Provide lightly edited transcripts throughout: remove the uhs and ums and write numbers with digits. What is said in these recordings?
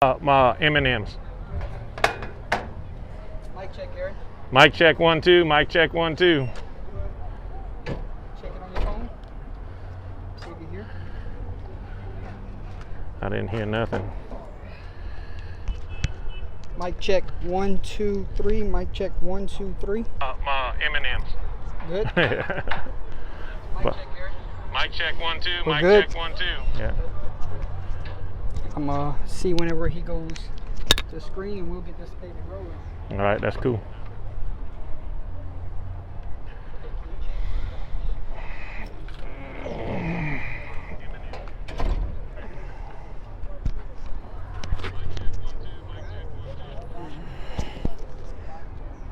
My M&Ms. Mic check, Gary. Mic check 1 2. Mic check 1 2. Check it on your phone. See if you hear. I didn't hear nothing. Mic check 1 2 3. Mic check 1 2 3. My M&Ms. Good. Mic check, Gary. Mic check 1 2. We're Mic good. check 1 2. Yeah. I'm gonna see whenever he goes to the screen, and we'll get this baby rolling. All right, that's cool.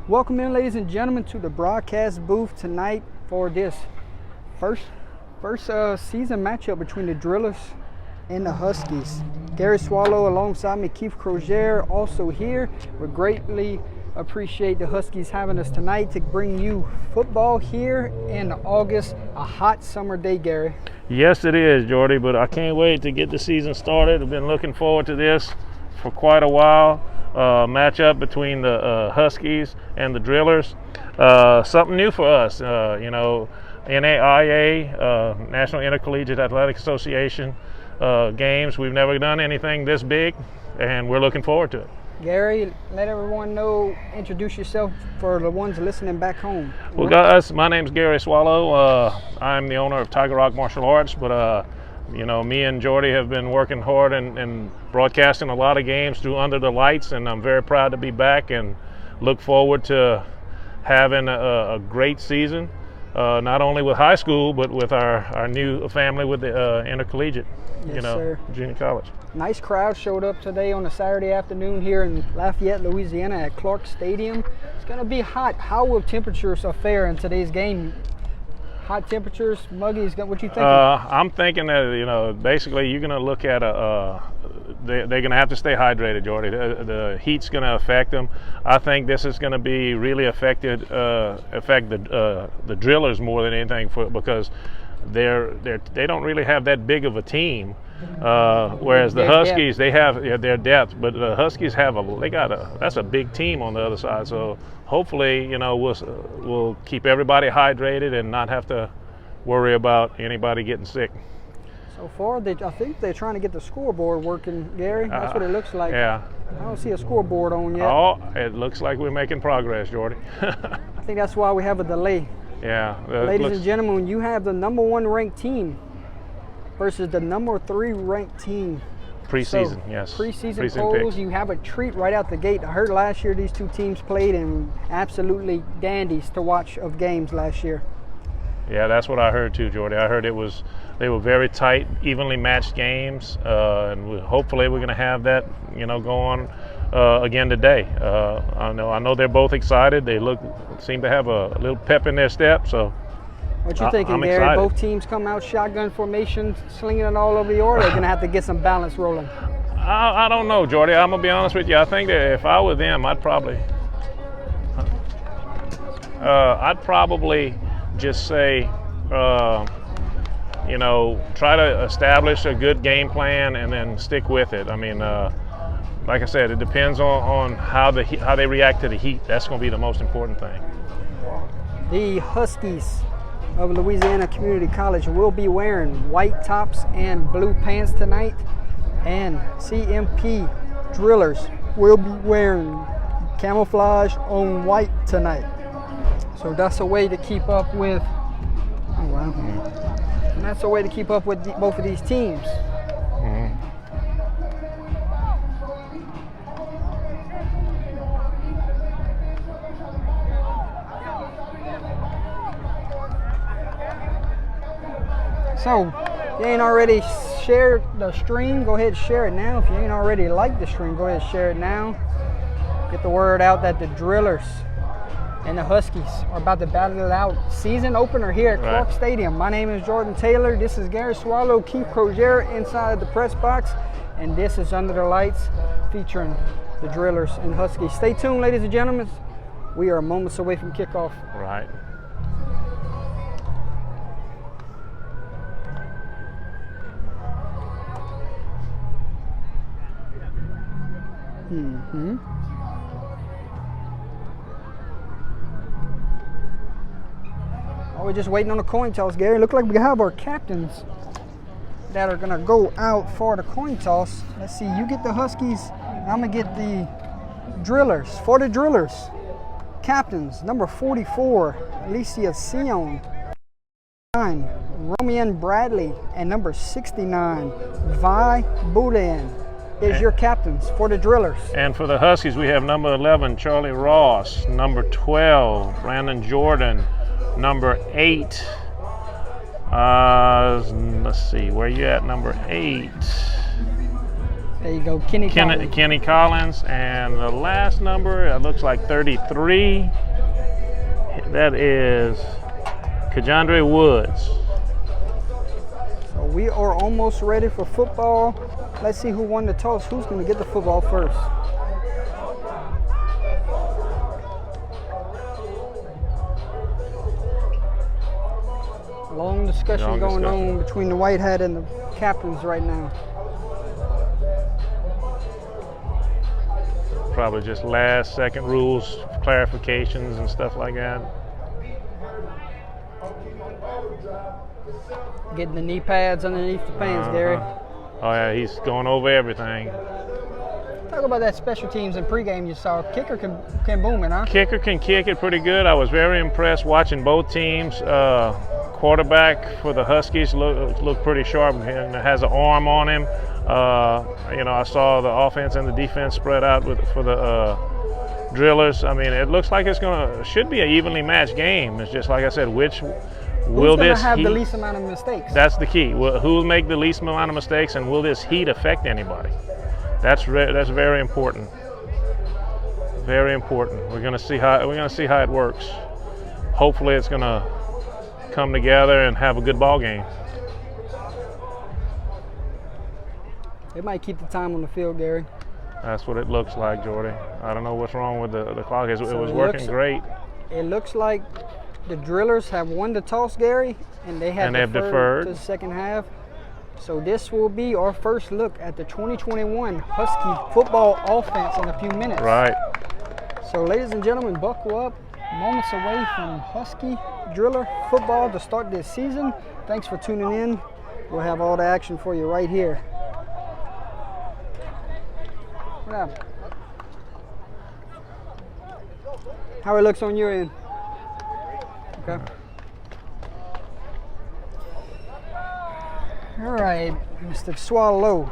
Welcome in, ladies and gentlemen, to the broadcast booth tonight for this first season matchup between the Drillers and the Huskies. Gary Swallow alongside me, Keith Crozier, also here. We greatly appreciate the Huskies having us tonight to bring you football here in August, a hot summer day, Gary. Yes, it is, Jordy, but I can't wait to get the season started. I've been looking forward to this for quite a while. Matchup between the Huskies and the Drillers. Something new for us, NAIA, National Intercollegiate Athletic Association games. We've never done anything this big, and we're looking forward to it. Gary, let everyone know, introduce yourself for the ones listening back home. Well, guys, my name's Gary Swallow. I'm the owner of Tiger Rock Martial Arts, but me and Jordy have been working hard and broadcasting a lot of games through Under the Lights, and I'm very proud to be back and look forward to having a great season, not only with high school, but with our new family with the intercollegiate, Yes, sir. junior college. Nice crowd showed up today on a Saturday afternoon here in Lafayette, Louisiana at Clark Stadium. It's going to be hot. How will temperatures fare in today's game? Hot temperatures, muggy. What you thinking? I'm thinking that basically you're going to look at they're going to have to stay hydrated, Jordy. The heat's going to affect them. I think this is going to be really affect the Drillers more than anything because they don't really have that big of a team. Whereas the Huskies, they have their depth, but the Huskies that's a big team on the other side. So hopefully, we'll keep everybody hydrated and not have to worry about anybody getting sick. So far, I think they're trying to get the scoreboard working, Gary. That's what it looks like. Yeah. I don't see a scoreboard on yet. Oh, it looks like we're making progress, Jordy. I think that's why we have a delay. Yeah. Ladies and gentlemen, you have the number 1 ranked team versus the number 3 ranked team. Preseason, yes. Preseason polls, picks. you have a treat right out the gate. I heard last year these two teams played and absolutely dandies to watch of games last year. Yeah, that's what I heard too, Jordy. I heard they were very tight, evenly matched games, and hopefully we're going to have that, go on again today. I know they're both excited. They seem to have a little pep in their step. So, what you thinking, I'm Gary? excited. Both teams come out shotgun formation, slinging it all over the yard. They're going to have to get some balance rolling. I don't know, Jordy. I'm gonna be honest with you. I think that if I were them, I'd probably just say, try to establish a good game plan and then stick with it. I mean, like I said, it depends on how they react to the heat. That's going to be the most important thing. The Huskies of Louisiana Community College will be wearing white tops and blue pants tonight, and CMP Drillers will be wearing camouflage on white tonight. So that's a way to keep up with. Oh wow! And that's a way to keep up with both of these teams. Mm-hmm. So, if you ain't already shared the stream, go ahead and share it now. If you ain't already liked the stream, go ahead and share it now. Get the word out that the Drillers and the Huskies are about to battle it out. Season opener here at Clark Stadium. My name is Jordan Taylor. This is Gary Swallow, Keith Crozier inside the press box. And this is Under the Lights featuring the Drillers and Huskies. Stay tuned, ladies and gentlemen. We are moments away from kickoff. Right. Mm-hmm. Oh, we're just waiting on the coin toss, Gary. Look like we have our captains that are gonna go out for the coin toss. Let's see, you get the Huskies, and I'm gonna get the Drillers. For the Drillers, captains, number 44, Alicia Sion, 9, Romian Bradley, and number 69, Vi Boudin is your captains for the Drillers. And for the Huskies, we have number 11, Charlie Ross, number 12, Brandon Jordan, number 8, let's see, where you at, number 8? There you go, Kenny Collins. Kenny Collins, and the last number, it looks like 33, that is Kajandre Woods. So we are almost ready for football. Let's see who won the toss. Who's going to get the football first? Long discussion going on between the white hat and the captains right now. Probably just last second rules, clarifications and stuff like that. Getting the knee pads underneath the pants, Gary. Oh yeah, he's going over everything. Talk about that special teams and pregame you saw. Kicker can boom it, huh? Kicker can kick it pretty good. I was very impressed watching both teams. Quarterback for the Huskies looked pretty sharp and has an arm on him. You know, I saw the offense and the defense spread out for the Drillers. I mean, it looks like should be an evenly matched game. It's just like I said, Who's will going this to have heat, the least amount of mistakes? That's the key. Who will make the least amount of mistakes, and will this heat affect anybody? That's very important. Very important. We're gonna see how it works. Hopefully, it's gonna come together and have a good ball game. It might keep the time on the field, Gary. That's what it looks like, Jordy. I don't know what's wrong with the clock. It was working great. It looks like the Drillers have won the toss, Gary, and they have deferred to the second half. So this will be our first look at the 2021 Husky football offense in a few minutes. Right. So ladies and gentlemen, buckle up. Moments away from Husky Driller football to start this season. Thanks for tuning in. We'll have all the action for you right here. What happened? How it looks on your end? Okay. All right, Mr. Swallow.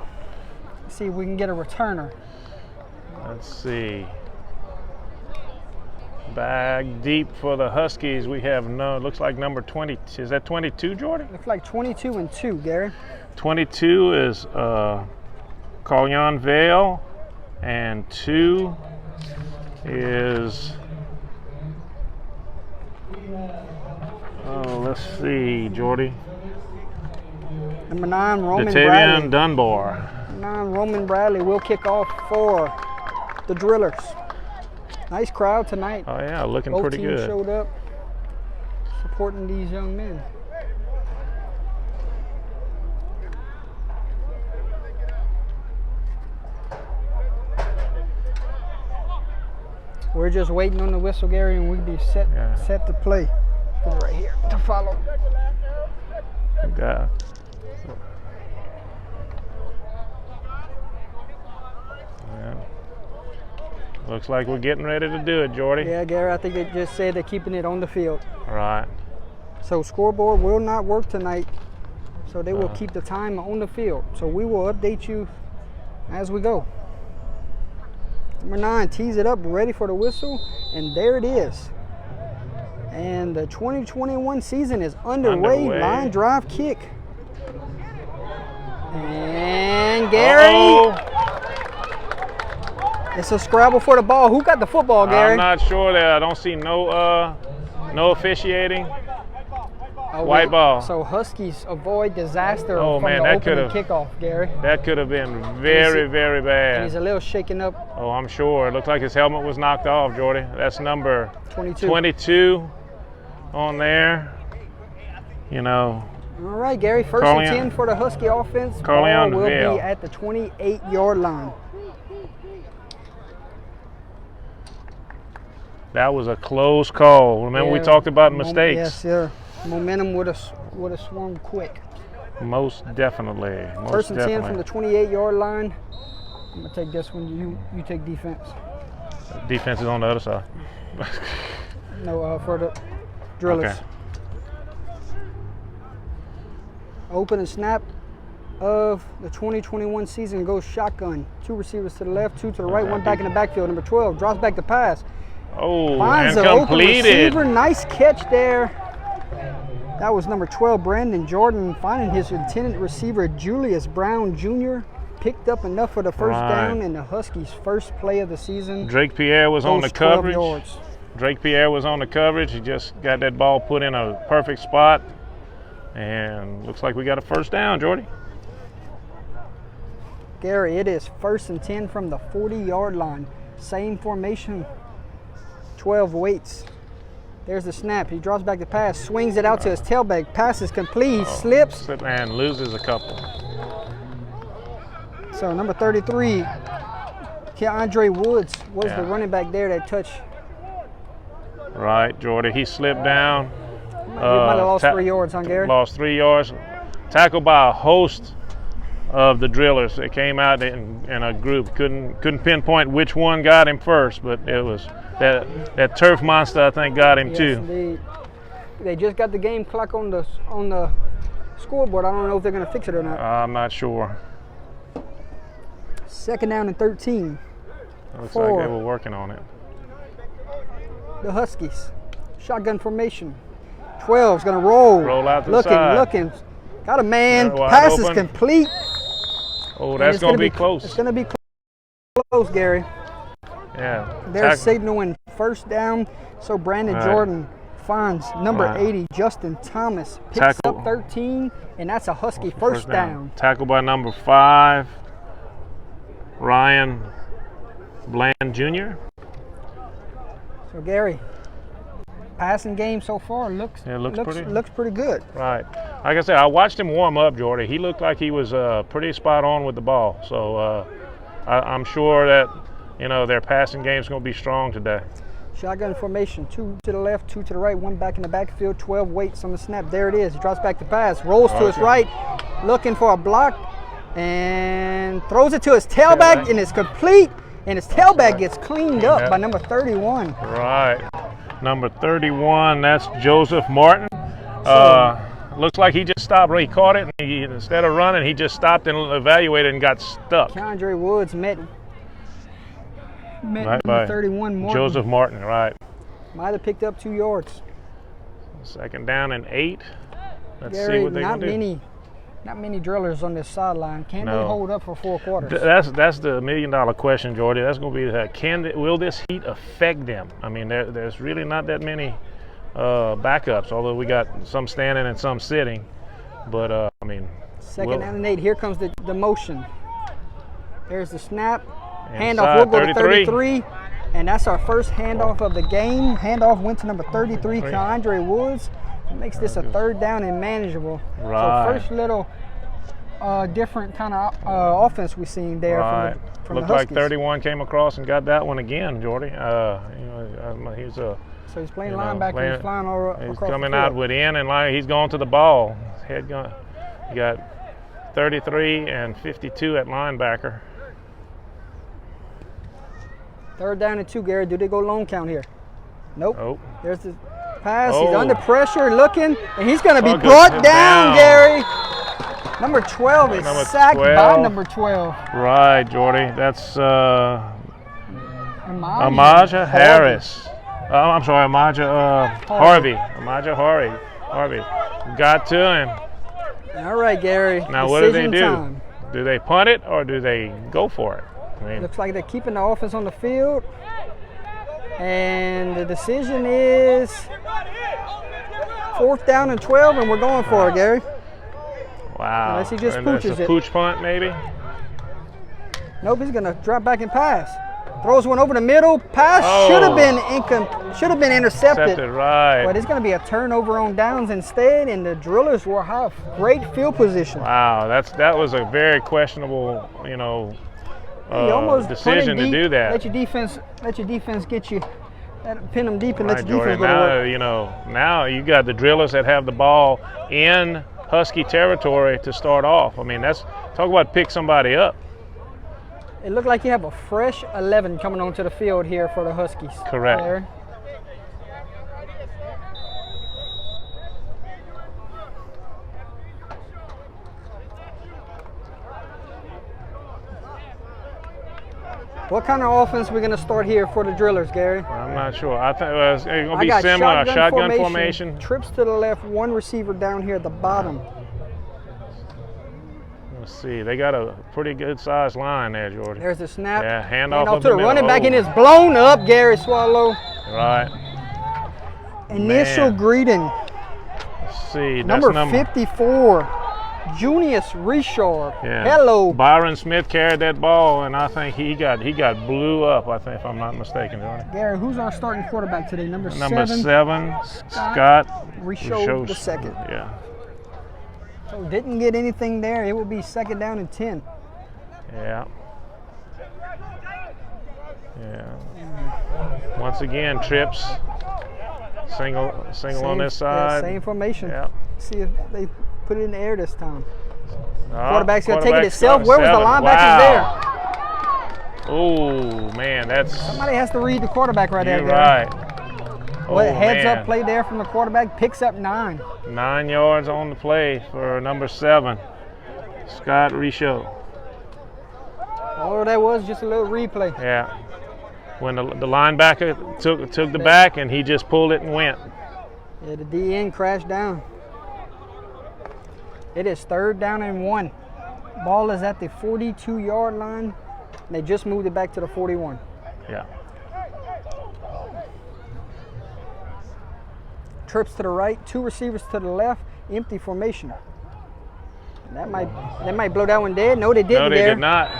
Let's see if we can get a returner. Let's see. Bag deep for the Huskies. We have looks like number 20. Is that 22, Jordan? Looks like 22 and 2, Gary. 22 is Collion Vale, and 2 is, let's see, Jordy. Number 9, Roman Datavian Bradley. Dunbar. 9, Roman Bradley will kick off for the Drillers. Nice crowd tonight. Oh yeah, looking Both pretty teams good. showed up supporting these young men. We're just waiting on the whistle, Gary, and we'll be set to play. Put it right here to follow. Yeah. Looks like we're getting ready to do it, Jordy. Yeah, Gary, I think they just said they're keeping it on the field. Right. So scoreboard will not work tonight, so they will keep the time on the field. So we will update you as we go. Number 9 tees it up, ready for the whistle, and there it is. And the 2021 season is underway. Line drive kick. And Gary, it's a scrabble for the ball. Who got the football, Gary? I'm not sure there. I don't see no officiating. White ball. So Huskies avoid disaster from man, the that opening kickoff, Gary. That could have been very, very bad. And he's a little shaken up. Oh, I'm sure. It looked like his helmet was knocked off, Jordy. That's number 22 on there. You know. All right, Gary. First and 10 for the Husky offense. Ball will be at the 28-yard line. That was a close call. Remember we talked about mistakes. Yes, sir. Momentum would have swung quick. Most definitely. First and 10 from the 28-yard line. I'm gonna take this one. You take defense. Defense is on the other side. No, for the drillers. Okay. Open and snap of the 2021 season goes shotgun. 2 receivers to the left, 2 to the right, 1 back in the backfield. Number 12 drops back to pass. Oh, Finds and an open completed. receiver. Nice catch there. That was number 12, Brandon Jordan, finding his intended receiver, Julius Brown Jr. Picked up enough for the first down in the Huskies' first play of the season. Drake Pierre was on the 12 coverage. yards. Drake Pierre was on the coverage. He just got that ball put in a perfect spot. And looks like we got a first down, Jordy. Gary, it is first and 10 from the 40-yard line. Same formation. 12 waits. There's the snap. He drops back the pass, swings it out to his tailback. Pass is complete. He slips. And loses a couple. So number 33, Keandre Woods was the running back there that touched. Right, Jordy. He slipped down. He might have lost 3 yards, huh, Gary? Lost 3 yards. Tackled by a host of the drillers. They came out in a group. Couldn't pinpoint which one got him first, but it was that turf monster, I think, got him too. Indeed. They just got the game clock on the scoreboard. I don't know if they're going to fix it or not. I'm not sure. Second down and 13. Looks like they were working on it. The Huskies. Shotgun formation. 12's going to roll. Roll out to the side. Looking. Got a man. Wide Pass is open. complete. Oh, that's going to be close. It's going to be close, Gary. Yeah. They're signaling first down. So Brandon Jordan finds number 80, Justin Thomas. Picks up 13, and that's a Husky first down. Tackled by number 5, Ryan Bland Jr. So Gary, passing game so far looks pretty good. Right. Like I said, I watched him warm up, Jordy. He looked like he was pretty spot on with the ball. So I'm sure that their passing game is going to be strong today. Shotgun formation, 2 to the left, 2 to the right, 1 back in the backfield, 12 waits on the snap. There it is. He drops back to pass, rolls to his right, looking for a block, and throws it to his tailback, and it's complete. And his tailback gets cleaned up by number 31. Right. Number 31, that's Joseph Martin. Looks like he just stopped. He caught it, and instead of running, he just stopped and evaluated and got stuck. Keandre Woods met number 31, Martin. Joseph Martin, right. Might have picked up 2 yards. Second down and 8. Let's Gary, see what they're going to do. Not many drillers on this sideline. Can they hold up for 4 quarters? That's the $1 million question, Jordy. That's going to be will this heat affect them? I mean, there's really not that many backups, although we got some standing and some sitting. But I mean, second down and 8. Here comes the motion. There's the snap. Inside, handoff will go to 33. And that's our first handoff of the game. Handoff went to number 33, Keandre Woods. It makes this a 3rd down and manageable. Right. So first little different kind of offense we've seen there from Looked the Huskies. like 31 came across and got that one again, Jordy. So he's playing linebacker. He's flying across the field. He's coming out with in and he's going to the ball. He got 33 and 52 at linebacker. 3rd down and 2, Gary. Do they go long count here? Nope. There's the pass. He's under pressure, looking, and he's going to be brought down, Gary. Number 12 is sacked by number 12. Right, Jordy. That's Amaja Harris. I'm sorry, Harvey. Amaja Harvey. Got to him. All right, Gary. Now, what do they do? Time. Do they punt it or do they go for it? Looks like they're keeping the offense on the field. And the decision is 4th down and 12, and we're going for it, Gary. Wow. Unless he just pooches it. Pooch punt, maybe? Nope, he's going to drop back and pass. Throws one over the middle. Pass should have been intercepted. Right. But it's going to be a turnover on downs instead, and the drillers will have great field position. Wow, that was a very questionable, decision to do that. Let your defense get you That'll pin them deep and let Right, your defense Jordy. go to Now, work. you know, now you got the drillers that have the ball in Husky territory to start off. I mean, that's talk about pick somebody up. It looked like you have a fresh 11 coming onto the field here for the Huskies. Correct. There. What kind of offense are we going to start here for the drillers, Gary? I'm not sure. I think it's going to I be got similar. Shotgun formation. Trips to the left, one receiver down here at the bottom. Let's see. They got a pretty good sized line there, Jordy. There's the snap. Yeah, handoff Handoff up to the the running middle. back, and it's blown up, Gary Swallow. Right. Initial Man. greeting. Let's see. Number That's 54, Junius Richard. Yeah. Hello. Byron Smith carried that ball, and I think he got blew up. I think, if I'm not mistaken, Jordy. Gary, who's our starting quarterback today? Number Number 7. 7, Scott Richard the second. Yeah. So didn't get anything there. It will be second down and 10. Yeah. Yeah. Once again, trips. Single on this side. Yeah, same formation. Yeah. See if they put it in the air this time. Oh, Quarterback's going to take it quarterback's itself. got Where was the 7. linebackers there? Oh, man, that's. Somebody has to read the quarterback right there, You're Gary. right. Well, heads man. up play there from the quarterback. Picks up 9. 9 yards on the play for number 7, Scott Richaud. All that was just a little replay. Yeah. When the linebacker took the back and he just pulled it and went. Yeah, the DN crashed down. It is third down and 1. Ball is at the 42-yard line. They just moved it back to the 41. Yeah. Trips to the right, 2 receivers to the left, empty formation. That might blow that one dead. No, they didn't. No, they there. did not.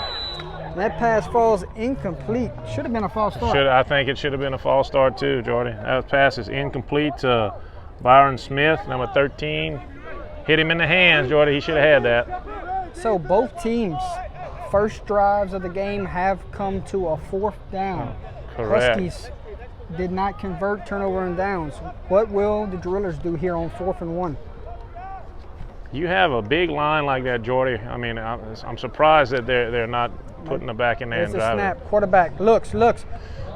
That pass falls incomplete. Should have been a false start. I think it should have been a false start too, Jordy. That pass is incomplete to Byron Smith, number 13. Hit him in the hands, Jordy. He should have had that. So both teams' first drives of the game have come to a 4th down. Correct. Huskies did not convert turnover and downs. What will the drillers do here on 4th and 1? You have a big line like that, Jordy. I mean, I'm surprised that they're not putting the back in there There's and the driving. snap. Quarterback looks.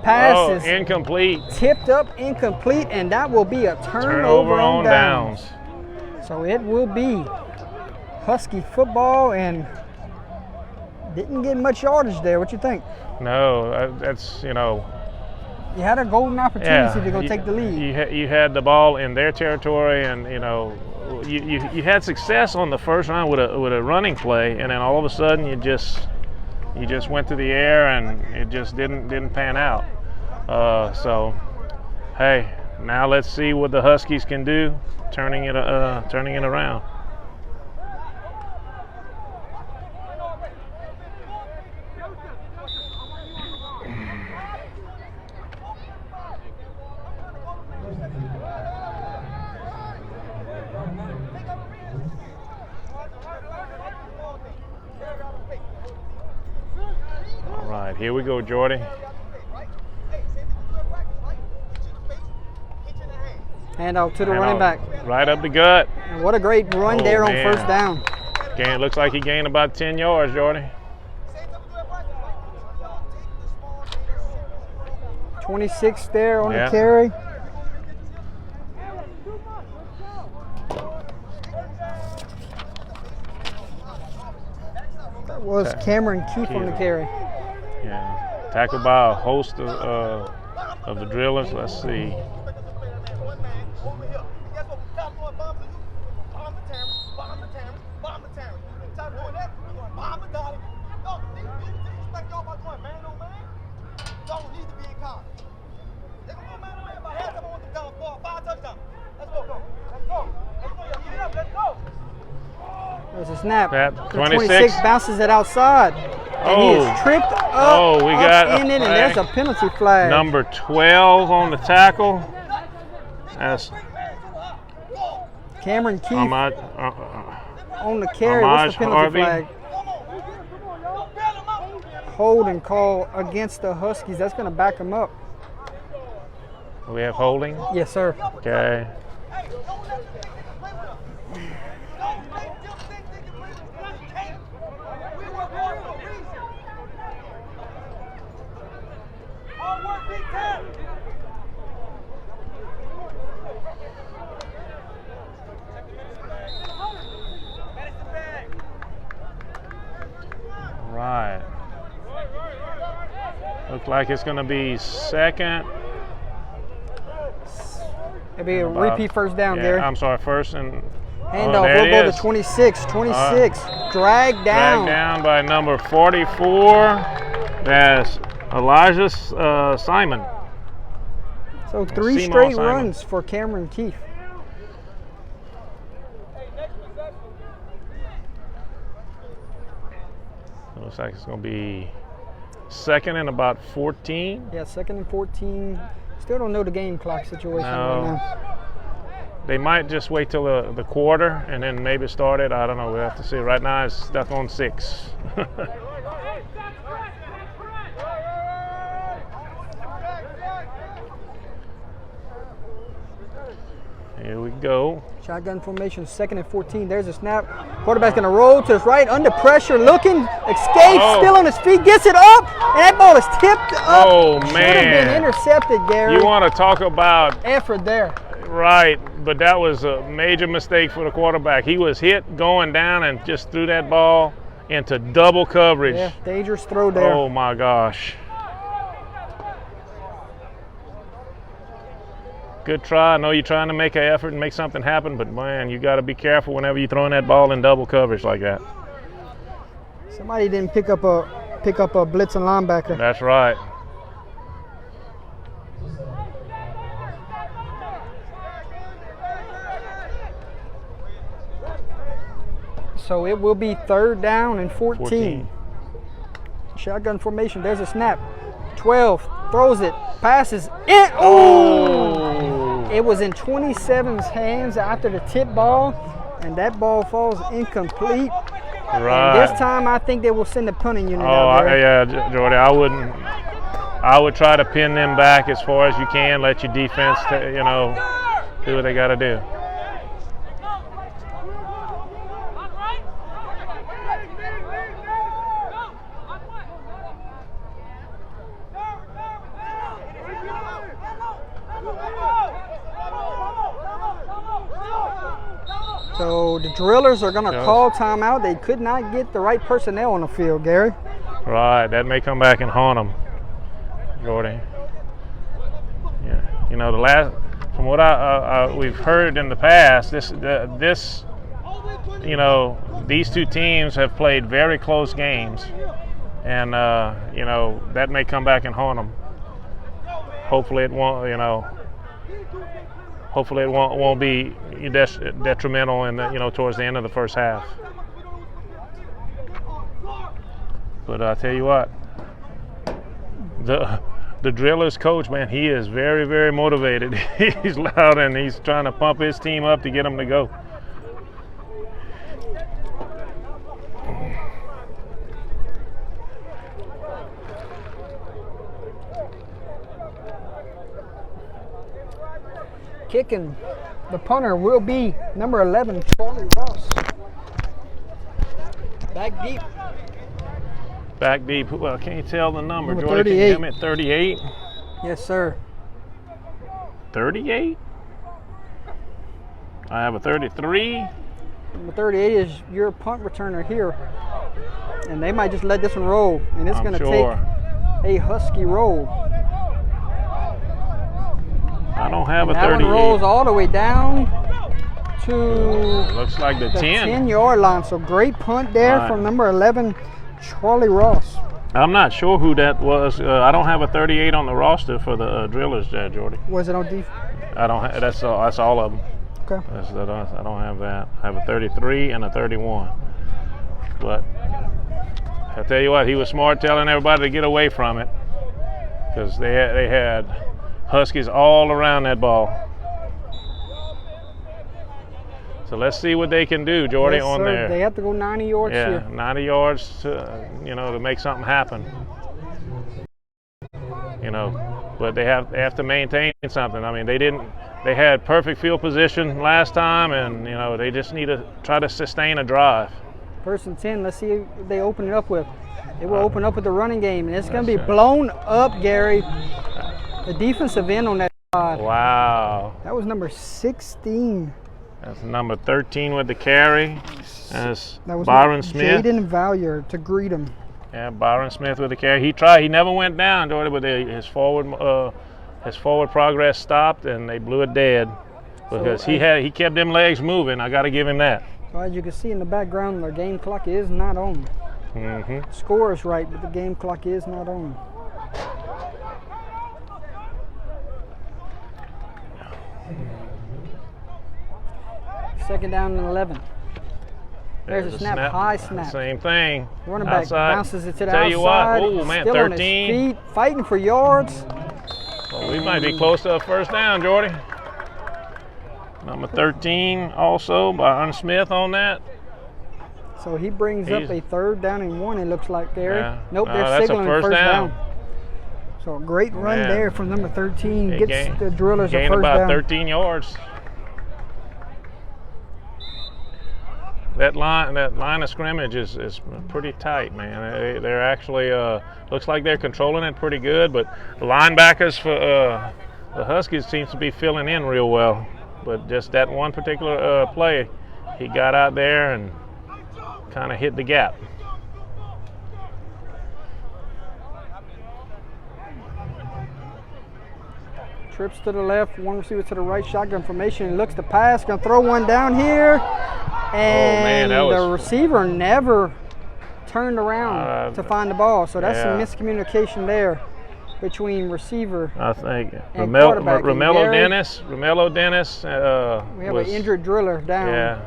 Pass is incomplete. tipped up, incomplete, and that will be a turnover on downs. So it will be Husky football, and didn't get much yardage there. What you think? No, that's, you know. You had a golden opportunity to go take the lead. You had the ball in their territory, and you know, you had success on the first round with a running play, and then all of a sudden you just went to the air and it just didn't pan out. So, hey, now let's see what the Huskies can do, turning it around. All right, here we go, Jordy. Hand out to the running back. Right up the gut. And what a great run there on man. 1st down. Looks like he gained about 10 yards, Jordy. 26 there on Yeah. the carry. That was Cameron Keefe on the carry. Yeah. Tackled by a host of the drillers. Let's see. There's a snap. That The 26 bounces it outside. And he is tripped up, Oh, we got a in it, and flag. there's a penalty flag. Number 12 on the tackle. That's Cameron Keefe Ahmad. on the carry. What's the penalty Harvey. flag? Holding call against the Huskies. That's going to back them up. We have holding. Yes, sir. Okay. Right. Looks like it's going to be second. It'll be a repeat first down, Yeah, Gary. I'm sorry, first and Handoff. there We'll it go is. to 26. 26. Drag down. Dragged down by number 44. That's Elijah Simon. So 3 Seymour straight Simon. runs for Cameron Keefe. Looks like it's going to be second and about 14. Yeah, second and 14. Still don't know the game clock situation No. right now. They might just wait till the quarter and then maybe start it. I don't know. We'll have to see. Right now it's stuck on 6. Here we go. Shotgun formation, second and 14. There's a snap. Quarterback's going to roll to his right, under pressure, looking, escapes, Oh. still on his feet, gets it up, and that ball is tipped up. Oh, Should have been man. intercepted, Gary. You want to talk about Effort there. right, but that was a major mistake for the quarterback. He was hit going down and just threw that ball into double coverage. Yeah, dangerous throw there. Oh my gosh. Good try. I know you're trying to make an effort and make something happen, but man, you got to be careful whenever you're throwing that ball in double coverage like that. Somebody didn't pick up a blitzing linebacker. That's right. So it will be third down and 14. 14. Shotgun formation. There's a snap. 12 throws it, passes it. Oh! It was in 27's hands after the tip ball, and that ball falls incomplete. Right. And this time, I think they will send the punting unit Oh, out there. yeah, Jordy. I would try to pin them back as far as you can. Let your defense, do what they got to do. So the drillers are going to Yeah. call timeout. They could not get the right personnel on the field, Gary. Right, that may come back and haunt them, Jordy. Yeah, from what we've heard in the past, these two teams have played very close games, and that may come back and haunt them. Hopefully, it won't. Hopefully, it won't be detrimental towards the end of the first half. But I tell you what, the drillers coach, man, he is very, very motivated. He's loud and he's trying to pump his team up to get them to go. Kicking the punter will be number 11, Charlie Ross. Back deep. Back deep. Well, I can't tell the number. Number Jordy, can you 38. give me 38? Yes, sir. 38? I have a 33. Number 38 is your punt returner here. And they might just let this one roll. And it's I'm going to sure. take a Husky roll. I don't have And a that 38. one rolls all the way down to Looks like the the 10. 10-yard line. So great punt there Right. from number 11, Charlie Ross. I'm not sure who that was. I don't have a 38 on the roster for the drillers, Jordy. Was it on defense? I don't. That's all of them. Okay. I don't have that. I have a 33 and a 31. But I tell you what, he was smart telling everybody to get away from it because they had Huskies all around that ball. So let's see what they can do, Jordy, Yes, on sir. there. They have to go 90 yards Yeah, here. 90 yards to make something happen. but they have to maintain something. I mean, they had perfect field position last time, and you know they just need to try to sustain a drive. 1st and 10. Let's see what they open it up with. They will open up with the running game, and it's going to be blown up, Gary. The defensive end on that drive. Wow. That was number 16. That's number 13 with the carry. That's That was Byron Smith. Jaden Valier to greet him. Yeah, Byron Smith with the carry. He tried. He never went down, Jordy, but his forward progress stopped, and they blew it dead because he kept them legs moving. I got to give him that. So as you can see in the background, the game clock is not on. Mm-hmm. Score is right, but the game clock is not on. Second down and 11. There's a snap, high snap. Same thing. Running back outside. bounces it to the Tell outside. you what, oh man, Still 13. on his feet, fighting for yards. Well, we might be close to a first down, Jordy. Number 13 also, Byron Smith on that. So he brings up a 3rd down and 1, it looks like, Gary. Yeah. Nope, they're That's a signaling first down. So a great run Man. there from number 13. They Gets the Drillers a gained first about down. 13 yards. That line of scrimmage is pretty tight, man. They're actually looks like they're controlling it pretty good, but the linebackers for the Huskies seems to be filling in real well. But just that one particular play, he got out there and kind of hit the gap. Trips to the left, one receiver to the right, shotgun formation, looks to pass, gonna throw one down here. And the receiver never turned around to find the ball. So that's some miscommunication there between receiver I think and quarterback. Romello Dennis. We have an injured Driller down. Yeah.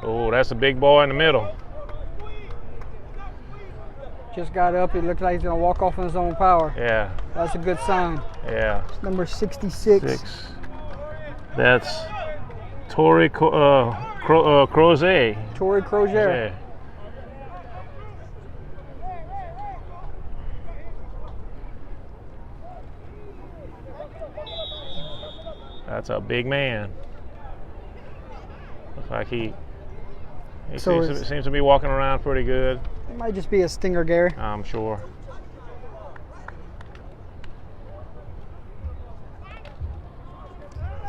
Oh, that's a big boy in the middle. Just got up. It looks like he's going to walk off on his own power. Yeah. That's a good sign. Yeah. Number 66. That's Torrey Crozier. Torrey Crozier. That's a big man. Looks like he seems to be walking around pretty good. It might just be a stinger, Gary. I'm sure.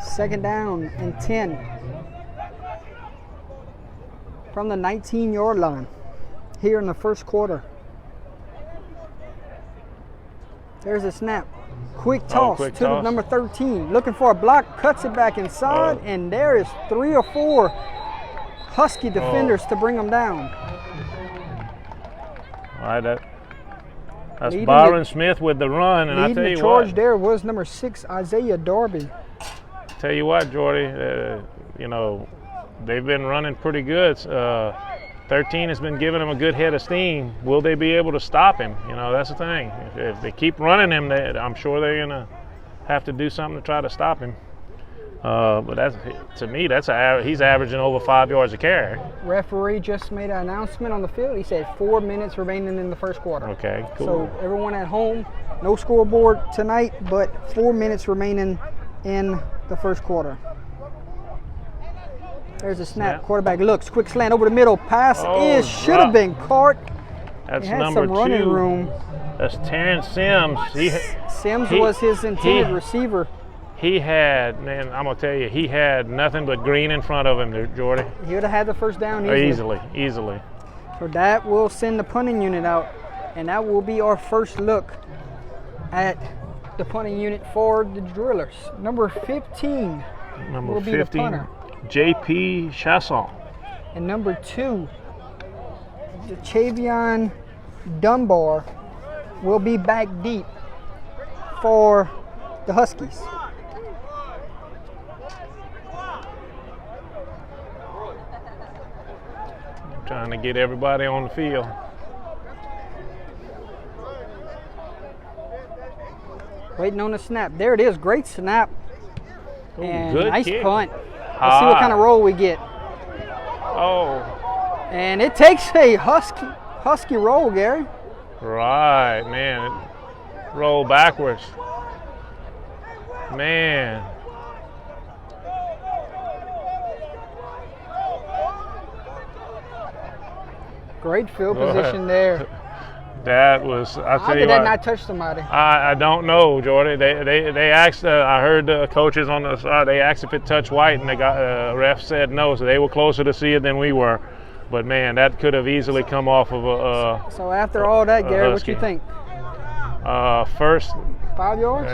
Second down and 10 from the 19-yard line here in the first quarter. There's a snap. Quick toss to the number 13. Looking for a block, cuts it back inside, and there is 3 or 4 Husky defenders to bring them down. All right, that's Byron Smith with the run, and I tell you the charge what, there was number 6, Isaiah Darby. Tell you what, Jordy, you know, they've been running pretty good. 13 has been giving them a good head of steam. Will they be able to stop him? You know, that's the thing. If they keep running him, I'm sure they're going to have to do something to try to stop him. But to me, he's averaging over 5 yards a carry. Referee just made an announcement on the field. He said 4 minutes remaining in the first quarter. Okay, cool. So everyone at home, no scoreboard tonight, but 4 minutes remaining in the first quarter. There's a snap. Quarterback looks. Quick slant over the middle. Pass should have been caught. That's number 2. Running room. That's Terrence Sims. Sims was his intended receiver. He had, man, I'm going to tell you, he had nothing but green in front of him, Jordy. He would have had the first down easily. So that will send the punting unit out, and that will be our first look at the punting unit for the Drillers. Number 15 will be the punter. J.P. Chasson. And number 2, Chavion Dunbar, will be back deep for the Huskies. Trying to get everybody on the field. Waiting on the snap. There it is. Great snap. Ooh, and good nice kick. Punt. Let's see what kind of roll we get. Oh. And it takes a Husky roll, Gary. Right, man. Roll backwards. Man. Great field position there. That was, I How tell you did that what. not touch somebody? I don't know, Jordy. They asked. I heard the coaches on the side. They asked if it touched White, and they got ref said no. So they were closer to see it than we were. But man, that could have easily come off of a. So after all that, Gary, what Husky. you think? First, 5 yards?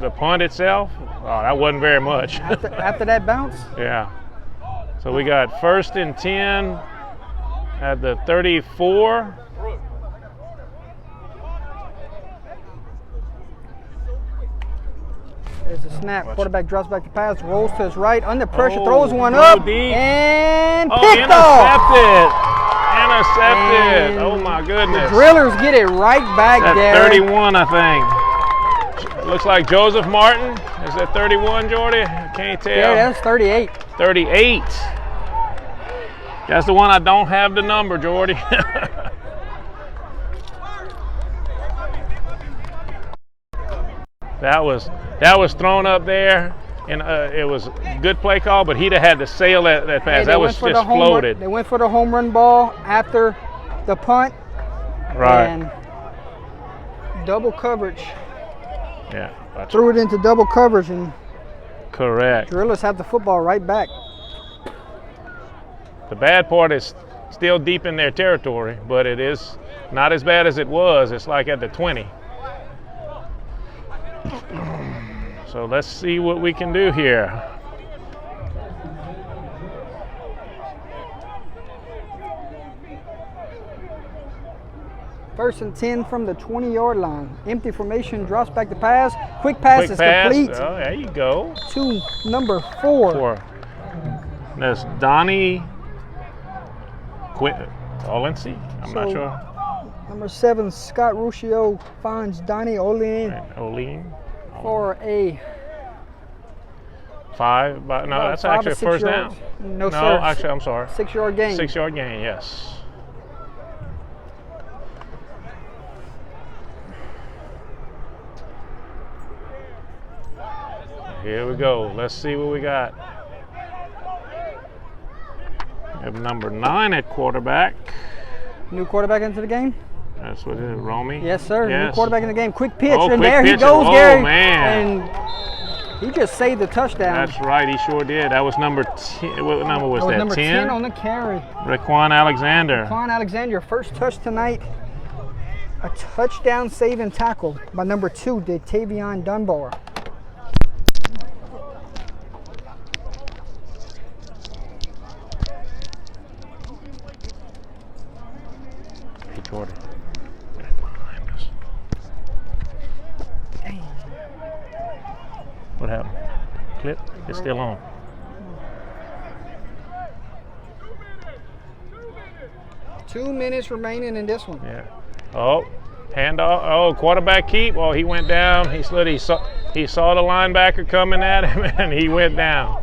the punt itself, that wasn't very much. After that bounce? Yeah. So we got 1st and 10 at the 34. There's a snap. Quarterback drops back to pass, rolls to his right, under pressure, Oh, throws one go up, deep. and Oh, picked off. Intercepted. And Oh my goodness. Drillers get it right back At there. 31, I think. Looks like Joseph Martin. Is that 31, Jordy? I can't tell. Yeah, that's 38. 38. That's the one I don't have the number, Jordy. That was thrown up there, and it was a good play call, but he'd have had to sail that pass. Hey, That was just floated. They went for the home run ball after the punt. Right. And double coverage. Yeah. That's Threw it into double coverage, and correct. Drillers have the football right back. The bad part is still deep in their territory, but it is not as bad as it was. It's like at the 20. So let's see what we can do here. First and 10 from the 20-yard line. Empty formation, drops back to pass. Quick pass Quick is pass. complete Oh, there you go. to number 4. For that's Donnie Olency. I'm not So- sure. Number 7, Scott Ruscio finds Donnie Olin Olean. for a 5. But no, about that's 5 actually or a 6 first yards. down. No, No, sir. actually, I'm sorry. 6-yard gain. 6-yard gain. Yes. Here we go. Let's see what we got. We have number 9 at quarterback. New quarterback into the game? That's what it is, Romy. Yes, sir. New Yes. quarterback in the game. Quick pitch, Oh, and quick there he pitch. goes, Oh, Gary. man. And he just saved the touchdown. That's right. He sure did. That was number 10. What number was That was that? number 10 on the carry. Raquan Alexander. Quan Alexander, first touch tonight. A touchdown save and tackle by number 2, Tavion Dunbar. Hey, Jordan. Right behind us. What happened? Clip? It's still on. Two minutes remaining in this one. Yeah. Oh, handoff. Oh, quarterback keep. Oh, he went down. He slid. He saw the linebacker coming at him, and he went down.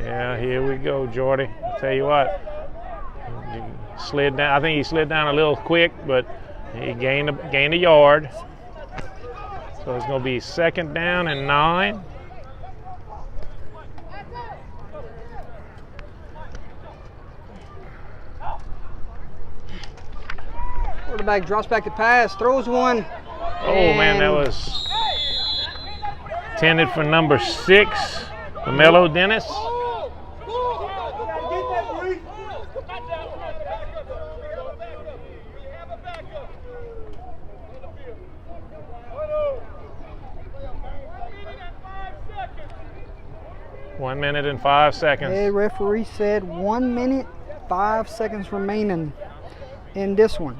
Yeah, here we go, Jordy. I'll tell you what. He slid down. I think he slid down a little quick, but he gained a yard. So it's going to be 2nd down and 9. Quarterback drops back to pass, throws one. Oh man, that was intended for number 6, Melo Dennis. One minute and 5 seconds. The referee said 1 minute, 5 seconds remaining in this one.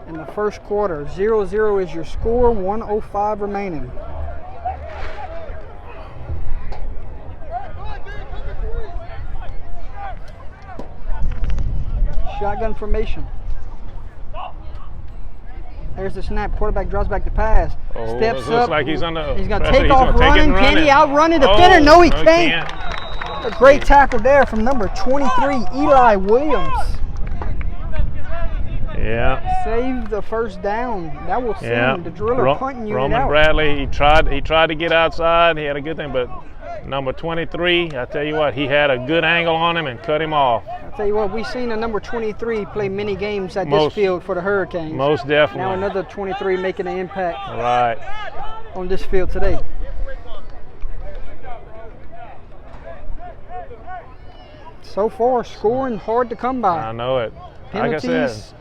In the first quarter, 0-0 is your score, 1:05 remaining. Shotgun formation. There's the snap. Quarterback draws back to pass. Oh, Steps looks up. like he's under He's going to pressure. take off He's gonna running. Can he outrun the defender? No, he can't. A great tackle there from number 23, Eli Williams. Yeah. Save the first down. That will send the driller punting you Roman out. Bradley, he tried to get outside. He had a good thing, but number 23, I tell you what, he had a good angle on him and cut him off. I'll tell you what, we've seen a number 23 play many games at this field for the Hurricanes. Most definitely. Now another 23 making an impact on this field today. So far, scoring hard to come by. I know it. Penalties, like I said,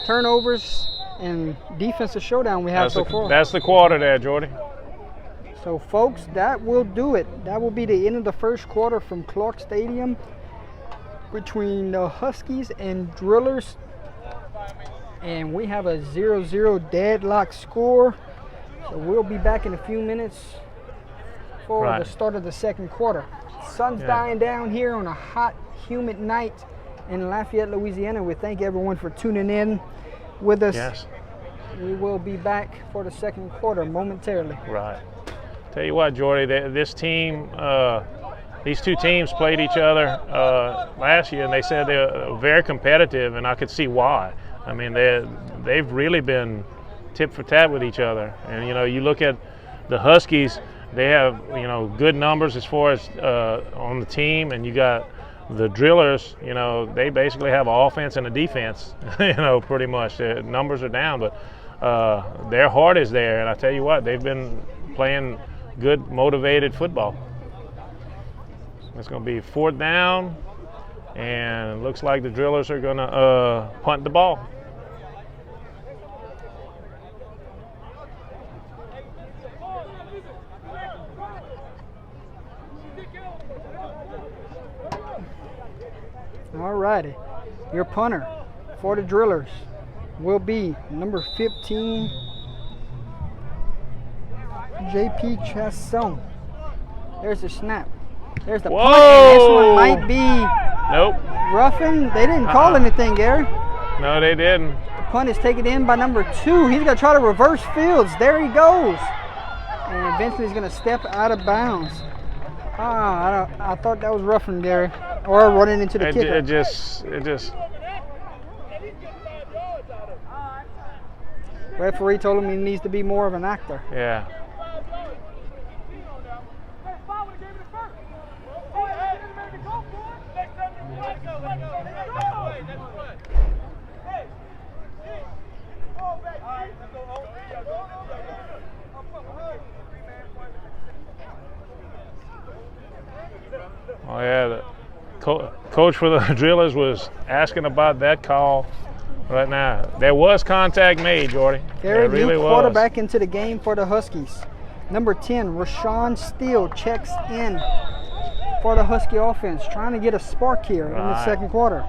turnovers, and defensive showdown we have so far. That's the quarter there, Jordy. So, folks, that will do it. That will be the end of the first quarter from Clark Stadium between the Huskies and Drillers. And we have a 0-0 deadlock score. So we'll be back in a few minutes for the start of the second quarter. Sun's dying down here on a hot, humid night in Lafayette, Louisiana. We thank everyone for tuning in with us. Yes. We will be back for the second quarter momentarily. Right. Tell you what, Jordy, this team, these two teams played each other last year, and they said they're very competitive, and I could see why. I mean, they've really been tip for tat with each other. And, you know, you look at the Huskies, they have, you know, good numbers as far as on the team, and you got the Drillers, you know, they basically have an offense and a defense, you know, pretty much. Their numbers are down, but their heart is there, and I tell you what, they've been playing good, motivated football. It's going to be 4th down, and it looks like the Drillers are going to punt the ball. All righty. Your punter for the Drillers will be number 15, J.P. Chasson. There's the snap. There's the punt, and this one might be roughing. They didn't call anything, Gary. No, they didn't. The punt is taken in by number 2. He's going to try to reverse fields. There he goes. And eventually he's going to step out of bounds. I thought that was roughing, Gary. Or running into the kicker. It just. Referee told him he needs to be more of an actor. Yeah. Oh yeah, the coach for the Drillers was asking about that call right now. There was contact made, Jordy. There really was. Quarterback into the game for the Huskies. Number 10, Rashawn Steele checks in for the Husky offense, trying to get a spark here in the second quarter.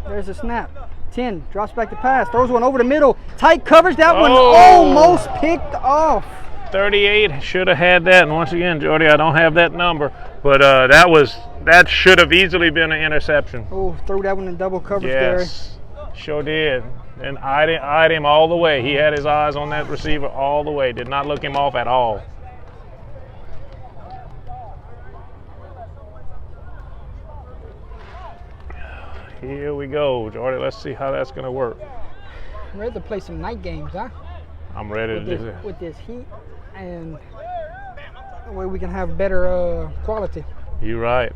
There's a snap. 10 drops back to pass, throws one over the middle, tight coverage. That one almost picked off. 38 should have had that, and once again, Jordy, I don't have that number, but that should have easily been an interception. Oh, threw that one in double coverage, yes, Gary. Sure did, and eyed him all the way. He had his eyes on that receiver all the way. Did not look him off at all. Here we go, Jordy. Let's see how that's going to work. I'm ready to play some night games, huh? I'm ready to do it. With this heat, and that way we can have better quality. You're right.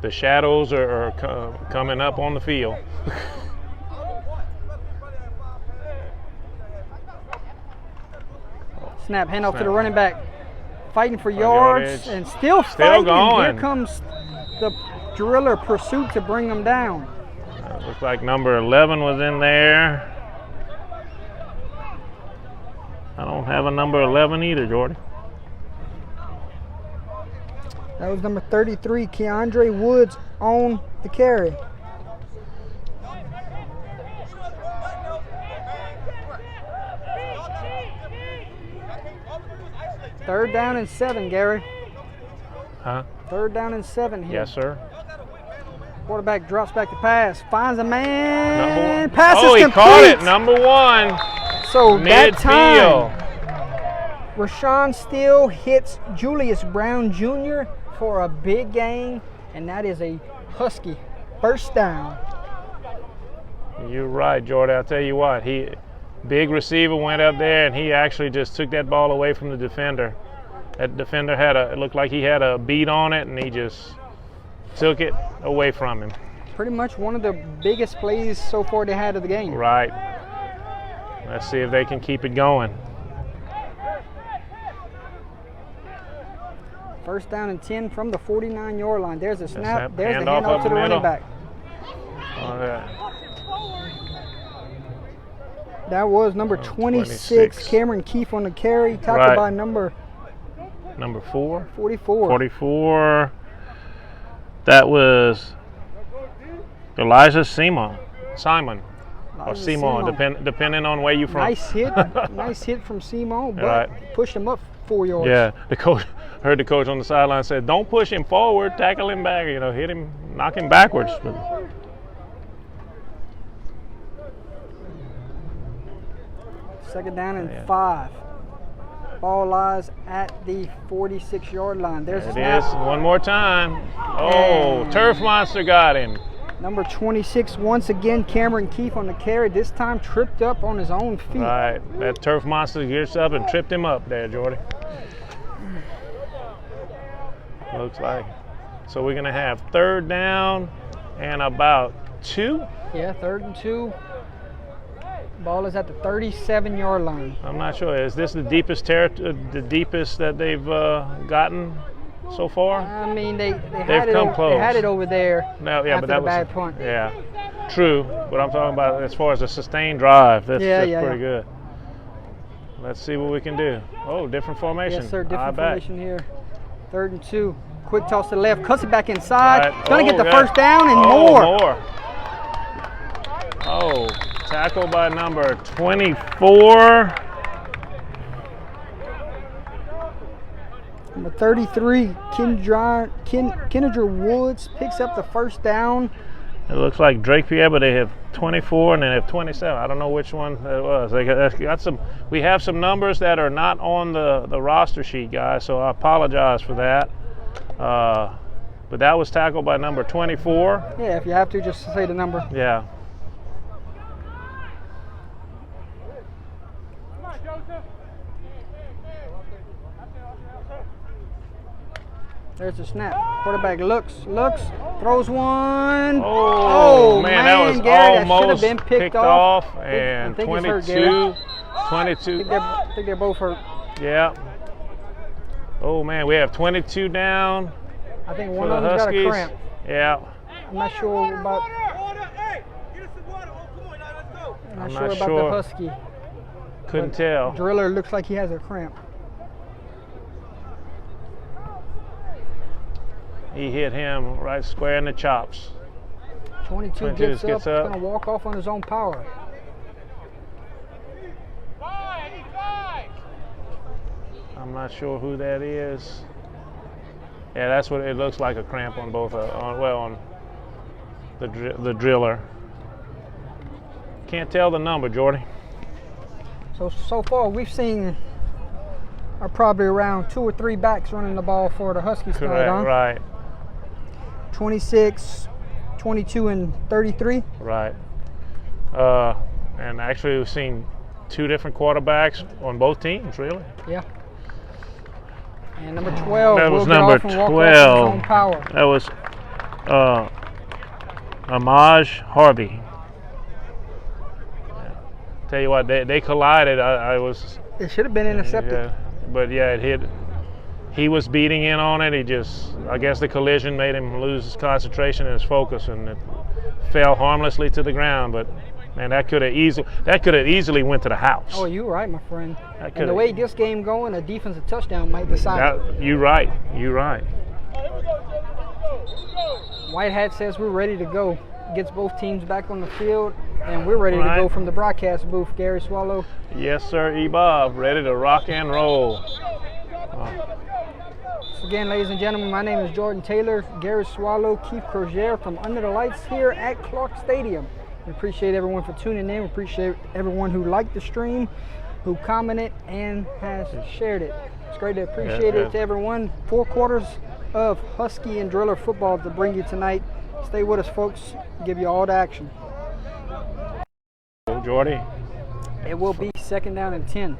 The shadows are coming up on the field. Snap, handoff to the running back. Fighting for yards and still fighting. Going. Here comes the Driller pursuit to bring them down. Looks like number 11 was in there. I don't have a number 11 either, Jordy. That was number 33, Keandre Woods on the carry. Third down and 7, Gary. Huh? 3rd down and 7 here. Yes, sir. Quarterback drops back to pass, finds a man. Number 1. Pass Oh, is he complete. caught it. Number 1. So that time, Midfield. Rashawn Steele hits Julius Brown Jr. for a big gain, and that is a Husky first down. You're right, Jordan. I'll tell you what. Big receiver went up there, and he actually just took that ball away from the defender. That defender it looked like he had a beat on it, and he just took it away from him. Pretty much one of the biggest plays so far they had of the game. Right. Let's see if they can keep it going. 1st down and 10 from the 49-yard line. There's a snap. Snap. There's the Handoff handoff up to the middle. running back. Oh, yeah. That was number 26, Cameron Keefe on the carry, tackled Right. by number 4. 44. 44. That was Elijah Simon. Or Simon, depending on where you're from. Nice hit. Nice hit from Simon, but Right. pushed him up 4 yards. Yeah, heard the coach on the sideline said, "Don't push him forward, tackle him back. Hit him, knock him backwards." But 2nd down and 5. Ball lies at the 46-yard line. There's a it is snap. one more time. Oh, And- Turf Monster got him. Number 26, once again, Cameron Keefe on the carry. This time tripped up on his own feet. Right, that Turf Monster gets up and tripped him up there, Jordy. Looks like. So we're gonna have 3rd down and about 2. Yeah, 3rd and 2. Ball is at the 37-yard line. I'm not sure. Is this the deepest the deepest that they've gotten so far? I mean, they They've had it. come close. They had it over there. No, yeah, after but that the was bad punt. Yeah, true. But I'm talking about as far as a sustained drive. That's pretty good. Let's see what we can do. Oh, different formation. Yes, sir. Eye Different back. formation here. 3rd and 2. Quick toss to the left. Cuts it back inside. Right. Gonna get the yeah. 1st down and Oh, more. Oh, tackle by number 24. Number 33, Kendra Woods picks up the 1st down. It looks like Drake Pierre, but they have 24 and they have 27. I don't know which one it was. They got some. We have some numbers that are not on the roster sheet, guys. So I apologize for that. But that was tackled by number 24. Yeah, if you have to, just say the number. Yeah. There's the snap. Quarterback looks, throws one. Oh, man, that was Gary, that should have almost been picked off. I And think he's 22. hurt, Gary. 22. I think they're both hurt. Yeah. Oh, man, we have 22 down I think for one the of them's got a Huskies. cramp. Yeah. I'm not sure about. I'm Not not sure about sure. the Husky. Couldn't tell. Driller looks like he has a cramp. He hit him right square in the chops. 22 22 gets gets up. up. He's gonna walk off on his own power. I'm not sure who that is. Yeah, that's what it looks like, a cramp on both. On the driller. Can't tell the number, Jordy. So far we've seen probably around 2 or 3 backs running the ball for the Huskies tonight, Correct. huh? Right. 26, 22, and 33. Right. And actually, we've seen 2 different quarterbacks on both teams, really. Yeah. And number 12 That was will get number off and walk off 12. his own power. That was Amaj Harvey. Tell you what, they collided. I was. It should have been intercepted. Yeah, but yeah, it hit. He was beating in on it. I guess the collision made him lose his concentration and his focus, and it fell harmlessly to the ground. But man, that could have easily went to the house. Oh, you're right, my friend. That And the way this game going, a defensive touchdown might decide it. You're right. You're right. White Hat says we're ready to go. Gets both teams back on the field, and we're ready Right. to go from the broadcast booth. Gary Swallow. Yes, sir, E-Bob, ready to rock and roll. again, ladies and gentlemen, my name is Jordan Taylor, Gary Swallow, Keith Crozier from Under the Lights here at Clark Stadium. We appreciate everyone for tuning in. We appreciate everyone who liked the stream, who commented, and has shared it. It's great to appreciate it to everyone. 4 quarters of Husky and Driller football to bring you tonight. Stay with us, folks. Give you all the action. Jordy. It will be 2nd down and 10.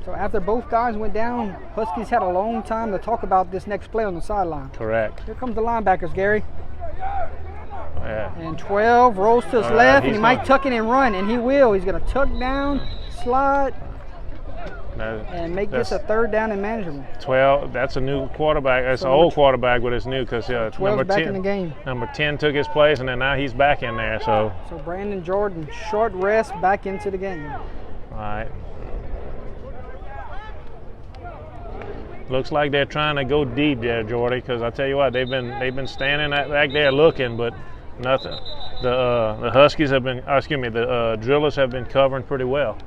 So after both guys went down, Huskies had a long time to talk about this next play on the sideline. Correct. Here comes the linebackers, Gary. Yeah. And 12 rolls to his left, and he might tuck it and run, and he will. He's going to tuck down, slide, and make this a 3rd down and manageable. 12, that's a new quarterback. That's an old quarterback, but it's new because number 10, back in the game. Number 10 took his place, and then now he's back in there. So Brandon Jordan, short rest, back into the game. All right. Looks like they're trying to go deep there, Jordy, because I tell you what, they've been standing back there looking, but nothing. The Huskies have been, the Drillers have been covering pretty well.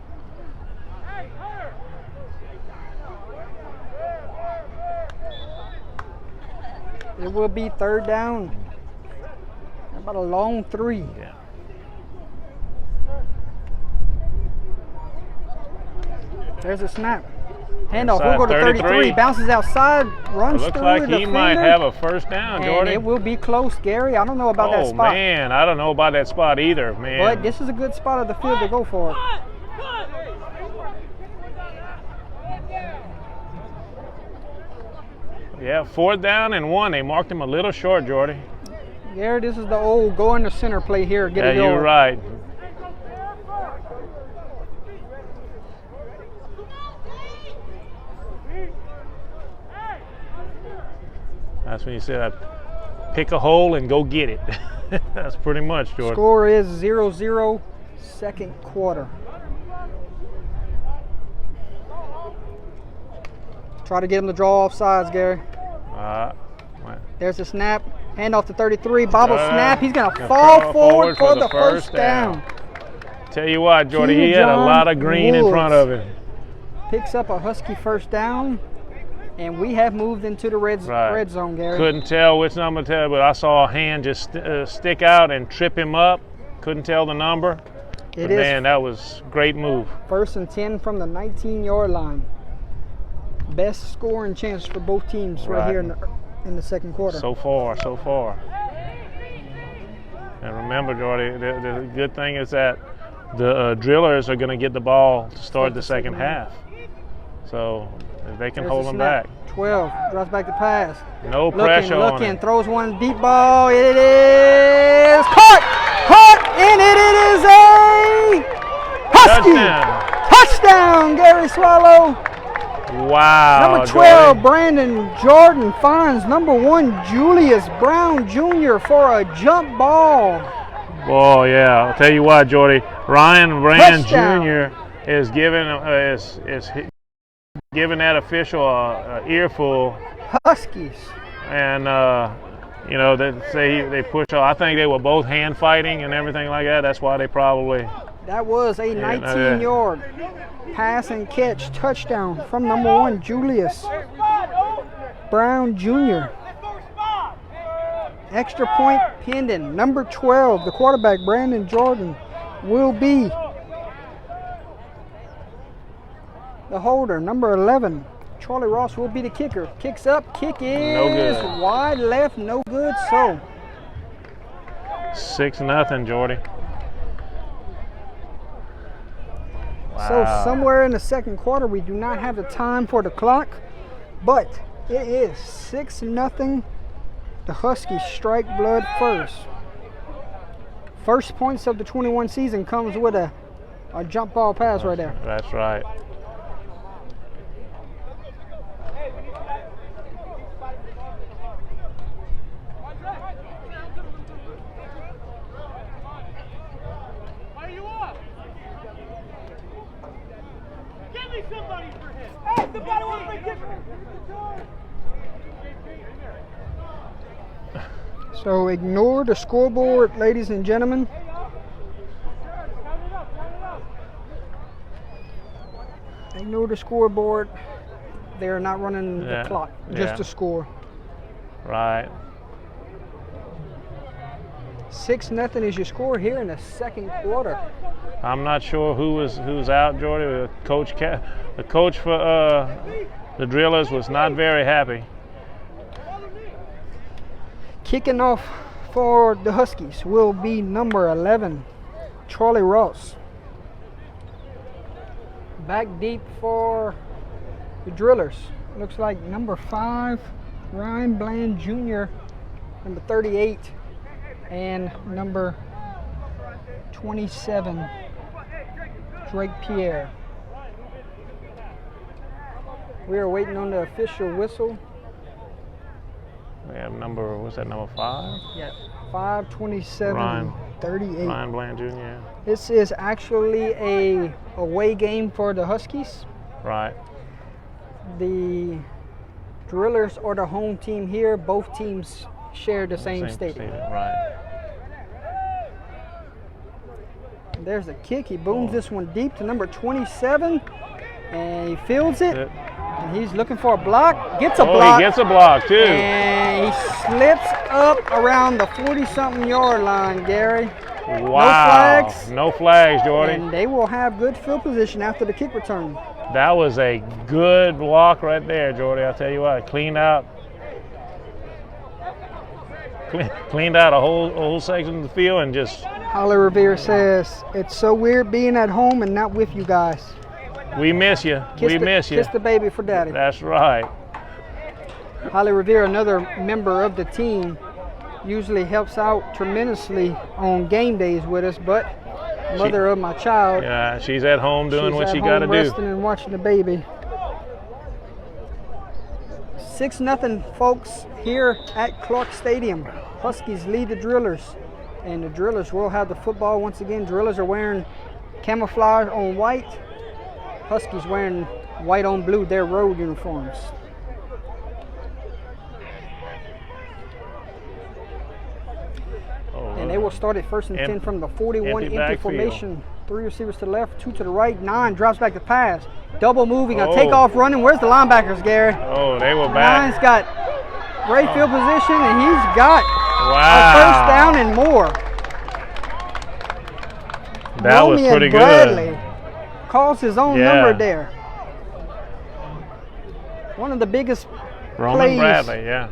It will be 3rd down. About a long 3. Yeah. There's a snap. Handoff. We'll go to 33. Bounces outside. Runs through. Looks like he might have a 1st down, Jordy. And it will be close, Gary. I don't know about that spot. Oh man, I don't know about that spot either, man. But this is a good spot of the field to go for it. Yeah, 4th down and 1. They marked him a little short, Jordy. Gary, this is the old go in the center play here. Get it going. You're right. That's when you said, pick a hole and go get it. That's pretty much, Jordan. Score is 0-0, 2nd quarter. Try to get him to draw off sides, Gary. There's a snap. Hand off to 33. Bobble snap. He's going to fall forward for the 1st down. Tell you what, Jordy, he had a lot of green in front of him. Picks up a Husky 1st down. And we have moved into the red zone, Gary. Couldn't tell which number to tell, but I saw a hand just stick out and trip him up. Couldn't tell the number. Man, that was a great move. 1st and 10 from the 19-yard line. Best scoring chance for both teams right here in the 2nd quarter. So far. And remember, Jordy, the good thing is that the Drillers are going to get the ball to start the 2nd half. So if they can hold them back. 12, drops back to pass. No pressure on looking, him. Throws one deep ball. It is caught, and it is a Husky touchdown, Gary Swallow. Wow. Number 12, Jordy. Brandon Jordan finds number 1, Julius Brown Jr. for a jump ball. Oh yeah, I'll tell you what, Jordy. Ryan Brand Jr. is giving that official an earful. Huskies. And they push off. I think they were both hand fighting and everything like that. That's why they probably. That was a 19-yard pass and catch touchdown from number 1, Julius Brown Jr. Extra point pending. Number 12, the quarterback, Brandon Jordan, will be the holder. Number 11, Charlie Ross, will be the kicker. Kicks up. Kick is wide left. No good. So 6-0, Jordy. Wow. So somewhere in the 2nd quarter, we do not have the time for the clock, but it is 6-0. The Huskies strike blood first. First points of the 21 season comes with a jump ball pass right there. That's right. So ignore the scoreboard, ladies and gentlemen. Ignore the scoreboard. They're not running Yeah, the clock, just yeah. to score. Right. 6-0 is your score here in the second quarter. I'm not sure who's out, Jordy. The coach for the Drillers was not very happy. Kicking off for the Huskies will be number 11, Charlie Ross. Back deep for the Drillers. Looks like number 5, Ryan Bland Jr., number 38, and number 27, Drake Pierre. We are waiting on the official whistle. We have number 5? Yeah, 527, Ryan. 38. Ryan Bland Jr. This is actually a away game for the Huskies. Right. The Drillers are the home team here. Both teams share the same stadium. Right. There's the kick. He booms this one deep to number 27, and he fields it. And he's looking for a block. Gets a block. He gets a block too. And he slips up around the 40-something yard line, Gary. Wow. No flags. No flags, Jordy. And they will have good field position after the kick return. That was a good walk right there, Jordy. I'll tell you what, cleaned out a whole section of the field and just. Holly Revere says, "It's so weird being at home and not with you guys. We miss you. Miss you. Kiss the baby for daddy." That's right. Holly Revere, another member of the team, usually helps out tremendously on game days with us, but mother of my child. Yeah, she's at home doing what she got to do. Resting and watching the baby. 6-0, folks, here at Clark Stadium. Huskies lead the Drillers, and the Drillers will have the football once again. Drillers are wearing camouflage on white. Huskies wearing white on blue, their road uniforms. And they will start at 1st and 10 from the 41, empty formation. 3 receivers to the left, 2 to the right. 9 drops back to pass. Double moving, a takeoff running. Where's the linebackers, Gary? Oh, they were back. 9's got great field position, and he's got a first down and more. That was pretty Bradley good. Calls his own number there. One of the biggest plays. Bradley, yeah.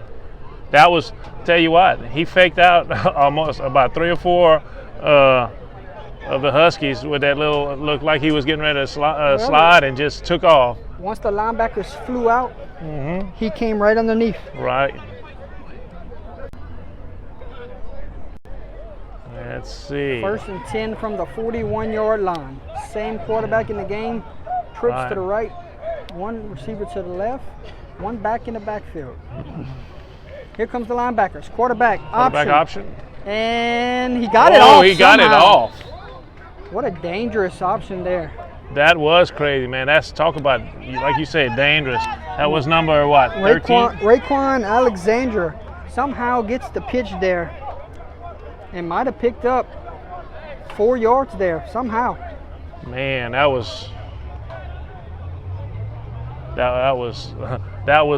That was, tell you what, he faked out almost about 3 or 4 of the Huskies with that little, looked like he was getting ready to slide and just took off. Once the linebackers flew out, he came right underneath. Right. Let's see. 1st and 10 from the 41-yard line. Same quarterback in the game. Trips to the right. 1 receiver to the left. 1 back in the backfield. Here comes the linebackers. Quarterback option. And he got it off. Oh, he got it off. What a dangerous option there. That was crazy, man. That's, talk about, like you said, dangerous. That was number what, 13? Raekwon Alexander somehow gets the pitch there and might have picked up 4 yards there somehow. Man, that was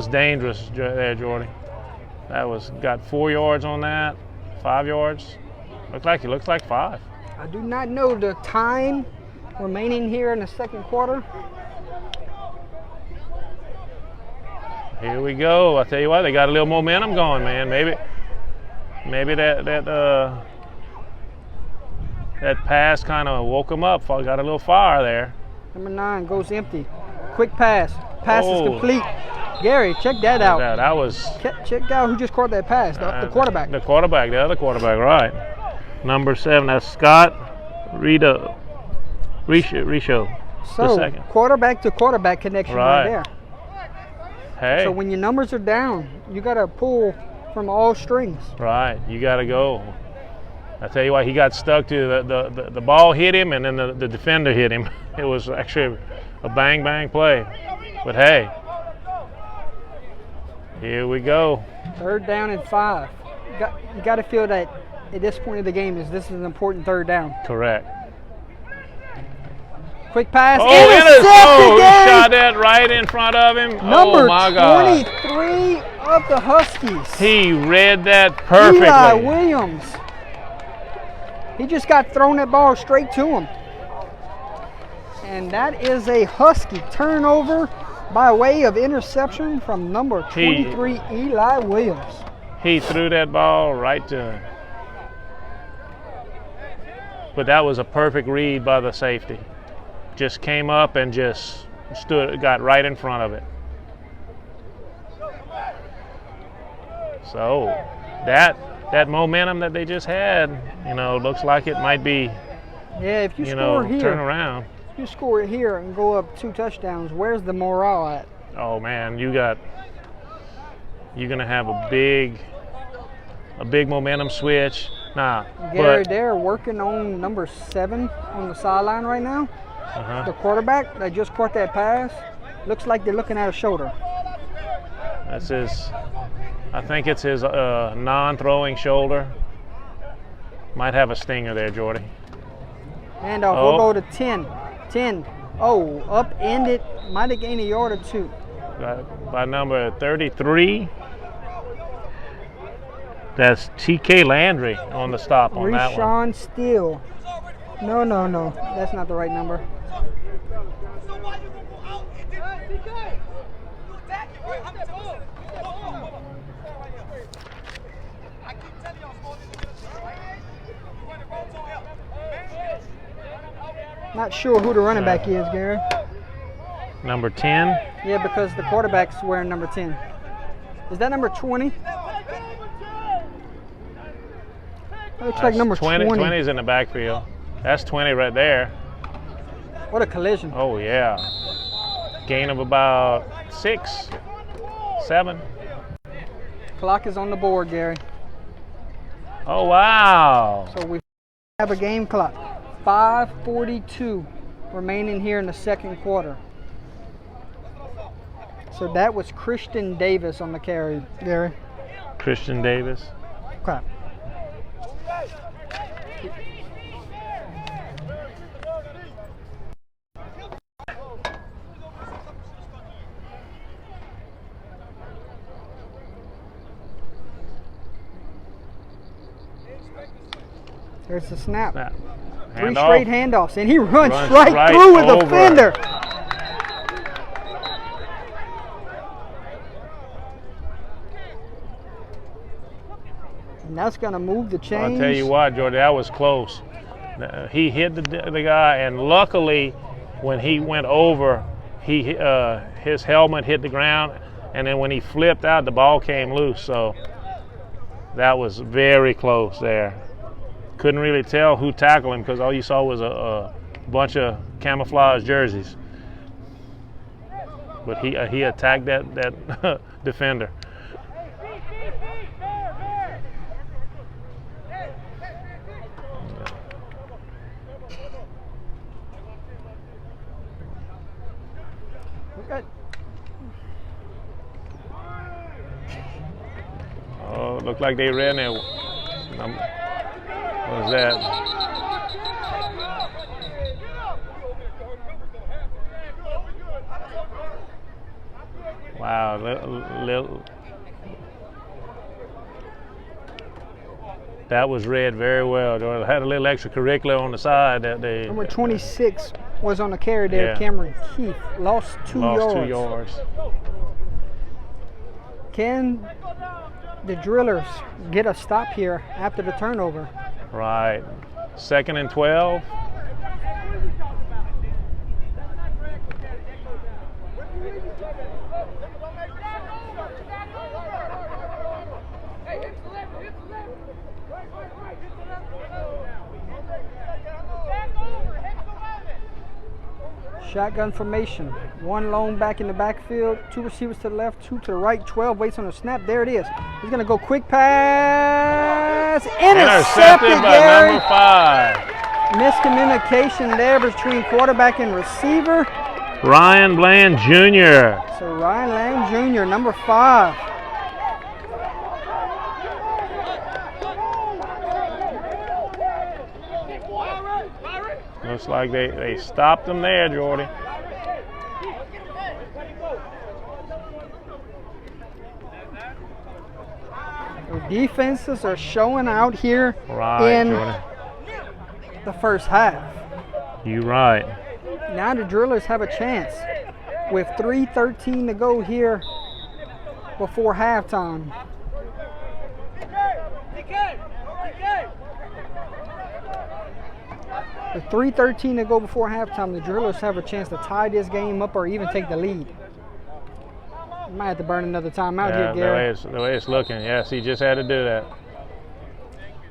dangerous there, Jordy. That was, got 4 yards on that, 5 yards. Looks like 5. I do not know the time remaining here in the second quarter. Here we go. I tell you what, they got a little momentum going, man. Maybe that pass kind of woke them up. Got a little fire there. Number 9 goes empty. Quick pass. Pass is complete. Gary, check that out. That was. Check out who just caught that pass. The quarterback. The other quarterback, right. Number 7, that's Scott Risho. So, the second. Quarterback to quarterback connection right there. Hey. So when your numbers are down, you got to pull from all strings. Right, you got to go. I tell you what, he got stuck to the ball hit him, and then the defender hit him. It was actually a bang play. But hey, here we go. 3rd down and 5. You got to feel that at this point of the game this is an important 3rd down. Correct. Quick pass. Oh, Intercepted, he Gary. shot that right in front of him. Number Oh my God. 23 of the Huskies. He read that perfectly. Eli Williams. He just got thrown that ball straight to him. And that is a Husky turnover by way of interception from number 23, Eli Williams. He threw that ball right to him. But that was a perfect read by the safety. Just came up and just got right in front of it. So that momentum that they just had, looks like it might be, Yeah, if you score here, turn around. if you score here and go up 2 touchdowns, where's the morale at? Oh man, you're gonna have a big momentum switch. Nah, Gary, but they're working on number 7 on the sideline right now. uh-huh. The quarterback that just caught that pass, looks like they're looking at a shoulder. That's his. I think it's his non-throwing shoulder. Might have a stinger there, Jordy. And we'll go to 10. 10. Oh, upended. Might have gained a yard or 2. By number 33. That's TK Landry on the stop on that one. Rashawn Steele. No. That's not the right number. Not sure who the running back is, Gary. Number 10. Yeah, because the quarterback's wearing number 10. Is that number 20? Looks like number 20. 20 is in the backfield. That's 20 right there. What a collision. Oh yeah. Gain of about 6, 7. Clock is on the board, Gary. Oh wow. So we have a game clock. 5:42 remaining here in the second quarter. So that was Christian Davis on the carry, Gary. Christian Davis. Crap. There's the snap. Snap. 3 Handoff. straight handoffs, and he runs Runs right right through with the over. defender. And that's going to move the chains. I'll tell you what, Jordy, that was close. He hit the guy, and luckily, when he went over, his helmet hit the ground, and then when he flipped out, the ball came loose. So that was very close there. Couldn't really tell who tackled him because all you saw was a bunch of camouflage jerseys. But he attacked that defender. Okay. Oh, looked like they ran there. What was that? Wow, that was read very well. They had a little extracurricular on the side that they. Number 26 was on the carry there. Yeah. Cameron Keith lost 2 yards. 2 yards. Can the Drillers get a stop here after the turnover? Right. 2nd and 12. Shotgun formation. 1 lone back in the backfield. 2 receivers to the left, 2 to the right. 12 waits on the snap. There it is. He's going to go quick pass. Intercepted, by Gary. number 5. Miscommunication there between quarterback and receiver. Ryan Bland Jr. So Ryan Lang Jr., number 5. Looks like they stopped them there, Jordy. The defenses are showing out here Right, Jordy. the first half. You right. Now the Drillers have a chance with 3:13 to go here before halftime. With 3:13 to go before halftime, the Drillers have a chance to tie this game up or even take the lead. Might have to burn another timeout here, Gary. The way it's looking, yes, he just had to do that.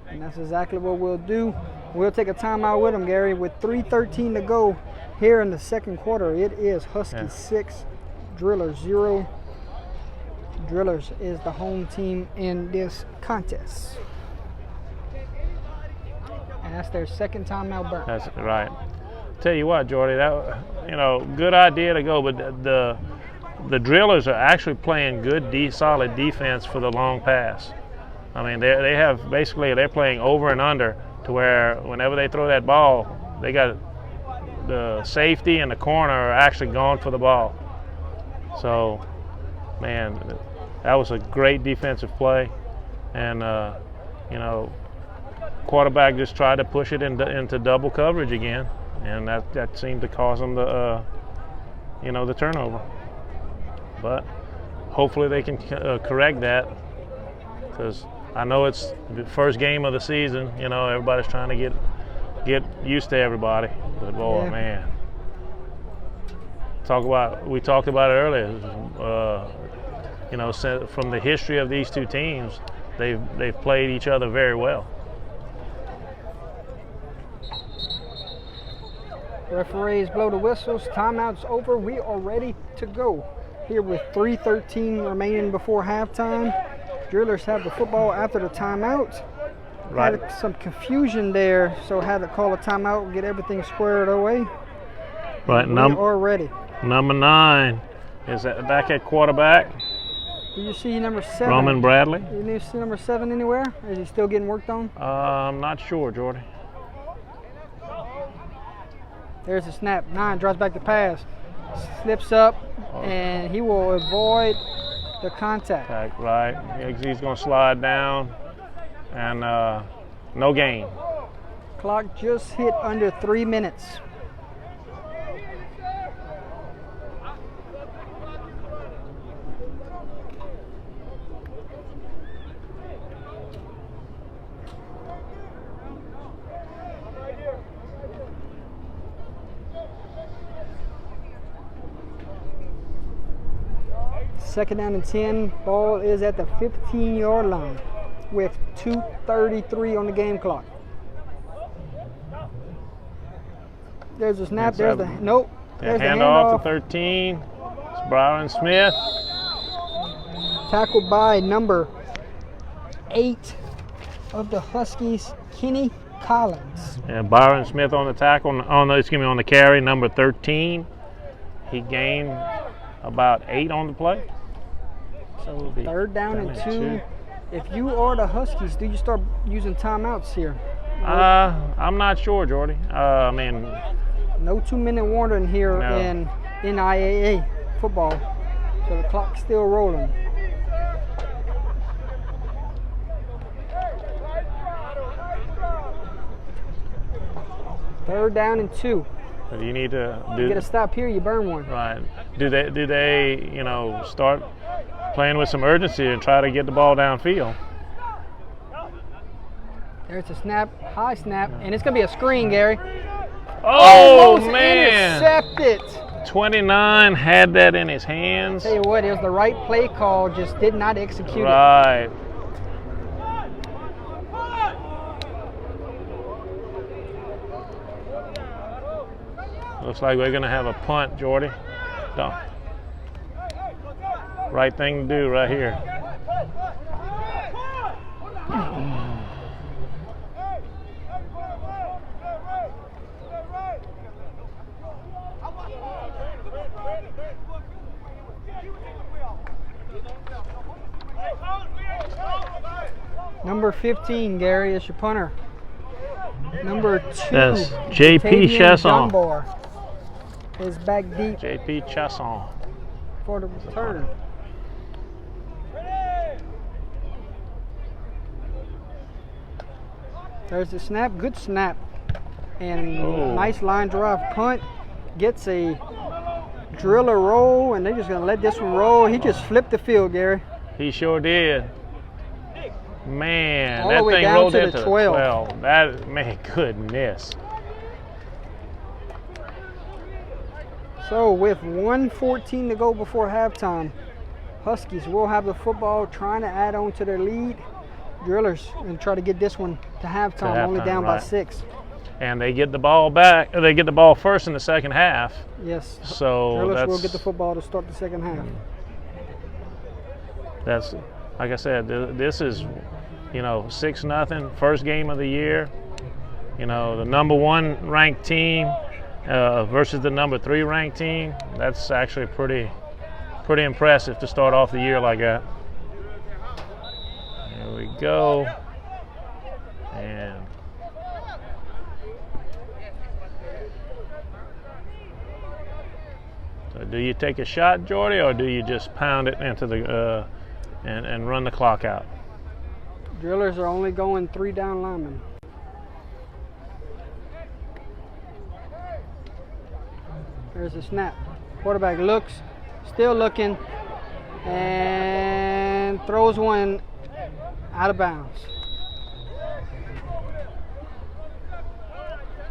And that's exactly what we'll do. We'll take a timeout with him, Gary. With 3:13 to go here in the second quarter, it is Huskies 6, Drillers 0. Drillers is the home team in this contest. And that's their second timeout burn. That's right. Tell you what, Jordy, that good idea to go, but the Drillers are actually playing good, solid defense for the long pass. I mean, they're playing over and under to where whenever they throw that ball, they got the safety and the corner are actually going for the ball. So, man, that was a great defensive play, and quarterback just tried to push it into double coverage again, and that seemed to cause them the turnover. But hopefully they can correct that, because I know it's the first game of the season. Everybody's trying to get used to everybody. But boy, yeah. Man, we talked about it earlier. From the history of these two teams, they've played each other very well. Referees blow the whistles. Timeout's over. We are ready to go. Here with 3:13 remaining before halftime. Drillers have the football after the timeout. Right. Had some confusion there, so had to call a timeout and get everything squared away. Right. We are ready. Number 9 is back at quarterback. Do you see number 7? Roman Bradley. You need to see number 7 anywhere? Or is he still getting worked on? I'm not sure, Jordy. There's the snap. 9 draws back the pass. Slips up, and he will avoid the contact. Right. He's going to slide down, and no gain. Clock just hit under 3 minutes. Second down and 10. Ball is at the 15-yard line with 2:33 on the game clock. There's a snap. There's the nope. There's the handoff to 13. It's Byron Smith. Tackled by number 8 of the Huskies, Kenny Collins. And Byron Smith on the tackle. On the carry, number 13. He gained about 8 on the play. So third down and 2. If you are the Huskies, do you start using timeouts here? I'm not sure, Jordy. No 2-minute warning here in NIAA football. So the clock's still rolling. Third down and 2. But you need to get a stop here, you burn one. Right. Do they start playing with some urgency and try to get the ball downfield? There's a snap, high snap, and it's going to be a screen, Gary. Oh, almost man. Intercepted. 29 had that in his hands. Tell you what, it was the right play call, just did not execute right. it. Looks like we're going to have a punt, Jordy. Right thing to do right here. Number 15, Gary, is your punter. Number 2. That's J.P. Jatavian Chasson. Dunbar is back deep J.P. Chasson. for the return. There's the snap, good snap. And Oh. nice line drive punt. Gets a driller roll, and they're just gonna let this one roll. He just flipped the field, Gary. He sure did. Man, All the that way thing down rolled to the into 12. the 12. That, man, goodness. So with 1:14 to go before halftime, Huskies will have the football, trying to add on to their lead. Drillers and try to get this one to halftime, only halftime, down by right. 6. And they get the ball back. They get the ball first in the second half. Yes. So Drillers will get the football to start the second half. That's, like I said, this is, 6-0, first game of the year. The number 1 ranked team versus the number 3 ranked team. That's actually pretty impressive to start off the year like that. There we go. And so do you take a shot, Jordy, or do you just pound it into the and run the clock out? Drillers are only going 3 down linemen. There's a snap. Quarterback looks, still looking, and throws one out of bounds.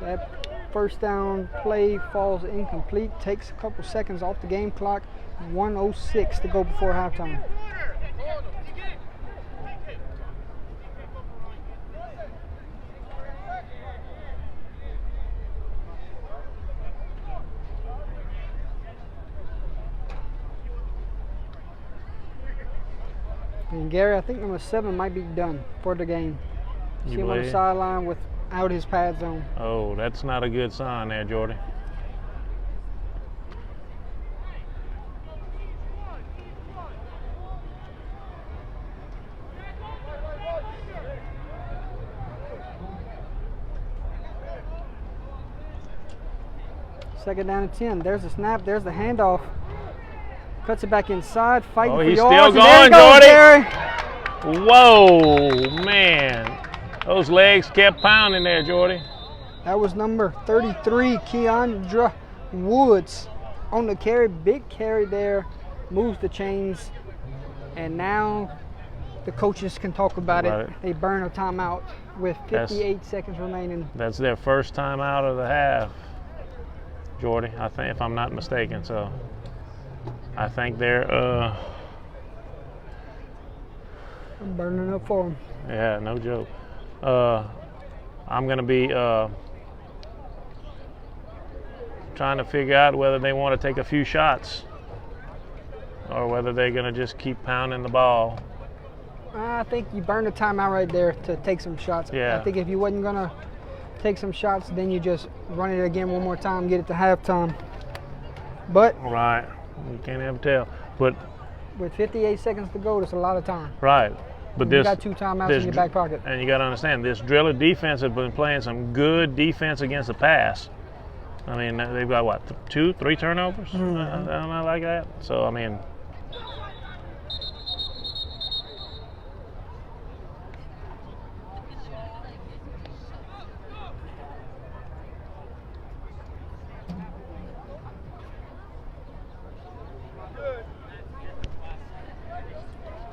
That first down play falls incomplete, takes a couple seconds off the game clock. 1:06 to go before halftime. And Gary, I think number 7 might be done for the game. You See him on the believe? sideline without his pads on. Oh, that's not a good sign there, Jordy. Second down and 10. There's the snap. There's the handoff. Cuts it back inside. Fighting Oh, for he's yards. still And there going, he goes, Jordy. Gary. Whoa, man. Those legs kept pounding there, Jordy. That was number 33, Keandra Woods on the carry. Big carry there. Moves the chains. And now the coaches can talk about it. They burn a timeout with 58 seconds remaining. That's their first time out of the half, Jordy, I think, if I'm not mistaken. So I think they're, I'm burning up for them. yeah, no joke. I'm going to be trying to figure out whether they want to take a few shots or whether they're going to just keep pounding the ball. I think you burned the timeout right there to take some shots. Yeah. I think if you wasn't going to take some shots, then you just run it again one more time, get it to halftime. But Right. You can't ever tell. But, with 58 seconds to go, that's a lot of time. right. But You this, got 2 timeouts this in your back pocket. and you got to understand, this Driller defense has been playing some good defense against the pass. I mean, they've got, what, 2, 3 turnovers? I don't know, like that. So, I mean,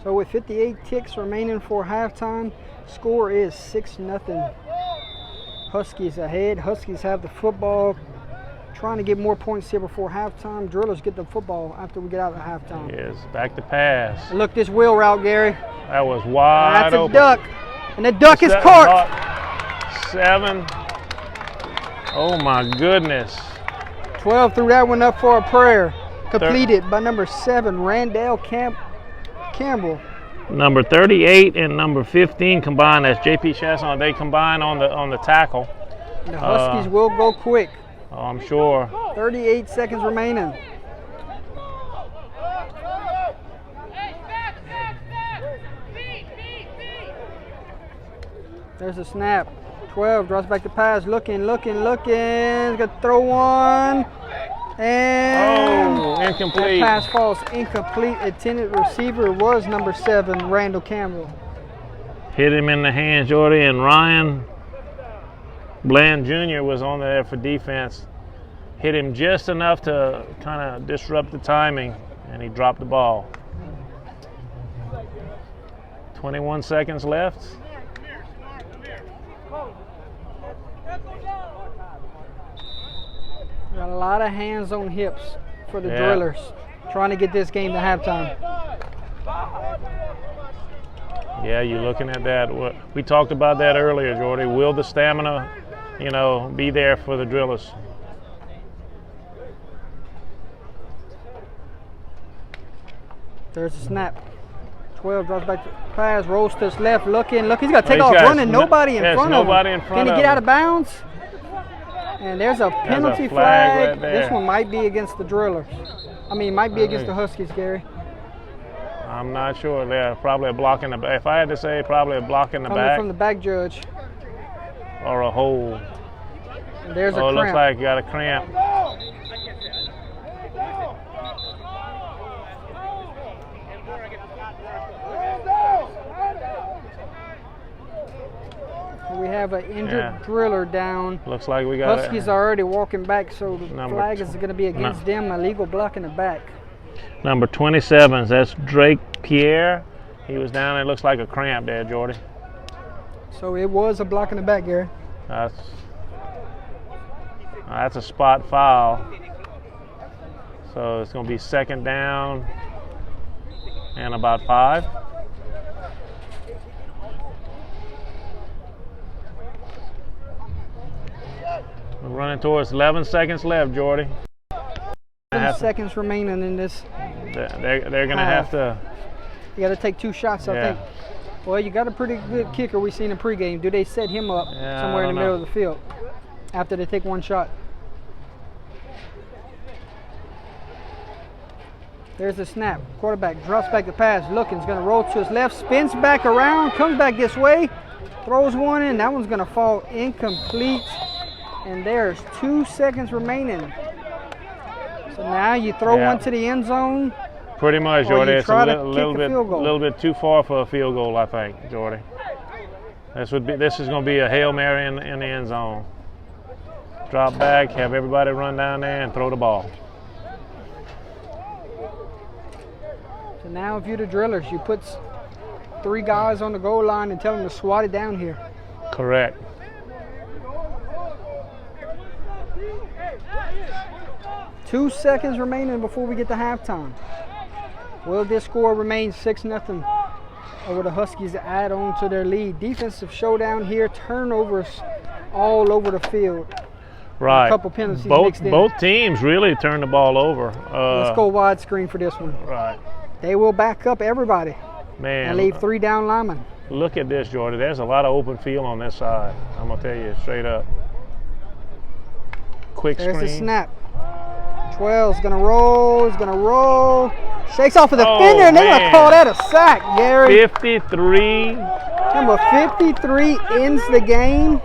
So with 58 ticks remaining for halftime, score is 6-0. Huskies ahead. Huskies have the football. Trying to get more points here before halftime. Drillers get the football after we get out of halftime. is back to pass. Look, this wheel route, Gary. That was wide That's a open. duck. And the duck is Seven, caught. 7. Oh my goodness. 12 threw that one up for a prayer. Completed by number 7, Randall Campbell. Number 38 and number 15 combined. That's J.P. Chasson. They combine on the tackle. The Huskies will go quick. Oh, I'm sure. 38 seconds remaining. There's a snap. 12 draws back the pass, looking. He's gonna throw one, and that Incomplete. pass falls incomplete. Intended receiver was number 7, Randall Campbell. Hit him in the hand, Jordy, and Ryan Bland Jr. was on there for defense. Hit him just enough to kind of disrupt the timing, and he dropped the ball. 21 seconds left. Got a lot of hands on hips for the Drillers, trying to get this game to halftime. Yeah, you're looking at that. We talked about that earlier, Jordy. Will the stamina, be there for the Drillers? There's a snap. 12 draws back the pass, rolls to his left, looking. He's got to take off running. Nobody in front of him. Can he get out of bounds? And there's a penalty flag. Right there. This one might be against the Drillers. Might be against the Huskies, Gary. I'm not sure. They're probably a block in the back. If I had to say, probably a block in the Coming back. from the back judge. Or a hold. And there's a it cramp. looks like you got a cramp. We have an injured Driller down. Looks like we got Huskies are already walking back, so the flag is going to be against them. Illegal block in the back. Number 27, that's Drake Pierre. He was down. It looks like a cramp there, Jordy. So it was a block in the back, Gary. That's a spot foul. So it's going to be second down and about 5. We're running towards 11 seconds left, Jordy. 11 seconds remaining in this. They're going to have to. You got to take 2 shots, I think. Well, you got a pretty good kicker we seen in pregame. Do they set him up somewhere in the middle of the field after they take 1 shot? There's the snap. Quarterback drops back the pass. Looking's going to roll to his left, spins back around, comes back this way, throws one in. That one's going to fall incomplete. And there's 2 seconds remaining. So now you throw one to the end zone. Pretty much, Jordy. It's a little bit too far for a field goal, I think, Jordy. This is going to be a Hail Mary in the end zone. Drop back, have everybody run down there and throw the ball. So now if you're the Drillers, you put 3 guys on the goal line and tell them to swat it down here. Correct. Two seconds remaining before we get to halftime. Will this score remain 6-0 over the Huskies to add on to their lead? Defensive showdown here, turnovers all over the field. Right. A couple penalties mixed in. Both teams really turned the ball over. Let's go widescreen for this one. Right. They will back up everybody. Man. And leave 3 down linemen. Look at this, Jordy. There's a lot of open field on this side. I'm going to tell you straight up. Quick screen. There's the snap. 12's going to roll. He's going to roll. Shakes off a defender, and they're going to call that a sack, Gary. 53. Number 53 ends the game.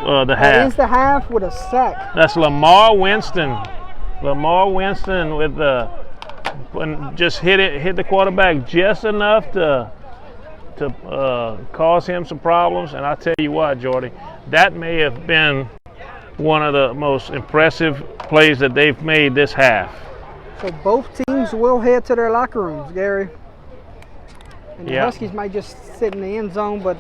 The half. Ends the half with a sack. That's Lamar Winston. Lamar Winston with just hit the quarterback just enough to cause him some problems. And I tell you what, Jordy, that may have been one of the most impressive plays that they've made this half. So both teams will head to their locker rooms, Gary. And the Huskies might just sit in the end zone, but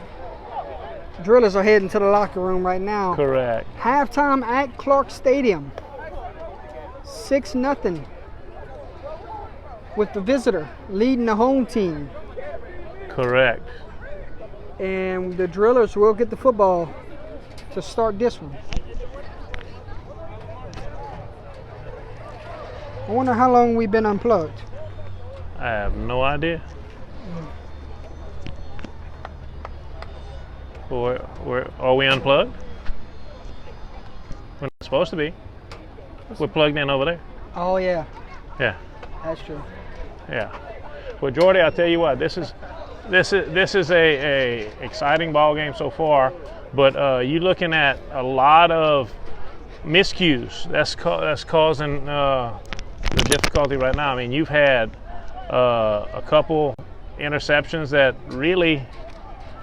Drillers are heading to the locker room right now. Correct. Halftime at Clark Stadium. 6-0 with the visitor leading the home team. Correct. And the Drillers will get the football to start this one. I wonder how long we've been unplugged. I have no idea. Are we unplugged? We're not supposed to be. We're plugged in over there. Oh yeah. Yeah. That's true. Yeah. Well, Jordy, I'll tell you what. This is a exciting ball game so far. But you're looking at a lot of miscues. That's causing the difficulty right now. I mean, you've had a couple interceptions that really,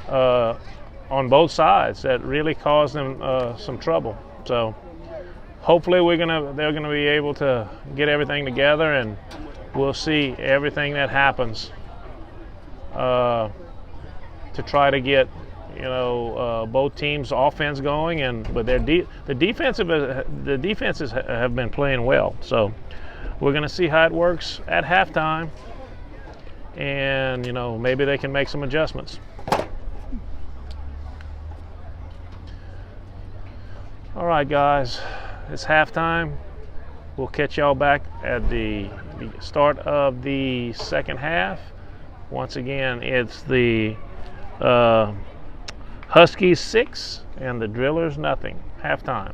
on both sides, that really caused them some trouble. So hopefully they're gonna be able to get everything together, and we'll see everything that happens to try to get both teams' offense going, but the defenses have been playing well. So we're going to see how it works at halftime, and maybe they can make some adjustments. All right, guys, it's halftime. We'll catch y'all back at the start of the second half. Once again, it's the Huskies 6 and the Drillers nothing. Halftime.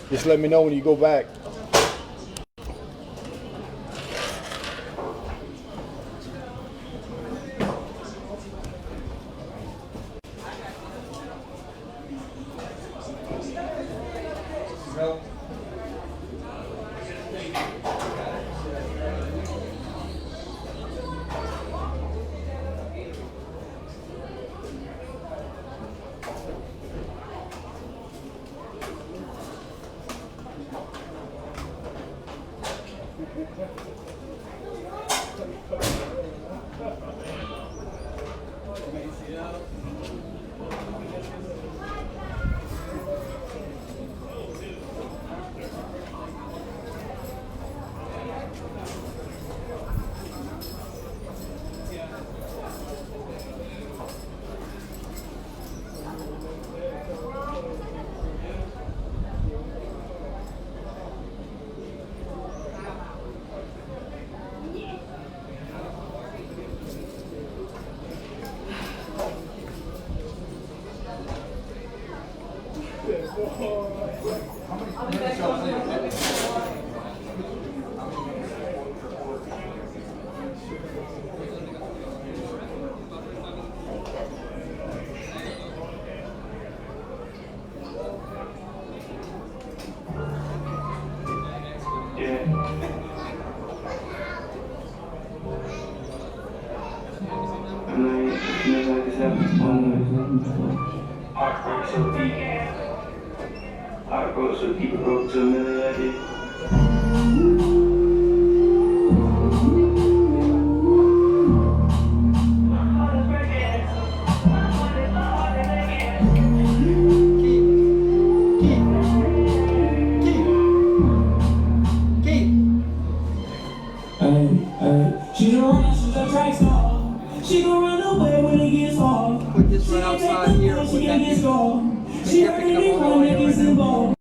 Just let me know when you go back. Heart so deep. Heart goes so deep, it broke to a million ideas. She don't run, she's a track star. She gon' run away when it gets hard. Put this one outside here. Put that in. She already won, niggas involved.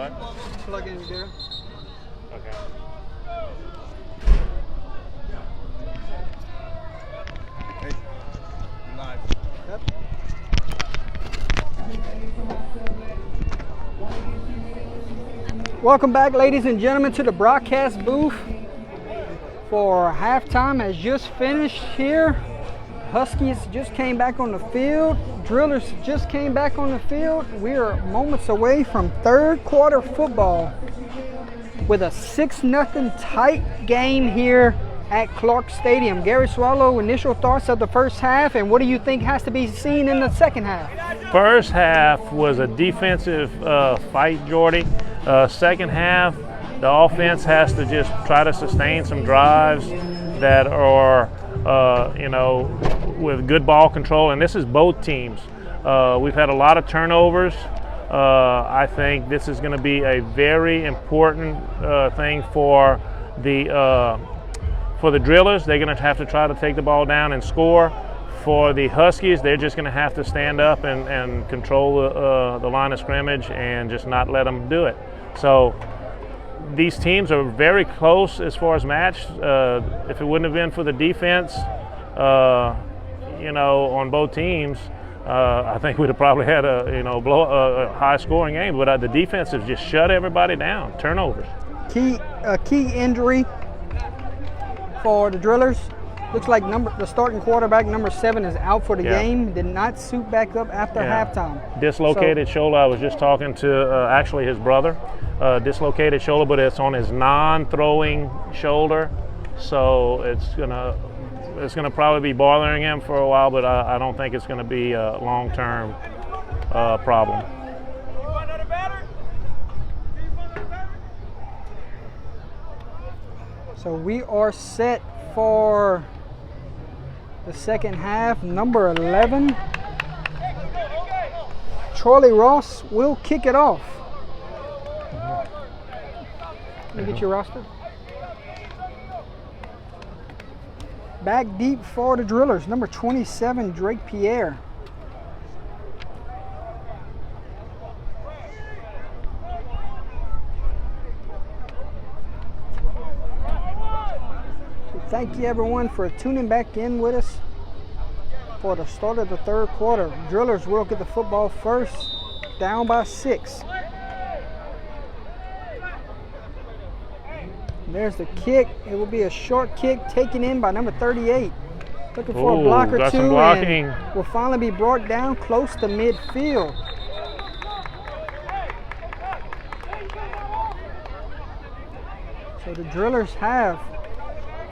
what? Plug in, Gary. Okay. Yep. Welcome back, ladies and gentlemen, to the broadcast booth. For halftime has just finished here. Huskies just came back on the field. Drillers just came back on the field. We are moments away from third quarter football with a 6-0 tight game here at Clark Stadium. Gary Swallow, initial thoughts of the first half, and what do you think has to be seen in the second half? First half was a defensive fight, Jordy. Second half, the offense has to just try to sustain some drives that are, with good ball control, and this is both teams. We've had a lot of turnovers. I think this is going to be a very important thing for the Drillers. They're going to have to try to take the ball down and score. For the Huskies, they're just going to have to stand up and control the line of scrimmage and just not let them do it. So these teams are very close as far as match. If it wouldn't have been for the defense, on both teams, I think we'd have probably had a high-scoring game. But the defense has just shut everybody down. Turnovers. Key injury for the Drillers. Looks like the starting quarterback, number 7, is out for the game. Did not suit back up after halftime. Dislocated shoulder. I was just talking to actually his brother. Dislocated shoulder, but it's on his non-throwing shoulder, so it's gonna probably be bothering him for a while. But I don't think it's gonna be a long-term problem. So we are set for the second half. Number 11, Charlie Ross, will kick it off. Let me get your roster. Back deep for the Drillers, number 27, Drake Pierre. Thank you everyone for tuning back in with us for the start of the third quarter. Drillers will get the football first, down by 6. There's the kick. It will be a short kick taken in by number 38. Looking for a block or two, and will finally be brought down close to midfield. So the Drillers have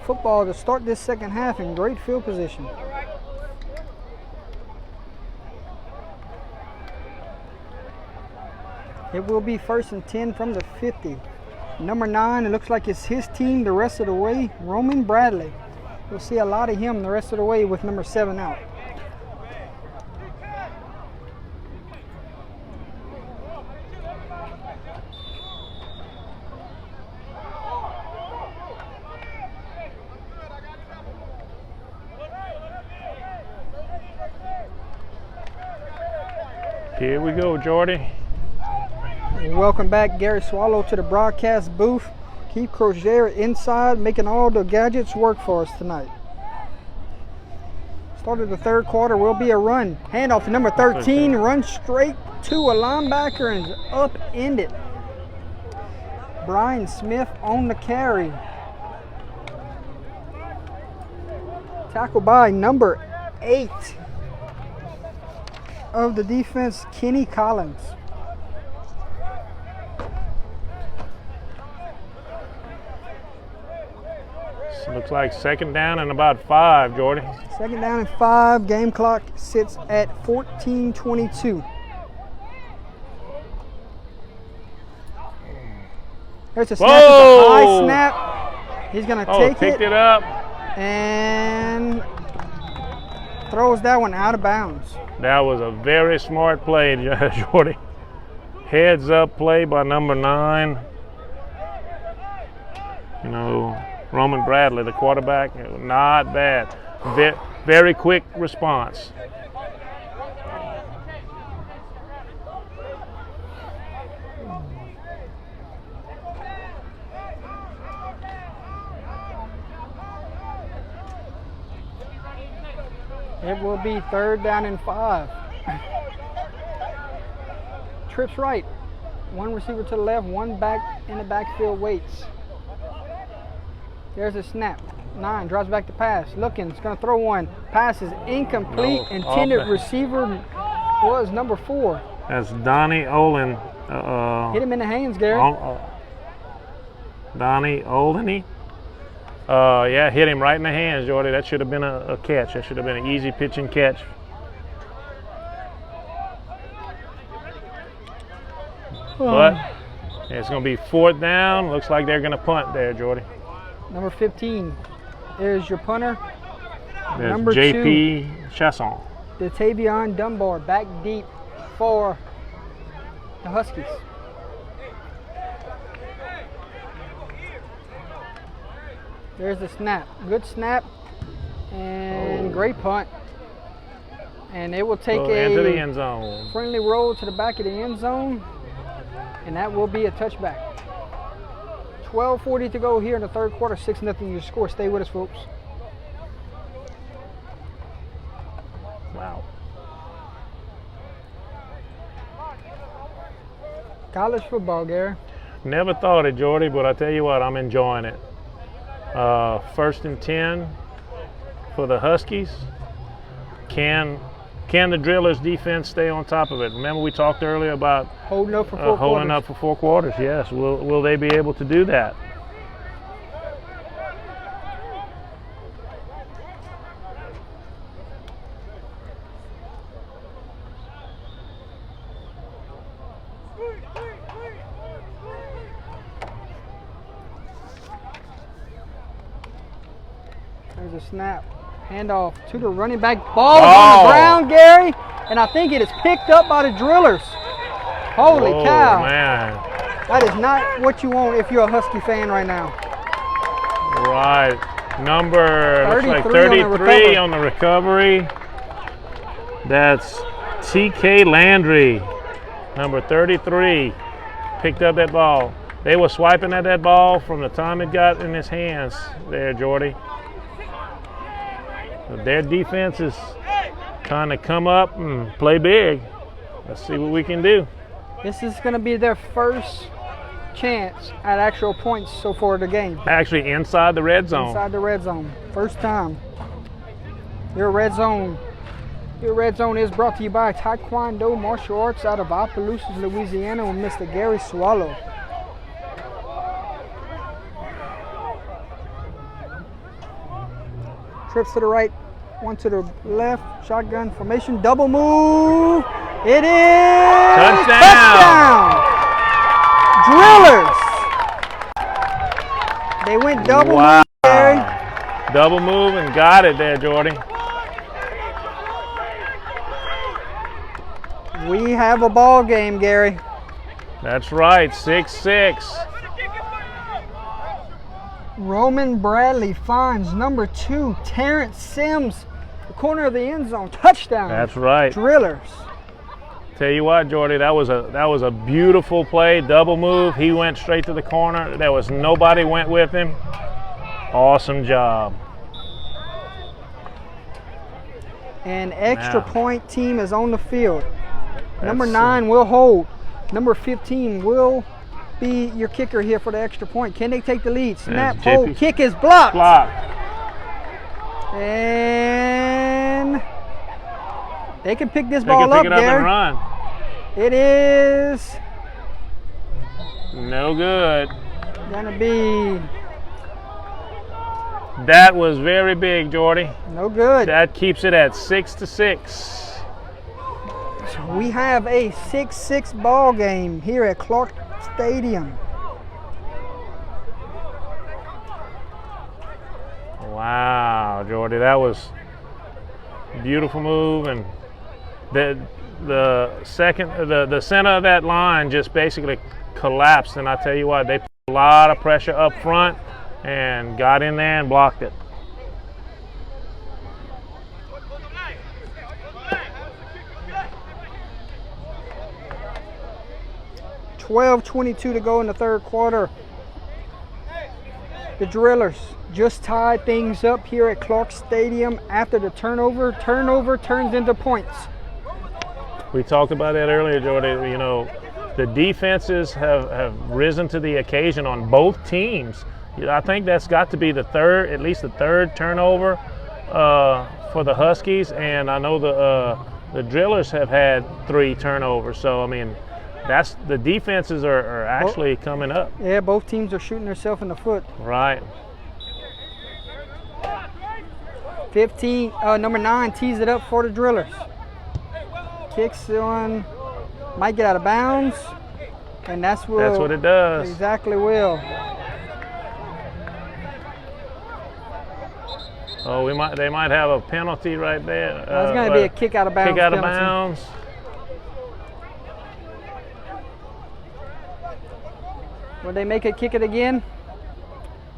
football to start this second half in great field position. It will be 1st and 10 from the 50. Number 9, it looks like it's his team the rest of the way, Roman Bradley. We'll see a lot of him the rest of the way with number 7 out. Here we go, Jordy. Welcome back, Gary Swallow, to the broadcast booth. Keith Crozier inside, making all the gadgets work for us tonight. Start of the third quarter will be a run. Handoff to number 13, run straight to a linebacker and upended. Brian Smith on the carry. Tackled by number 8 of the defense, Kenny Collins. Looks like second down and about 5, Jordy. Second down and 5. Game clock sits at 14:22. There's a snap. It's a high snap. He's going to take it. Picked it up. And throws that one out of bounds. That was a very smart play, Jordy. Heads up play by number 9. Roman Bradley, the quarterback, not bad. Very quick response. It will be 3rd down and 5. Trips right. 1 receiver to the left, 1 back in the backfield waits. There's a snap. 9 drops back to pass. Looking, it's going to throw one. Pass is incomplete. No, Intended off. receiver was number 4. That's Donnie Olin. Hit him in the hands, Gary. Donnie Olney. Yeah, hit him right in the hands, Jordy. That should have been a catch. That should have been an easy pitch and catch. But it's going to be 4th down. Looks like they're going to punt there, Jordy. Number 15 is your punter. There's Number J.P. Chasson. Datavion Dunbar back deep for the Huskies. There's the snap. Good snap and great punt. And it will take Into the a end zone. friendly roll to the back of the end zone, and that will be a touchback. 12:40 to go here in the 3rd quarter. 6-0 your score. Stay with us, folks. Wow. College football, Gary. Never thought it, Jordy, but I tell you what, I'm enjoying it. 1st and 10 for the Huskies. Can the Drillers defense stay on top of it? Remember we talked earlier about Holding up for 4 quarters. holding up for 4 quarters. Yes. Will they be able to do that? There's a snap. Handoff to the running back. Ball is on the ground, Gary. And I think it is picked up by the Drillers. Holy cow. Man. That is not what you want if you're a Husky fan right now. Right. Number looks like 33 on the recovery. That's TK Landry. Number 33 picked up that ball. They were swiping at that ball from the time it got in his hands there, Jordy. Their defense is trying to come up and play big. Let's see what we can do. This is going to be their first chance at actual points so far in the game. Actually inside the red zone. Inside the red zone. First time. Your red zone. Your red zone is brought to you by Taekwondo Martial Arts out of Opelousas, Louisiana with Mr. Gary Swallow. Trips to the right, 1 to the left, shotgun formation, double move. It is touchdown. Drillers. They went double move, Gary. Double move and got it there, Jordy. We have a ball game, Gary. That's right, 6-6. Roman Bradley finds number 2, Terrence Sims, the corner of the end zone, touchdown. That's right. Drillers. Tell you what, Jordy, that was a beautiful play, double move. He went straight to the corner. There was nobody went with him. Awesome job. An extra Now. point team is on the field. Number 9 will hold. Number 15 will be your kicker here for the extra point. Can they take the lead? Snap, There's hold, JP. kick is blocked. Block. And they can pick this They ball can pick up, it up Gary. and run. It is No good. gonna be That was very big, Jordy. no good. That keeps it at 6-6. So we have a 6-6 ball game here at Clark Stadium. Wow, Jordy, that was a beautiful move, and the center of that line just basically collapsed. And I tell you what, they put a lot of pressure up front and got in there and blocked it. .22 to go in the 3rd quarter. The Drillers, just tied things up here at Clark Stadium after the turnover. Turnover turns into points. We talked about that earlier, Jordy. You know, the defenses have risen to the occasion on both teams. I think that's got to be at least the third turnover for the Huskies, and I know the Drillers have had 3 turnovers. So I mean, the defenses are actually coming up. Yeah, both teams are shooting themselves in the foot. Right. 15, number 9 tees it up for the Drillers. Kicks on, might get out of bounds, and that's what it does. Exactly will. Oh, they might have a penalty right there. That's going to be a kick out of bounds. Kick out of penalty. bounds. Will they make it kick it again?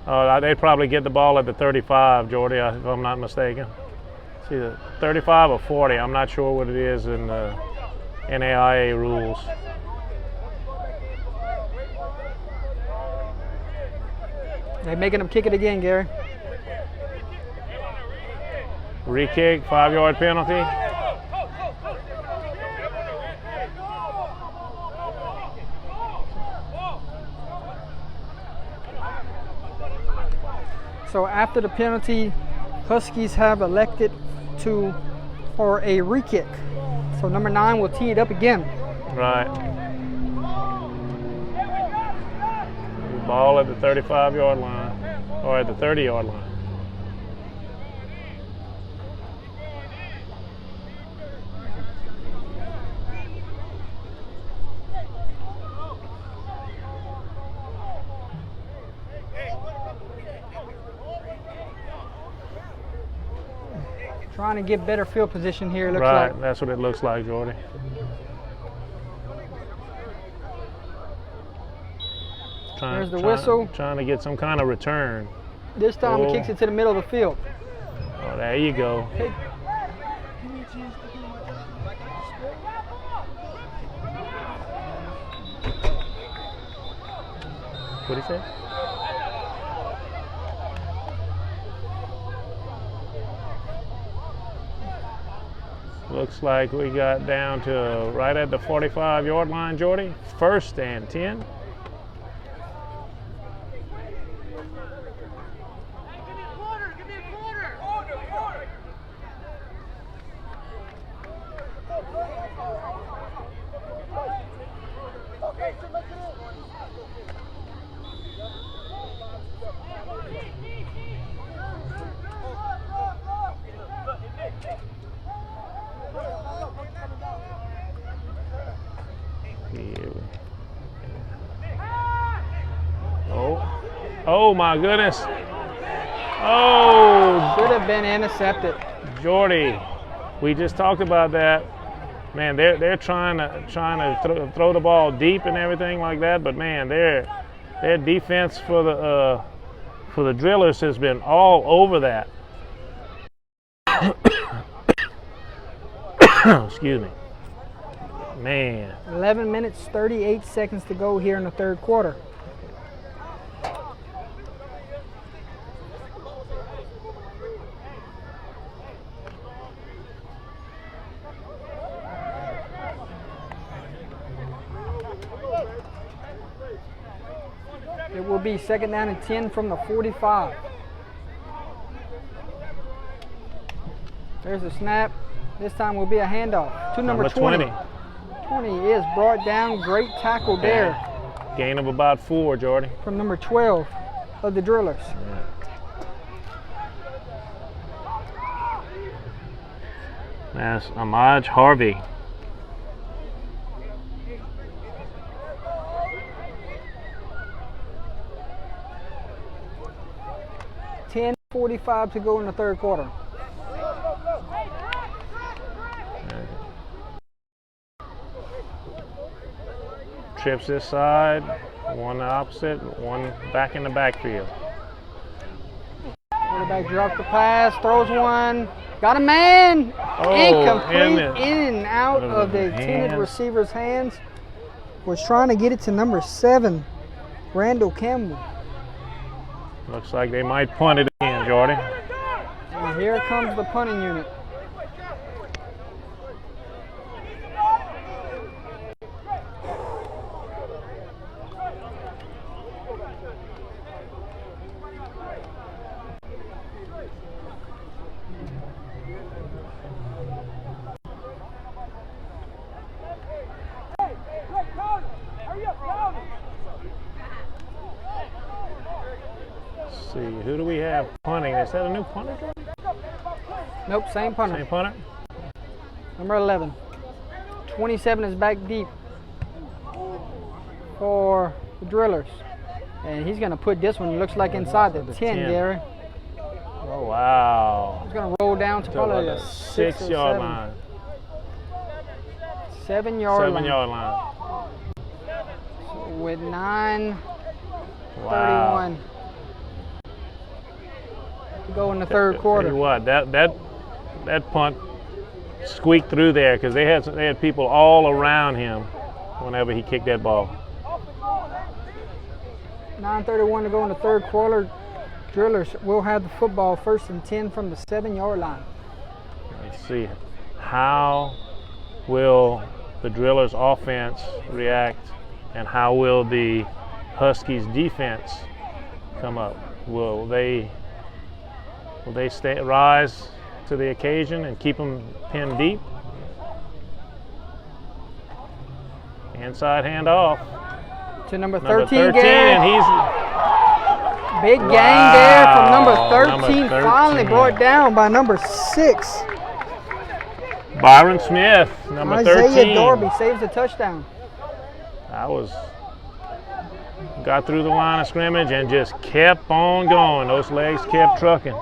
They'd probably get the ball at the 35, Jordy, if I'm not mistaken. It's either 35 or 40. I'm not sure what it is in the NAIA rules. They're making them kick it again, Gary. Re-kick, 5-yard penalty. So after the penalty, Huskies have elected for a re-kick. So number 9 will tee it up again. Right. Ball at the 35-yard line, or at the 30-yard line. Trying to get better field position here, it looks Right, like. that's what it looks like, Jordy. There's the whistle. Trying to get some kind of return. This time he kicks it to the middle of the field. Oh, there you go. What'd he say? Looks like we got down to right at the 45-yard line, Jordy. 1st and 10. Oh my goodness. Oh, should have been intercepted. Jordy, we just talked about that. Man, they're trying to throw the ball deep and everything like that, but man, their defense for the Drillers has been all over that. Excuse me. Man. 11 minutes, 38 seconds to go here in the 3rd quarter. It will be 2nd down and 10 from the 45. There's a snap. This time will be a handoff to number 20. 20 is brought down. Great tackle there. Gain of about 4, Jordy. From number 12 of the Drillers. Yeah. That's Amaj Harvey. .45 to go in the 3rd quarter. Trips this side, one opposite, one back in the backfield. Quarterback drops the pass, throws one, got a man, incomplete, in and out of the intended receiver's hands. Was trying to get it to number 7, Randall Campbell. Looks like they might punt it again, Jordy. And here comes the punting unit. Let's see, who do we have punting? Is that a new punter, Jordy? Nope, same punter. Same punter? Number 11. 27 is back deep for the Drillers. And he's going to put this one, looks like inside the 10, Gary. Oh, wow. He's going to roll down to probably the 6 yard line. 7 yard line. 7 yard line. With 9:31 Wow. to go in the third quarter. Tell you what, that punt squeaked through there because they had people all around him whenever he kicked that ball. 9:31 to go in the third quarter. Drillers will have the football 1st and 10 from the 7 yard line. Let's see. How will the Drillers offense react, and how will the Huskies defense come up? Will they rise to the occasion and keep them pinned deep? Inside handoff. To number Number 13, 13, Gary. and he's Big gain there from number Number 13. 13. Finally brought down by number 6. Byron Smith, number Isaiah 13. Darby saves the touchdown. Got through the line of scrimmage and just kept on going. Those legs kept trucking.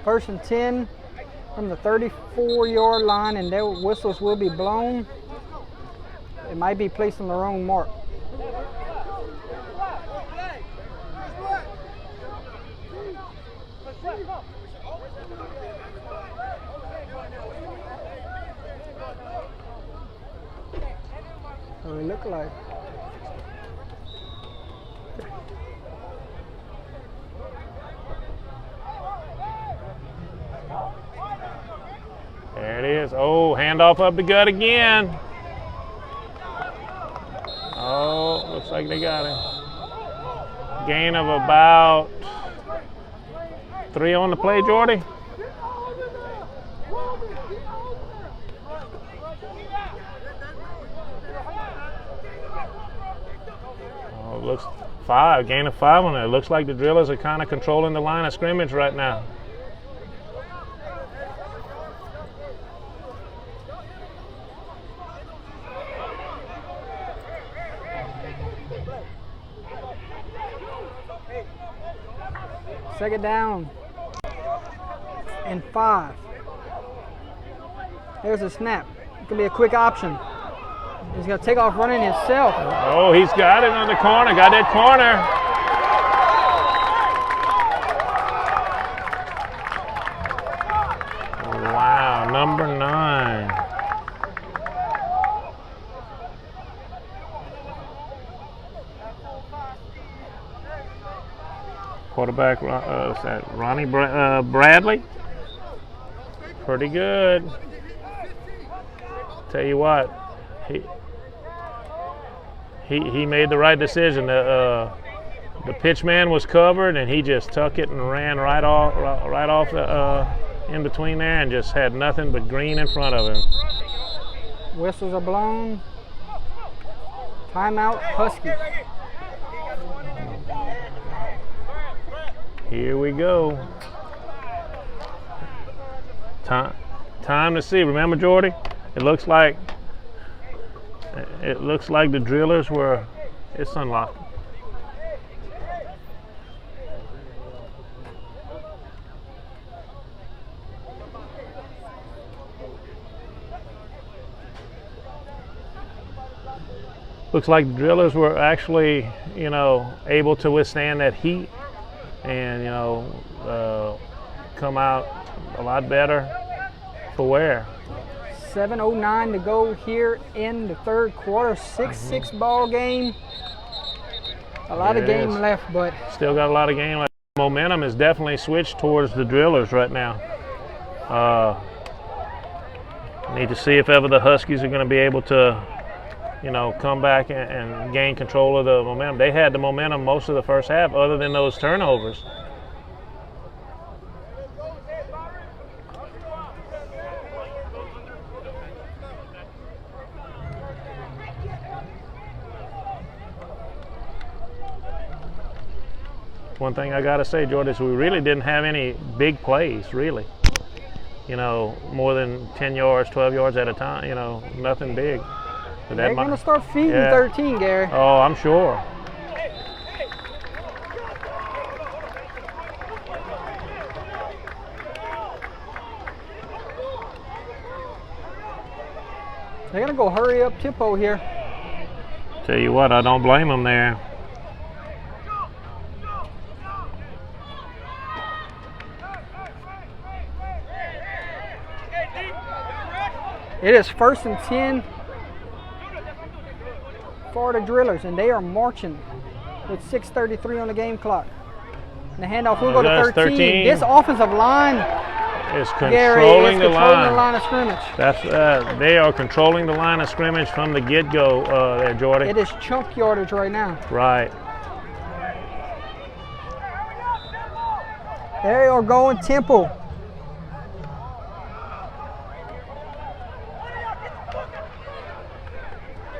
First and 10 from the 34 yard line, and their whistles will be blown. It might be placed on the wrong mark. So it look like. There it is. Oh, handoff up the gut again. Oh, looks like they got him. Gain of about 3 on the play, Jordy. Oh, it looks 5. Gain of 5 on it. Looks like the Drillers are kind of controlling the line of scrimmage right now. Second down and 5. There's a snap. It could be a quick option. He's going to take off running himself. Oh, he's got it on the corner. Got that corner. Wow, number 9. Quarterback, is that Ronnie Bradley? Pretty good. Tell you what, he made the right decision. The pitch man was covered, and he just took it and ran right off the in between there, and just had nothing but green in front of him. Whistles are blown. Timeout, Huskies. Here we go. Time to see. Remember, Jordy? It looks like the Drillers were. It's unlocked. Looks like the Drillers were actually, able to withstand that heat and, come out a lot better for wear. 7:09 to go here in the third quarter. 6-6 ball game. A lot of It game is. left, but Still got a lot of game left. Momentum is definitely switched towards the Drillers right now. Need to see if ever the Huskies are going to be able to, you know, come back and gain control of the momentum. They had the momentum most of the first half, other than those turnovers. One thing I got to say, Jordan, is we really didn't have any big plays, really. You know, more than 10 yards, 12 yards at a time, you know, nothing big. But they're going to start feeding Yeah. 13, Gary. Oh, I'm sure. They're going to go hurry up tempo here. Tell you what, I don't blame them there. It is 1st and 10 for the Drillers, and they are marching with 6:33 on the game clock. And the handoff will go to That's 13. 13. This offensive line, Is Gary, controlling is the controlling line. the line of scrimmage. That's they are controlling the line of scrimmage from the get-go there, Jordy. It is chunk yardage right now. Right. They are going tempo.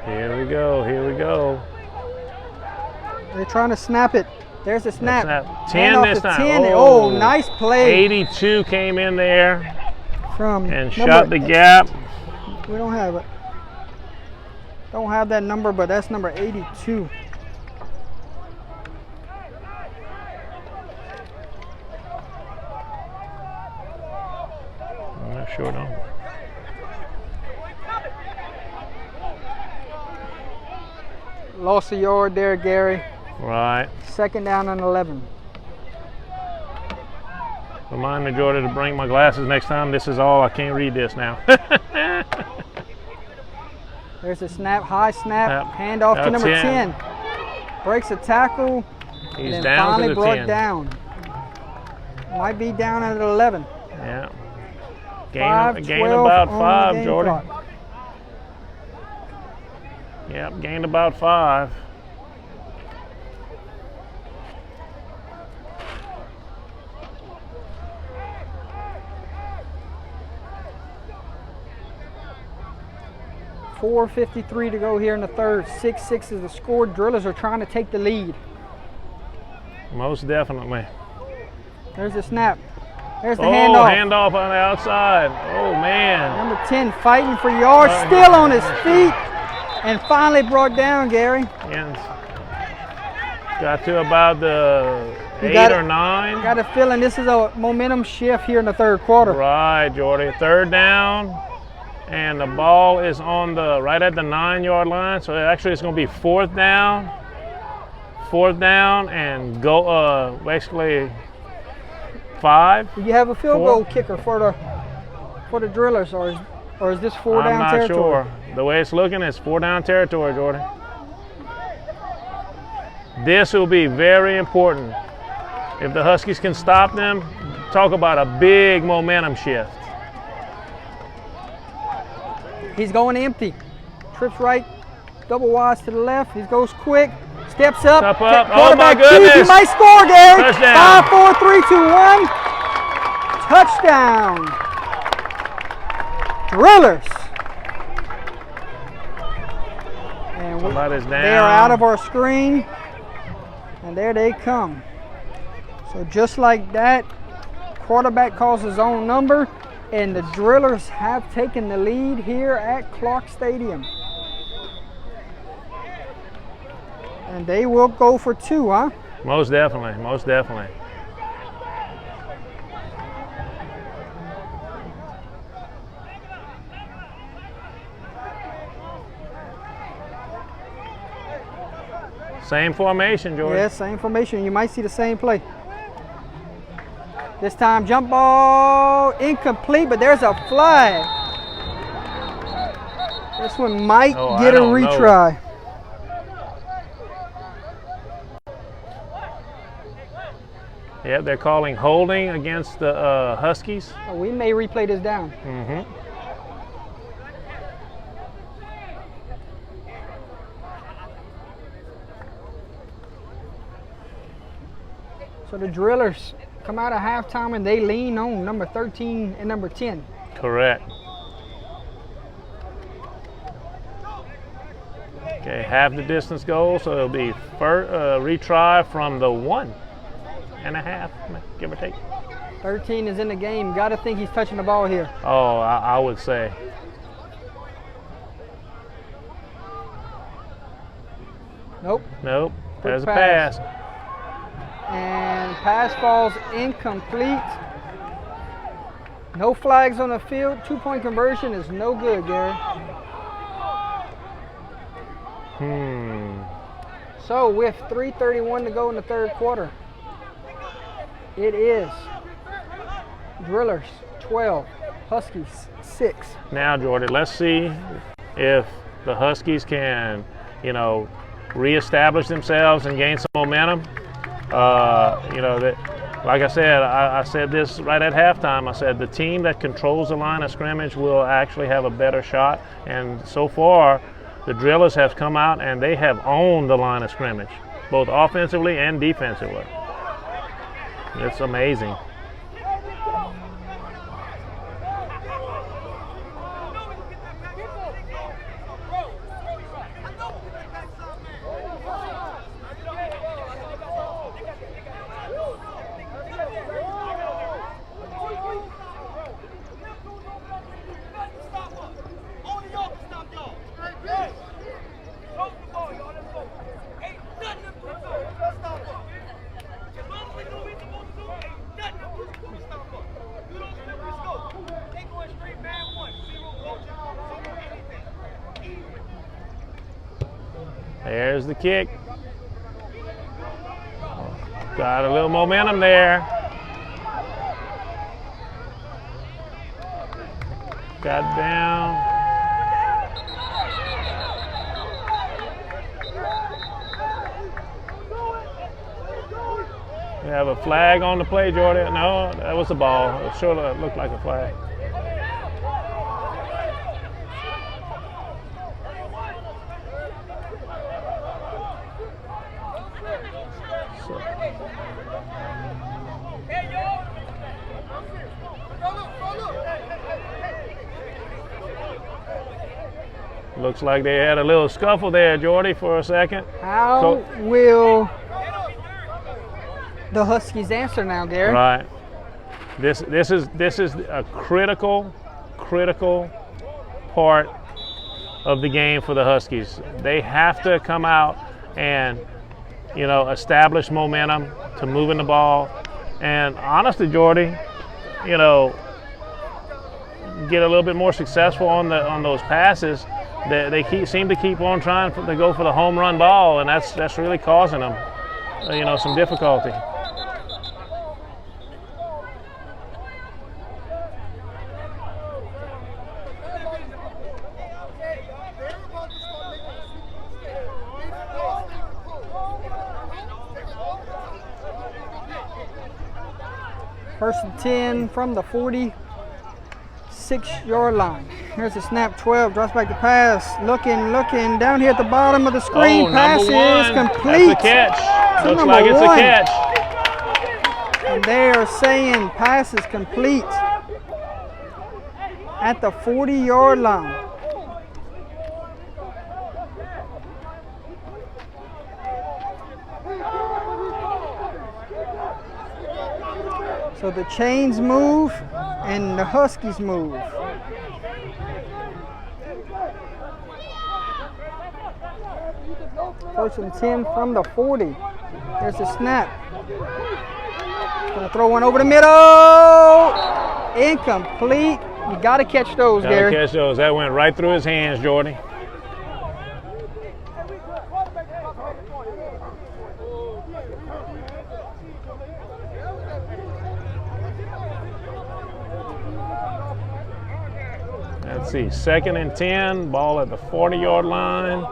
Here we go. Here we go. They're trying to snap it. There's the snap. Snap. 10 Handoff this to time. 10. Oh. Oh, nice play 82 came in there from and number- shot the gap. We don't have it. Don't have that number, but that's number 82. I sure don't. Lost a yard there, Gary. Right. 2nd down and 11. Remind me, Jordy, to bring my glasses next time. This is all. I can't read this now. There's a snap, high snap, Yep. handoff to That's number 10. 10. Breaks a tackle, He's and then down finally to the brought 10. down. Might be down at 11. Yeah. 5, Gain 12 about on the 5, game Jordy. clock. Yep, gained about 5. .453 to go here in the third. 6-6 is the score. Drillers are trying to take the lead. Most definitely. There's the snap. There's the Oh, handoff. handoff on the outside. Oh, man. Number 10 fighting for yards, still on his feet, and finally brought down, Gary. And got to about the You 8 got or it. 9. Got a feeling this is a momentum shift here in the third quarter. Right, Jordy. 3rd down, and the ball is on the right at the 9-yard line. So actually, it's going to be 4th down. 4th down, and go basically 5. Do you have a field 4. goal kicker for the Drillers, or is this 4 I'm down not territory? sure. The way it's looking, it's 4 down territory, Jordy. This will be very important. If the Huskies can stop them, talk about a big momentum shift. He's going empty. Trips right, double wise to the left. He goes quick, steps up. Step up. Oh, Quarterback my keep. He goodness. might score, Gary. Touchdown. 5, 4, 3, 2, 1. Touchdown. Drillers. And Somebody's down. they are out of our screen, and there they come. So just like that, quarterback calls his own number, and the Drillers have taken the lead here at Clark Stadium. And they will go for 2, huh? Most definitely, most definitely. Same formation, Jordan. Yeah, same formation. You might see the same play. This time jump ball incomplete, but there's a flag. This one might get a retry. Yeah, they're calling holding against the Huskies. Oh, we may replay this down. Mm-hmm. So the Drillers come out of halftime and they lean on number 13 and number 10. Correct. Okay, half the distance goal, so it'll be retry from the 1.5, give or take. 13 is in the game. Got to think he's touching the ball here. Oh, I would say. Nope. Nope. Quick There's a pass. And pass falls incomplete. No flags on the field. 2-point conversion is no good, Gary. So with 3:31 to go in the third quarter, it is Drillers 12, Huskies 6. Now, Jordan, let's see if the Huskies can, reestablish themselves and gain some momentum. Like I said, I said this right at halftime. I said the team that controls the line of scrimmage will actually have a better shot. And so far, the Drillers have come out and they have owned the line of scrimmage, both offensively and defensively. It's amazing. There's the kick. Got a little momentum there. Got down. We have a flag on the play, Jordan. No, that was a ball. It sure looked like a flag. Looks like they had a little scuffle there, Jordy, for a second. How will the Huskies answer now, Gary? Right. This is a critical part of the game for the Huskies. They have to come out and establish momentum to moving the ball. And honestly, Jordy, get a little bit more successful on those passes. They seem to keep on trying to go for the home run ball, and that's really causing them, some difficulty. First and 10 from the 46-yard line. Here's the snap. 12 drops back the pass. Looking down here at the bottom of the screen. Pass is complete. That's a catch. Looks like it's a catch. And they are saying pass is complete at the 40-yard line. So the chains move and the Huskies move. First and 10 from the 40. There's the snap. Gonna throw one over the middle. Incomplete. You gotta catch those, Gary. Gotta catch those. That went right through his hands, Jordy. Let's see, 2nd and 10, ball at the 40-yard line.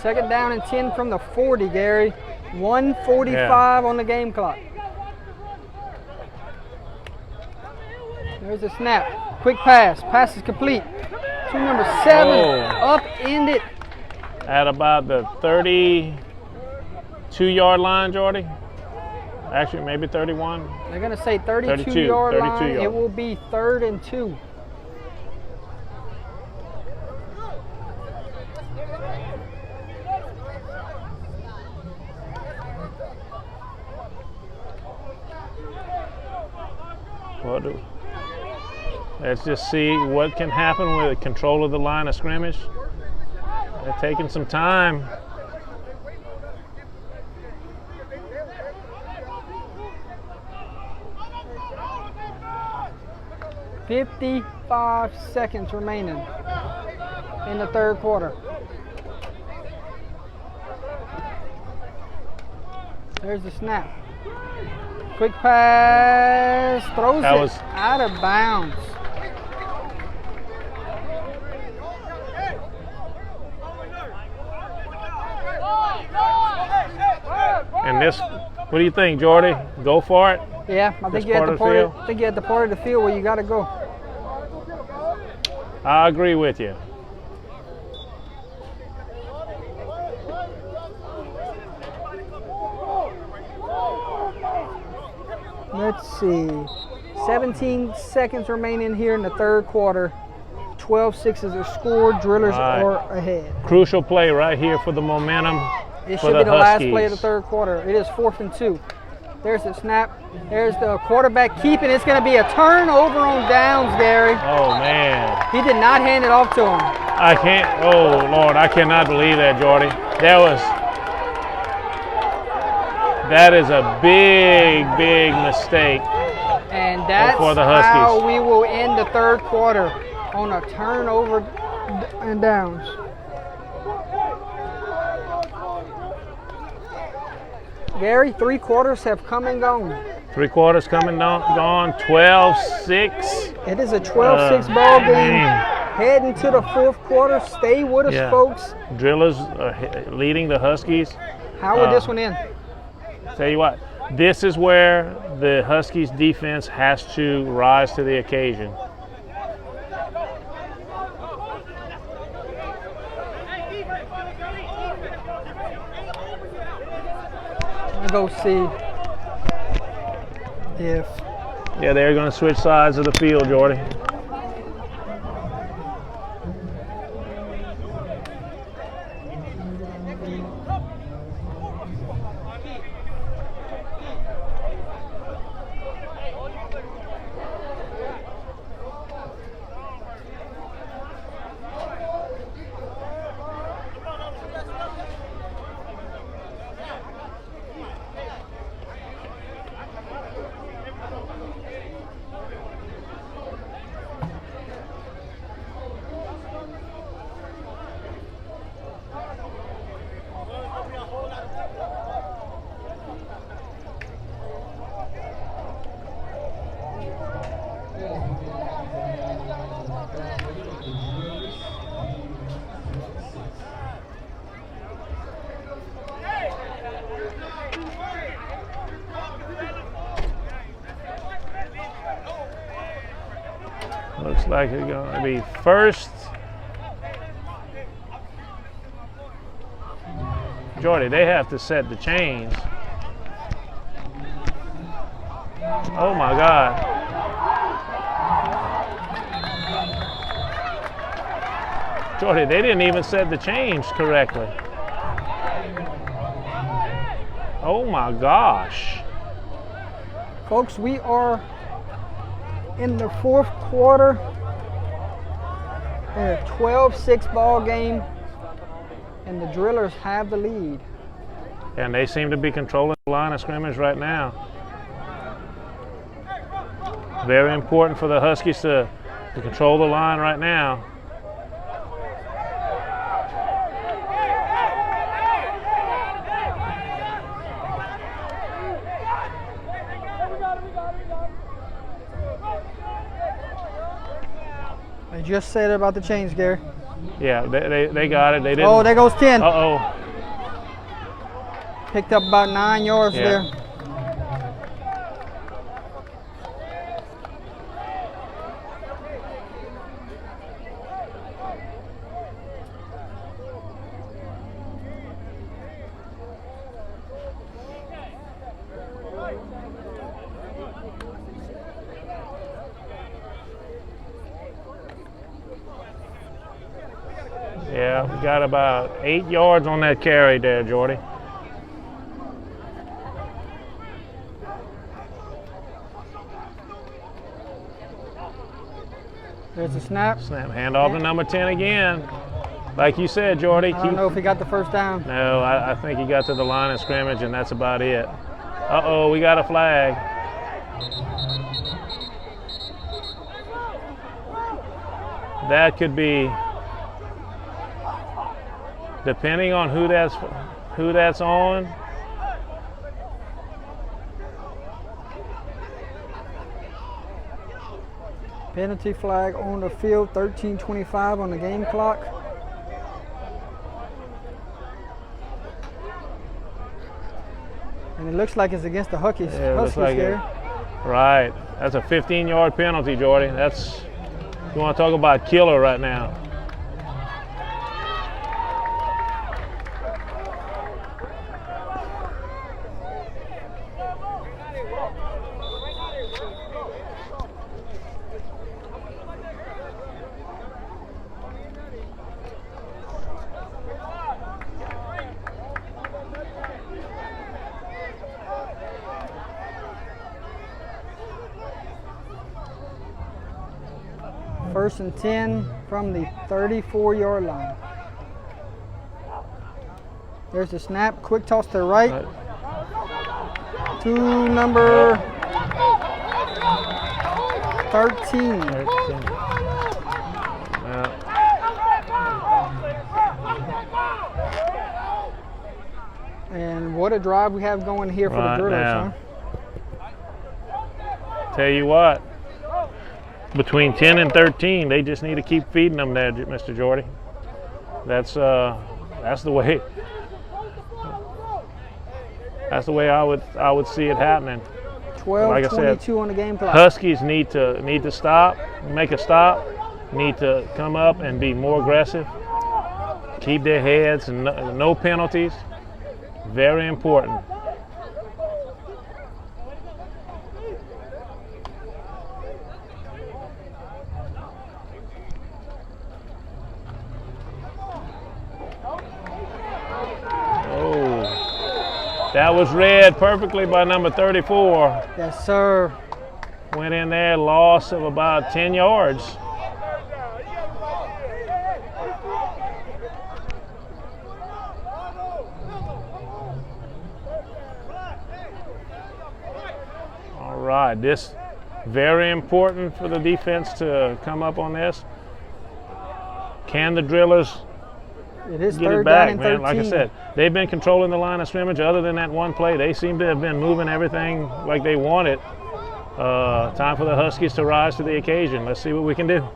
Second down and 10 from the 40, Gary. 1:45 on the game clock. There's a snap. Quick pass. Pass is complete. To number 7. Oh. Upended. At about the 32-yard line, Jordy. Actually, maybe 31. They're going to say 32 32 yard line. yard. It will be 3rd and 2. Let's just see what can happen with control of the line of scrimmage. They're taking some time. $55 seconds remaining in the 3rd quarter. There's the snap. Quick pass, throws That it was- out of bounds. And this, what do you think, Jordy? Go for it? Yeah, I This think you're at part the of the part. field? I think you're at the part of the field where you got to go. I agree with you. Let's see. 17 seconds remaining here in the 3rd quarter. 12-6 is the score. Drillers Right. are ahead. Crucial play right here for the momentum It for should the be the last Huskies. play of the 3rd quarter. It is 4th and 2. There's the snap. There's the quarterback keeping. It's going to be a turnover on downs, Gary. Oh, man. He did not hand it off to him. I can't, oh, Lord, I cannot believe that, Jordy. That is a big, big mistake. And that's for the Huskies. how we will end the 3rd quarter, on a turnover and downs. Gary, 3 quarters have come and gone. 3 quarters coming down, gone, 12-6. It is a 12-6 ball game. Man. Heading to the 4th quarter. Stay with us, Yeah. folks. Drillers are leading the Huskies. How will this one end? Tell you what, this is where the Huskies defense has to rise to the occasion. I'll go see if Yeah, they're going to switch sides of the field, Jordy. Looks like it's going to be first. Jordy, they have to set the chains. Oh my God. Jordy, they didn't even set the chains correctly. Oh my gosh. folks, we are in the 4th quarter in a 12-6 ball game. And the Drillers have the lead. And they seem to be controlling the line of scrimmage right now. Very important for the Huskies to control the line right now. They just said about the chains, Gary. Yeah, they got it. They didn't. Oh, there goes 10. Uh-oh. Picked up about 9 yards Yeah. there. Yeah, we got about 8 yards on that carry there, Jordy. There's a snap. Snap, hand off to number 10 again. Like you said, Jordy. I don't know if he got the first down. No, I think he got to the line of scrimmage, and that's about it. Uh-oh, we got a flag. That could be, depending on who that's on. Penalty flag on the field, 13:25 on the game clock. And it looks like it's against the Huskies. Yeah, it looks like it. Gary. Right. That's a 15-yard penalty, Jordy. That's, you want to talk about killer right now. First and 10 from the 34-yard line. There's the snap, quick toss to the right. To number 13. And what a drive we have going here for the Drillers, huh? Tell you what, between 10 and 13, they just need to keep feeding them there, Mr. Jordy. That's the way. That's the way I would see it happening. 12:22 on the game clock. Huskies need to stop, make a stop, need to come up and be more aggressive, keep their heads, and no penalties. Very important. That was read perfectly by number 34. Yes, sir. Went in there, loss of about 10 yards. All right, this very important for the defense to come up on this. Can the Drillers It is get third it back, down and man? 13. Like I said, they've been controlling the line of scrimmage. Other than that one play, they seem to have been moving everything like they wanted. Time for the Huskies to rise to the occasion. Let's see what we can do.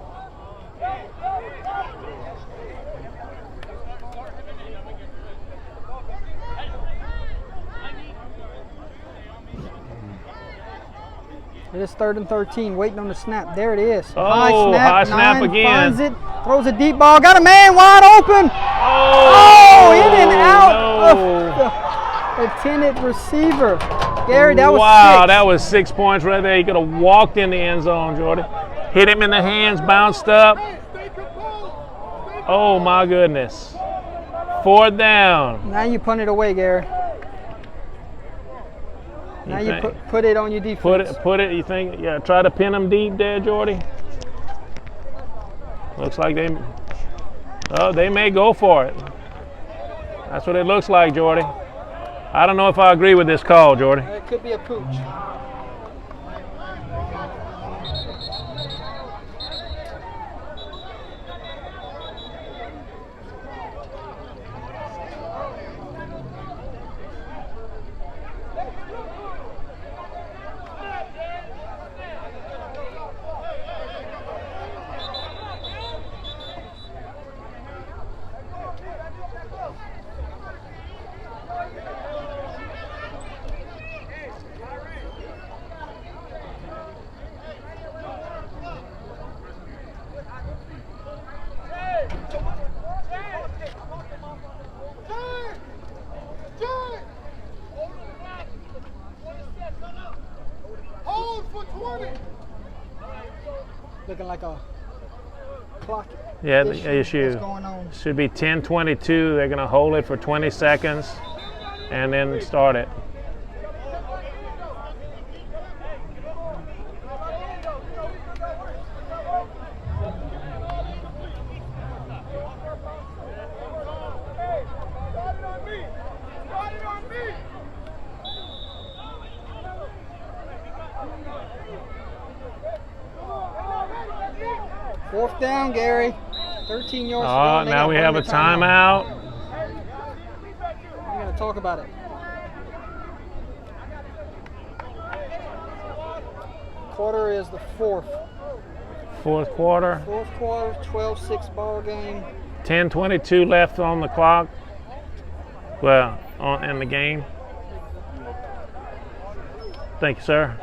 It is third and 13, waiting on the snap. There it is. Oh, high snap Nine again. finds it, throws a deep ball, got a man wide open. Oh, In and out no. of the intended receiver. Gary, that was wow, 6. that was 6 points right there. He could have walked in the end zone, Jordy. Hit him in the hands, bounced up. Oh my goodness. 4th down. Now you punt it away, Gary. Now you put it on your defense. Put it. You think? Yeah. Try to pin them deep there, Jordy. Looks like they may go for it. That's what it looks like, Jordy. I don't know if I agree with this call, Jordy. It could be a pooch. Looking like a clock. Yeah, the What's issue going on? should be 10:22. They're going to hold it for 20 seconds and then start it. Fourth down, Gary. 13 yards. to go, Oh, and they now got we have a plenty of timeout. We're gonna talk about it. Quarter is the fourth. Fourth quarter. Fourth quarter, 12-6 ball game. 10:22 left on the clock. Well, in the game. Thank you, sir.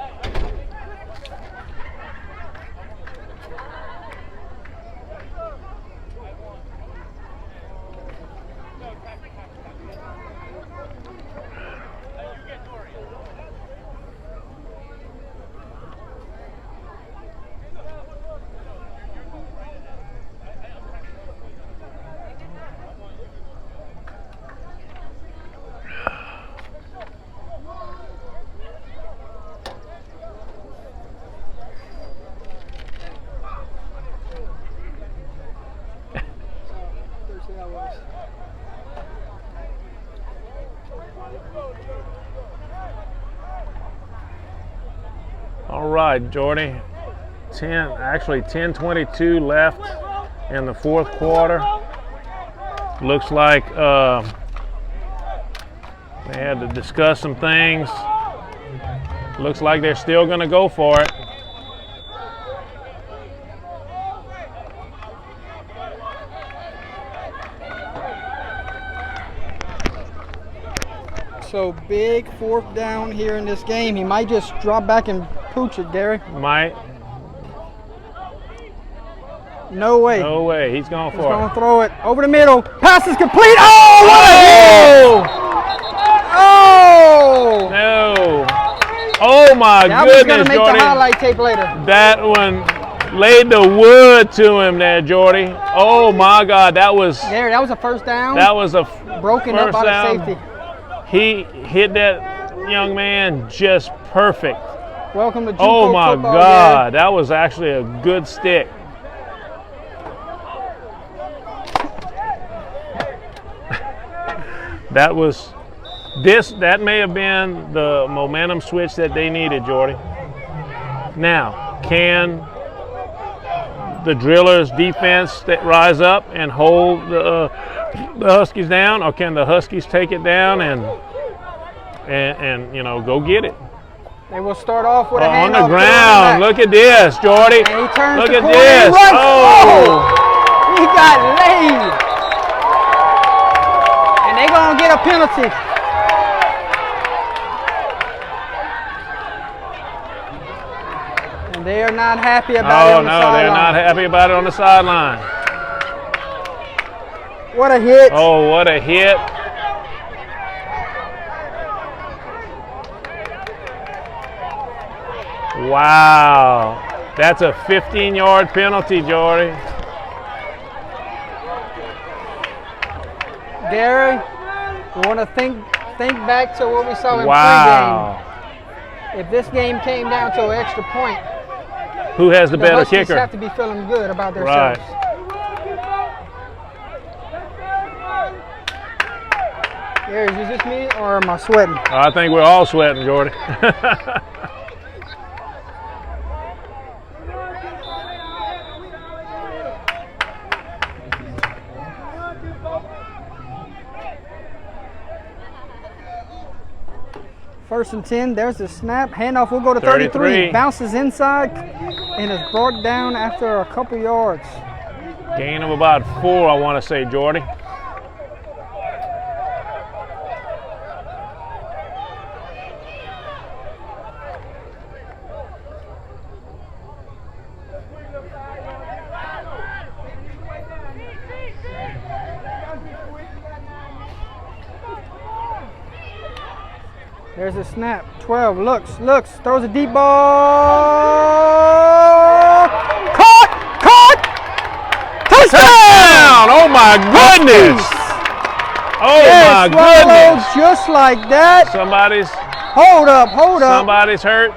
Thursday that was. All right, Jordy. 10:22 left in the fourth quarter. Looks like they had to discuss some things. Looks like they're still going to go for it. So big fourth down here in this game. He might just drop back and pooch it, Gary. Might. No way. No way. He's going He's for going it. to throw it over the middle. Pass is complete. Oh, what a hit! Oh! No. Oh my That was going goodness, to make Jordy. the highlight tape later. That one laid the wood to him there, Jordy. Oh my God, that was Gary, that was a first down. a broken first up out down. of safety. He hit that young man just perfect. Welcome to JUCO Oh my football, God, that was actually a good stick. That was that may have been the momentum switch that they needed, Jordy. Now, can the Drillers defense rise up and hold the Huskies down, or can the Huskies take it down and you know, go get it? They will start off with a On handoff the to ground. running back. Look at this, Jordy. And he turns Look the at corner and this. runs. Oh. He got laid. And they're going to get a penalty. And they are not happy about it Oh on the no, sideline. they're not happy about it on the sideline. What a hit. Oh, what a hit. Wow. That's a 15-yard penalty, Jordy. Gary, we want to think back to what we saw in Wow. pregame. If this game came down to an extra point, Who has the better Huskies kicker? have to be feeling good about themselves. Right. Gary, is this just me or am I sweating? I think we're all sweating, Jordy. First and 10, there's the snap. Handoff will go to 33. Bounces inside and is brought down after a couple yards. Gain of about 4, I want to say, Jordy. There's a snap. 12 looks, throws a deep ball. Caught! Touchdown! Oh my goodness! Oh my goodness! Just like that. Somebody's Hold up. Somebody's hurt.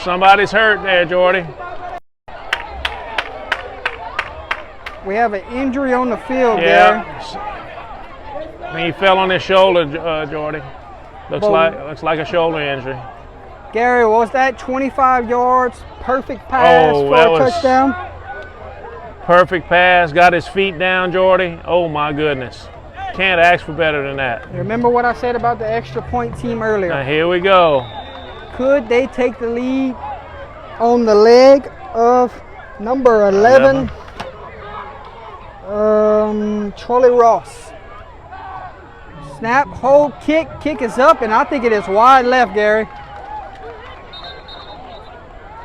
Somebody's hurt there, Jordy. We have an injury on the field Yeah. there. I think he fell on his shoulder, Jordy. Looks like a shoulder injury. Gary, was that 25 yards? Perfect pass for that a was touchdown. Perfect pass. Got his feet down, Jordy. Oh my goodness. Can't ask for better than that. Remember what I said about the extra point team earlier? Now here we go. Could they take the lead on the leg of number 11, Charlie Ross? Snap, hold, kick is up, and I think it is wide left, Gary.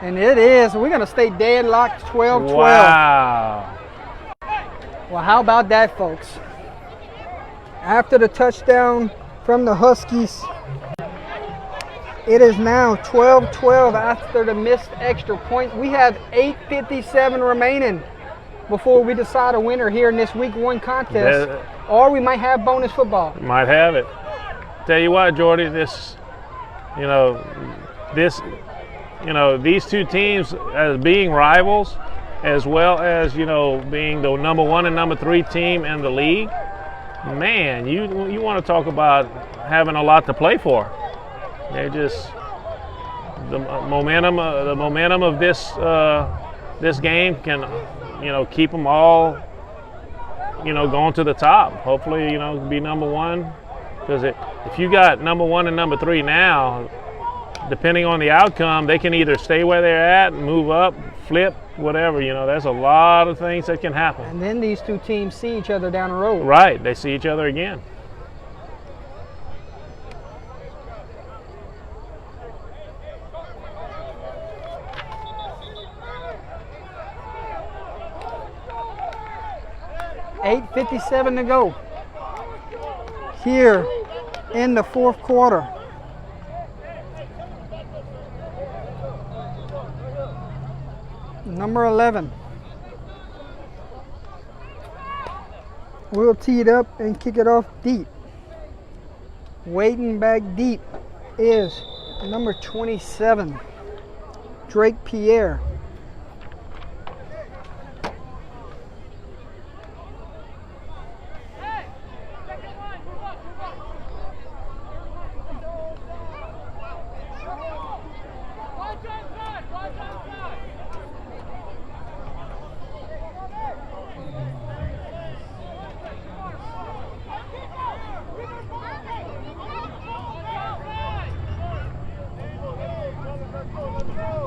And it is. We're going to stay deadlocked 12-12. Wow. Well, how about that, folks? After the touchdown from the Huskies, it is now 12-12 after the missed extra point. We have 8:57 remaining before we decide a winner here in this week 1 contest. Or we might have bonus football. Might have it. Tell you what, Jordy, these two teams as being rivals, as well as, being the number 1 and number 3 team in the league, man, you want to talk about having a lot to play for. They're just the momentum of this game can, keep them all, going to the top. Hopefully, be number 1, because if you got number 1 and number 3 now, depending on the outcome, they can either stay where they're at, move up, flip, whatever. There's a lot of things that can happen. And then these two teams see each other down the road. Right, they see each other again. $8:57 to go here in the 4th quarter. Number 11. We'll tee it up and kick it off deep. Waiting back deep is number 27, Drake Pierre.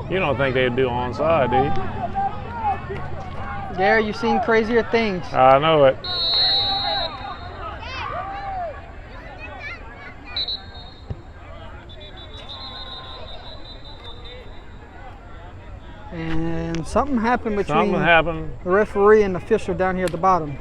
You don't think they'd do onside, do you? Gary, you've seen crazier things. I know it. And something happened between the referee and the official down here at the bottom.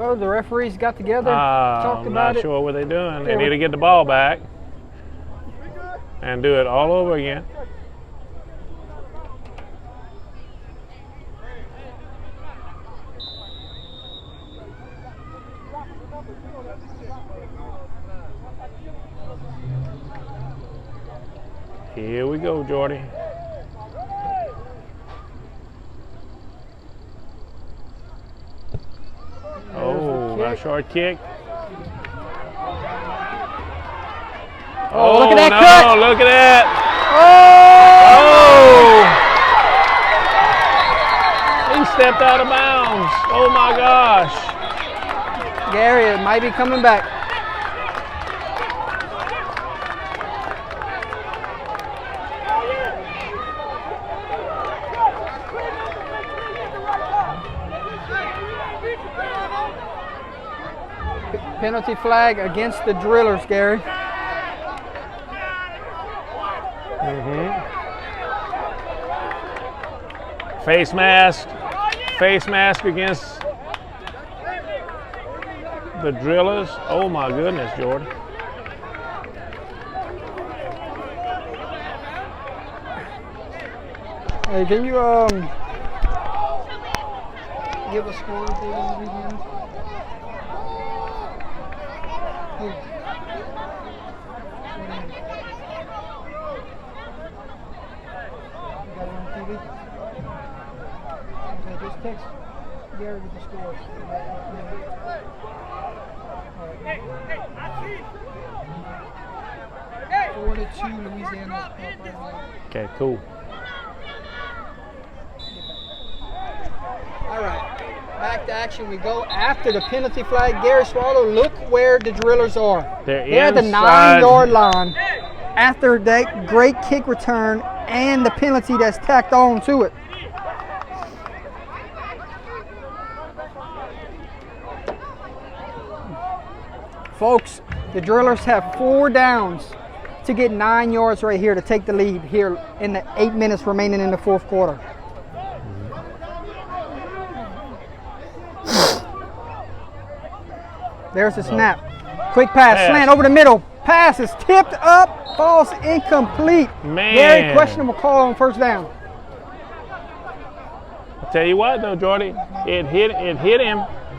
Well, the referees got together, talked I'm about not it. sure what they're doing. They Yeah, need to get the ball back and do it all over again. Here we go, Jordy. Oh, a short kick. Oh, look at that no, cut. Look at that. Oh! Oh! He stepped out of bounds. Oh my gosh. Gary, it might be coming back. Penalty flag against the Drillers, Gary. Face mask against the Drillers. Oh my goodness, Jordan. Hey, can you give a score for these again? Got it on TV? Okay, just text Gary with the score. All right. 4-2 Louisiana up right now. Okay, cool. All right, back to action we go. After the penalty flag, Gary Swallow, look where the Drillers are. They're at the inside. 9-yard line after that great kick return and the penalty that's tacked on to it. Folks, the Drillers have 4 downs to get 9 yards right here to take the lead here in the 8 minutes remaining in the fourth quarter. There's the snap. Quick pass, slant over the middle. Pass is tipped up, falls incomplete. Man. Very questionable call on first down. I'll tell you what though, Jordy, it hit him.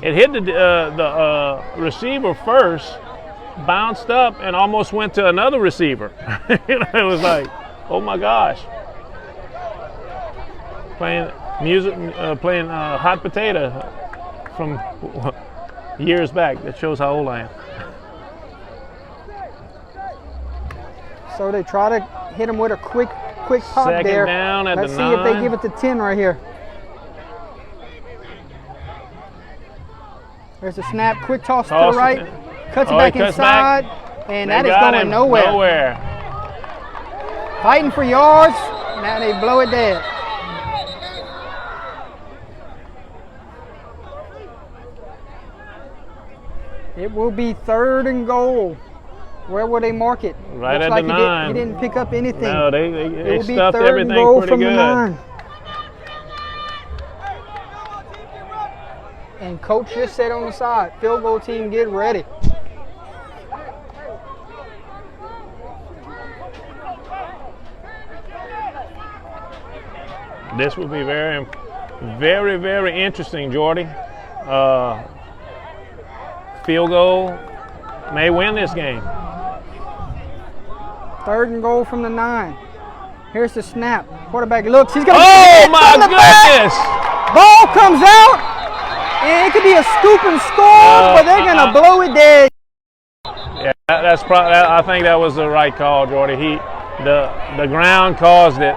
It hit the receiver first, bounced up, and almost went to another receiver. It was like, oh my gosh. Playing music, playing hot potato from years back. That shows how old I am. So they try to hit him with a quick pop Second there. down at Let's the see if they 9. give it to 10 right here. There's a snap, quick toss to the right, cuts it Oh, back he cuts inside, back. and They that is got going him. nowhere. Fighting for yards, now they blow it dead. It will be 3rd and goal. Where will they mark it? Right Looks at like the he 9. didn't pick up anything. No, they It will be stuffed 3rd and everything goal pretty from good. the 9. And coach just said on the side, field goal team, get ready. This will be very, very, very interesting, Jordy. Field goal may win this game. 3rd and goal from the 9. Here's the snap. Quarterback looks. He's going to. Oh my goodness! Ball comes out, and it could be a scoop and score, but they're going to blow it dead. Yeah, that's probably. I think that was the right call, Jordy. The ground caused it.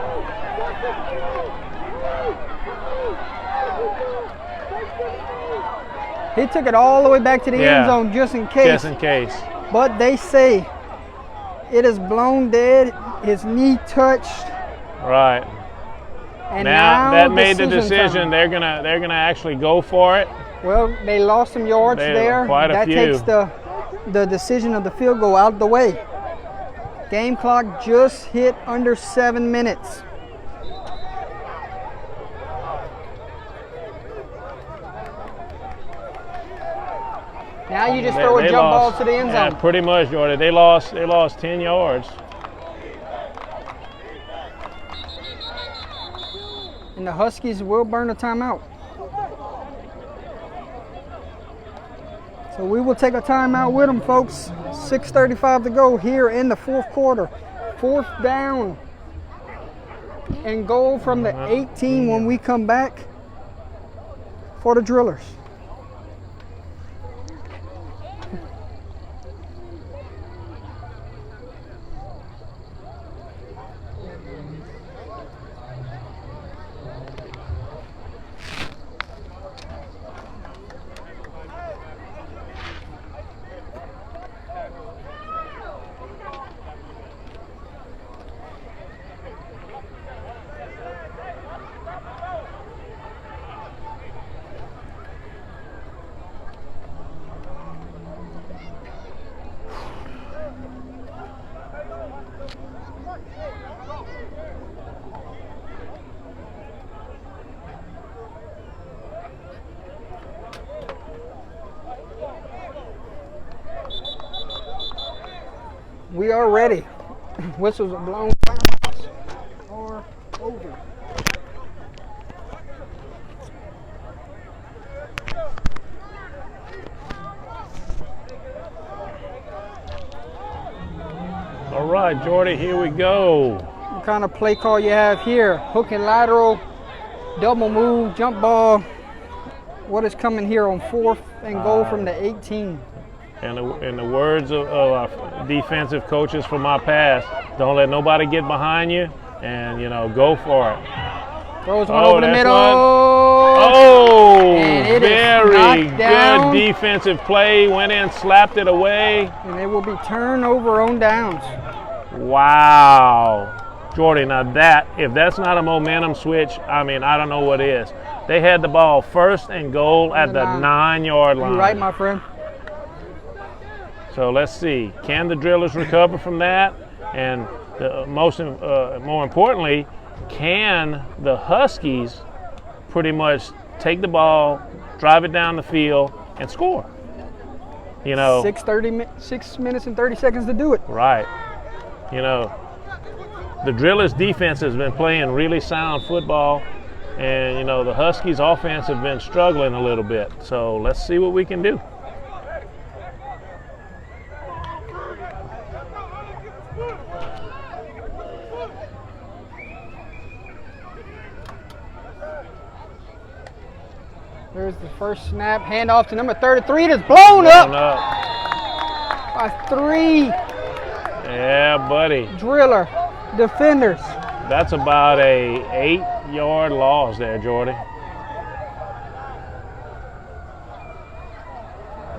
He took it all the way back to the end zone just in case. Just in case. But they say it is blown dead. His knee touched. Right. And Now that made the decision decision. time. They're gonna actually go for it. Well, they lost some yards there. Quite a that few. takes the decision of the field goal out of the way. Game clock just hit under 7 minutes. Now you just throw a jump ball to the end zone. Yeah, pretty much, Jordy. They lost 10 yards. And the Huskies will burn a timeout. So we will take a timeout with them, folks. 6:35 to go here in the fourth quarter. 4th down and goal from the 18 when we come back for the Drillers. We are ready. Whistles are blown. Are over. All right, Jordy, here we go. What kind of play call you have here? Hook and lateral, double move, jump ball. What is coming here on 4th and goal from the 18? In the words of our defensive coaches from my past, don't let nobody get behind you, and go for it. Throws one over the middle. Oh, And it is very knocked good down. defensive play. Went in, slapped it away. And it will be turnover on downs. Wow, Jordy. Now if that's not a momentum switch, I mean, I don't know what is. They had the ball 1st and goal at the 9-yard line. You're right, my friend. So let's see, can the Drillers recover from that? And more importantly, can the Huskies pretty much take the ball, drive it down the field, and score? 6 minutes and 30 seconds to do it. Right. The Drillers defense has been playing really sound football, and the Huskies offense have been struggling a little bit. So let's see what we can do. There's the first snap, handoff to number 33. It is blown up by 3 Yeah, buddy. Driller defenders. That's about a 8-yard loss there, Jordy.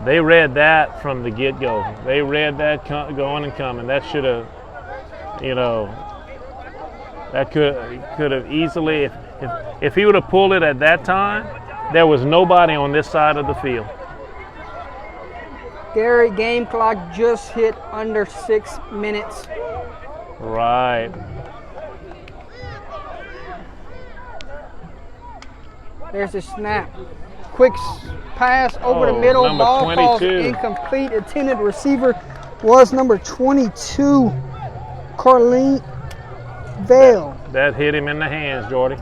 They read that from the get-go. They read that going and coming. That should have, that could have easily, if he would have pulled it at that time, there was nobody on this side of the field. Gary, game clock just hit under 6 minutes. Right. There's a snap. Quick pass over the middle. Number Ball 22. falls incomplete. Intended receiver was number 22, Carleen Vale. That hit him in the hands, Jordy.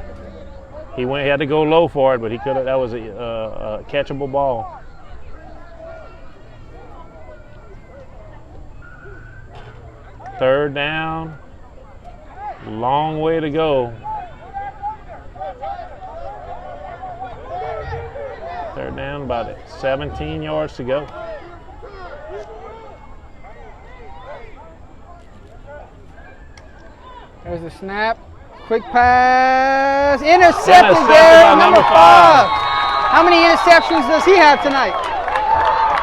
He had to go low for it, but he could have. That was a catchable ball. Third down. Long way to go. Third down, about 17 yards to go. There's a snap. Quick pass. Intercepted, Intercepted Gary, by number number 5. How many interceptions does he have tonight?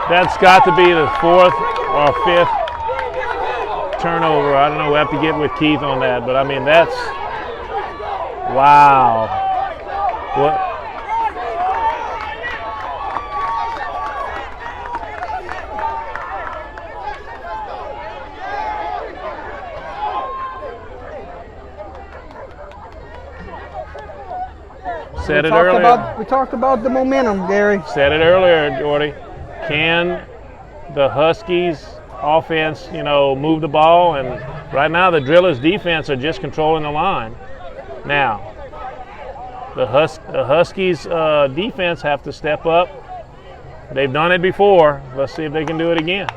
That's got to be the 4th or 5th turnover. I don't know. We have to get with Keith on that. But, I mean, that's – wow. What? Said it earlier. We talked about the momentum, Gary. Said it earlier, Jordy. Can the Huskies offense, move the ball, and right now the Drillers defense are just controlling the line. Now, the Huskies defense have to step up. They've done it before. Let's see if they can do it again.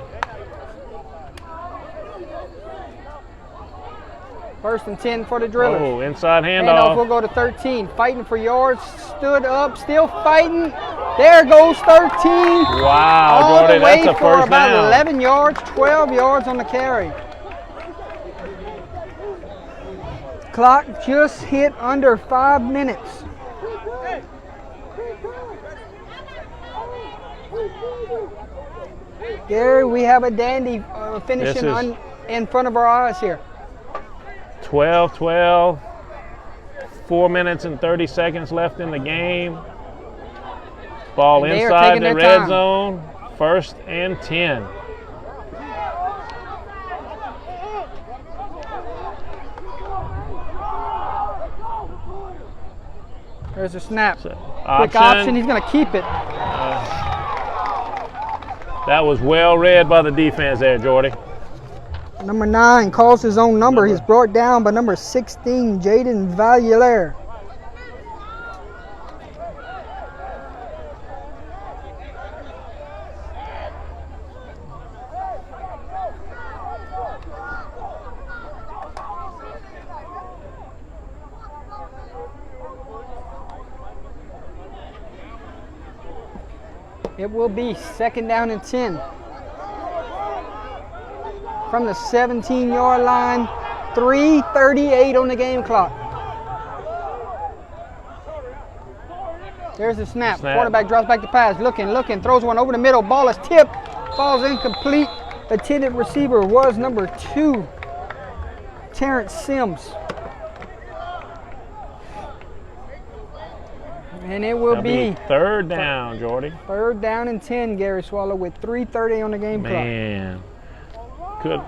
First and 10 for the Drillers. Oh, inside Handoff will handoff. go to 13. Fighting for yards. Stood up. Still fighting. There goes 13. Wow, All Jordy, the way that's a for first about down. 11 yards. 12 yards on the carry. Clock just hit under 5 minutes. Gary, we have a dandy finishing This is- in front of our eyes here. 12-12. 4 minutes and 30 seconds left in the game. Ball And they are inside taking the their red time. zone. 1st and 10. There's a snap. So, Quick option. He's going to keep it. That was well read by the defense there, Jordy. Number 9 calls his own number. He's brought down by number 16, Jaden Valliere. It will be 2nd down and 10. From the 17-yard line, 3:38 on the game clock. There's the snap. Quarterback drops back to pass. Looking, throws one over the middle. Ball is tipped. Ball's incomplete. Intended receiver was number 2, Terrence Sims. And it will That'll be 3rd down, Jordy. 3rd down and 10, Gary Swallow, with 3:30 on the game clock. Man. Good.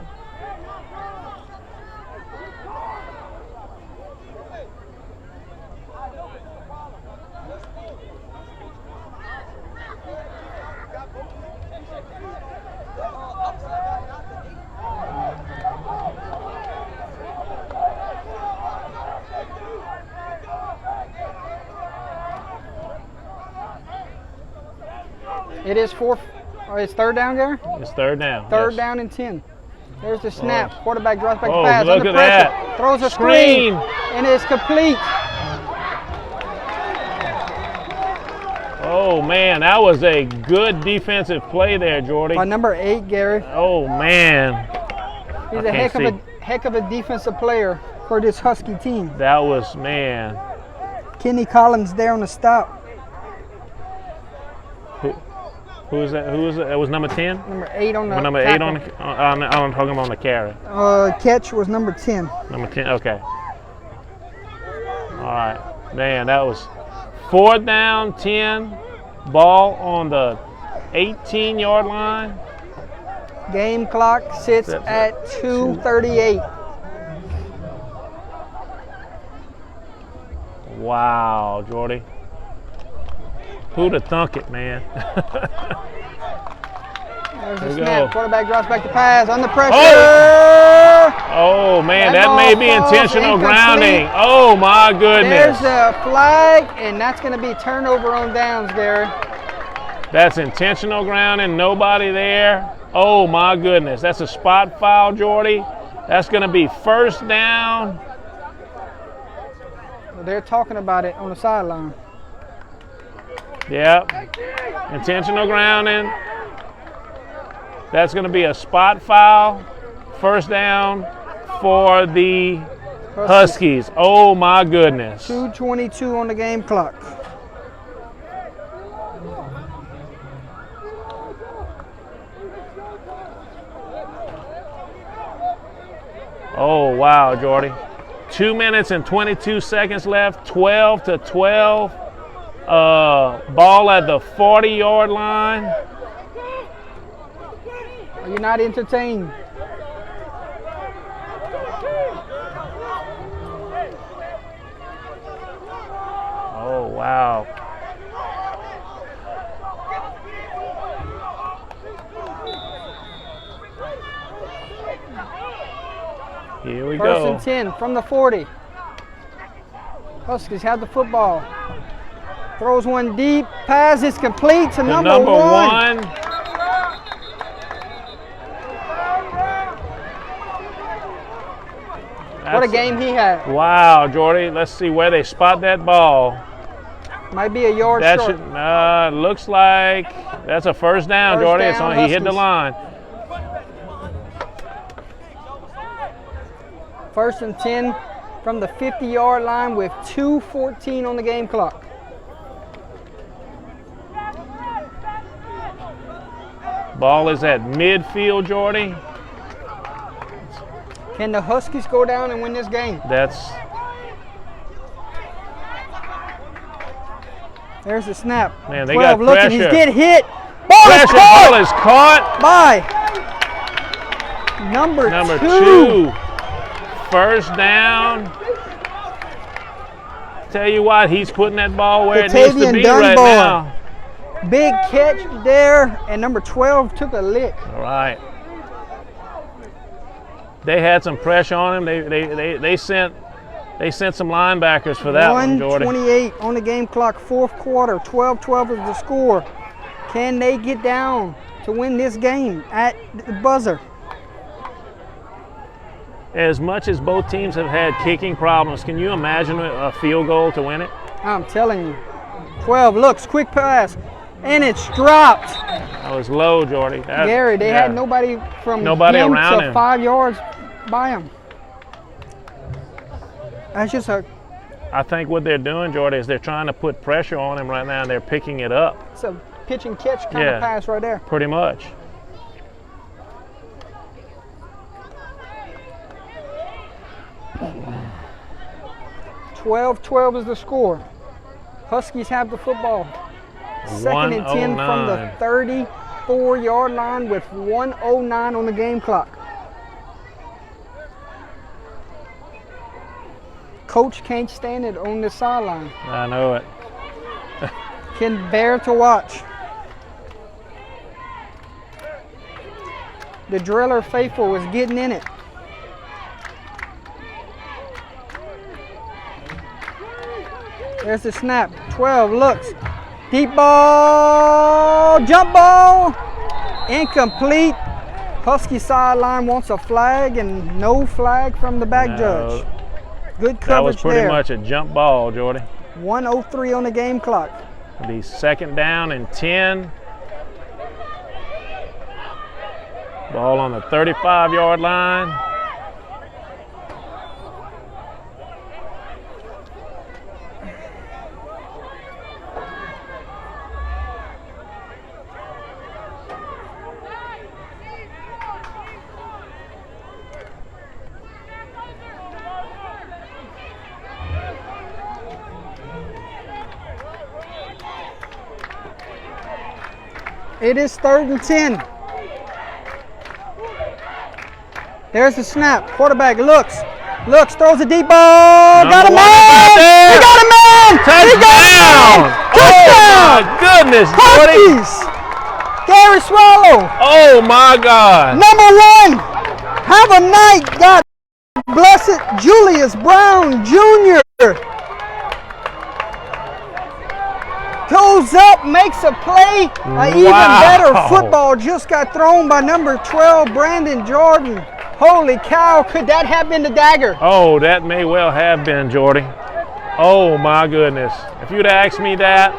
It is it's 3rd down, Gary? It's 3rd down. 3rd yes. down and 10. There's the snap. Quarterback drops back Oh, to pass. look Under at pressure. that. Throws a Screen. and it's complete. Oh, man, that was a good defensive play there, Jordy. By number 8, Gary. Oh, man. He's I a can't heck of a defensive player for this Husky team. That was, man. Kenny Collins there on the stop. Who is that? That was number 10? Number 8 on the Number 8 on the, I'm talking about on the carry. catch was number 10. Number 10, okay. All right. Man, that was 4th down, 10. Ball on the 18-yard line. Game clock sits at 2:38. Wow, Jordy. Who'd have thunk it, man? There's the There we snap. go. Quarterback drops back to pass. Under pressure. Oh, man, That that may ball be falls intentional incomplete. grounding. Oh, my goodness. There's a flag, and that's going to be turnover on downs, Gary. That's intentional grounding. Nobody there. Oh, my goodness. That's a spot foul, Jordy. That's going to be 1st down. They're talking about it on the sideline. Yep. Intentional grounding. That's going to be a spot foul. 1st down for the Huskies. Oh, my goodness. 2:22 on the game clock. Oh, wow, Jordy. 2 minutes and 22 seconds left. 12-12. Ball at the 40-yard line. Are you not entertained? Oh, wow. Here we First go. and 10 from the 40. Huskies have the football. Throws one deep. Pass is complete to The number number one. one. What a game he had. Wow, Jordy. Let's see where they spot that ball. Might be a yard That short. should looks like that's a first down, First Jordy. down, He hit the Huskies. line. First and 10 from the 50-yard line with 2:14 on the game clock. Ball is at midfield, Jordy. Can the Huskies go down and win this game? That's There's the snap. Man, they 12 got looking. He's pressure. get hit. Ball is pressure. Ball caught is caught. by number two. First down. Tell you what, he's putting that ball where it needs to Batavian be right Dunbar. now. Big catch there, and number 12 took a lick. All right. They had some pressure on him. They sent some linebackers for that one, Jordy. 1:28 on the game clock, fourth quarter. 12-12 is the score. Can they get down to win this game at the buzzer? As much as both teams have had kicking problems, can you imagine a field goal to win it? I'm telling you. 12 looks, quick pass, and it's dropped. That was low, Jordy. Gary, they had nobody from Nobody him around to him. 5 yards by him. That's just I think what they're doing, Jordy, is they're trying to put pressure on him right now, and they're picking it up, it's a pitch and catch kind Yeah. of pass right there. pretty much. Twelve is the score. Huskies have the football. Second and 10 from the 109. 34-yard line with 1:09 on the game clock. Coach can't stand it on the sideline. I know it. Can bear to watch. The Driller faithful is getting in it. There's the snap. 12 looks. Deep ball. Jump ball. Incomplete. Husky sideline wants a flag and no flag from the back judge. Good That was coverage pretty there. much a jump ball, Jordy. 1:03 on the game clock. It'll be second down and 10. Ball on the 35-yard line. It is 3rd and 10. There's the snap. Quarterback looks, throws a deep ball. Got a Number one is man! out there. He got a man! He got a man! Touchdown! Oh my goodness, Jordy! Huskies! Gary Swallow, Oh my God! number 1. Have a night. God bless it. Julius Brown Jr. goes up, makes a play. An even Wow. better football just got thrown by number 12, Brandon Jordan. Holy cow, could that have been the dagger? Oh, that may well have been, Jordy. Oh my goodness! If you'd asked me that,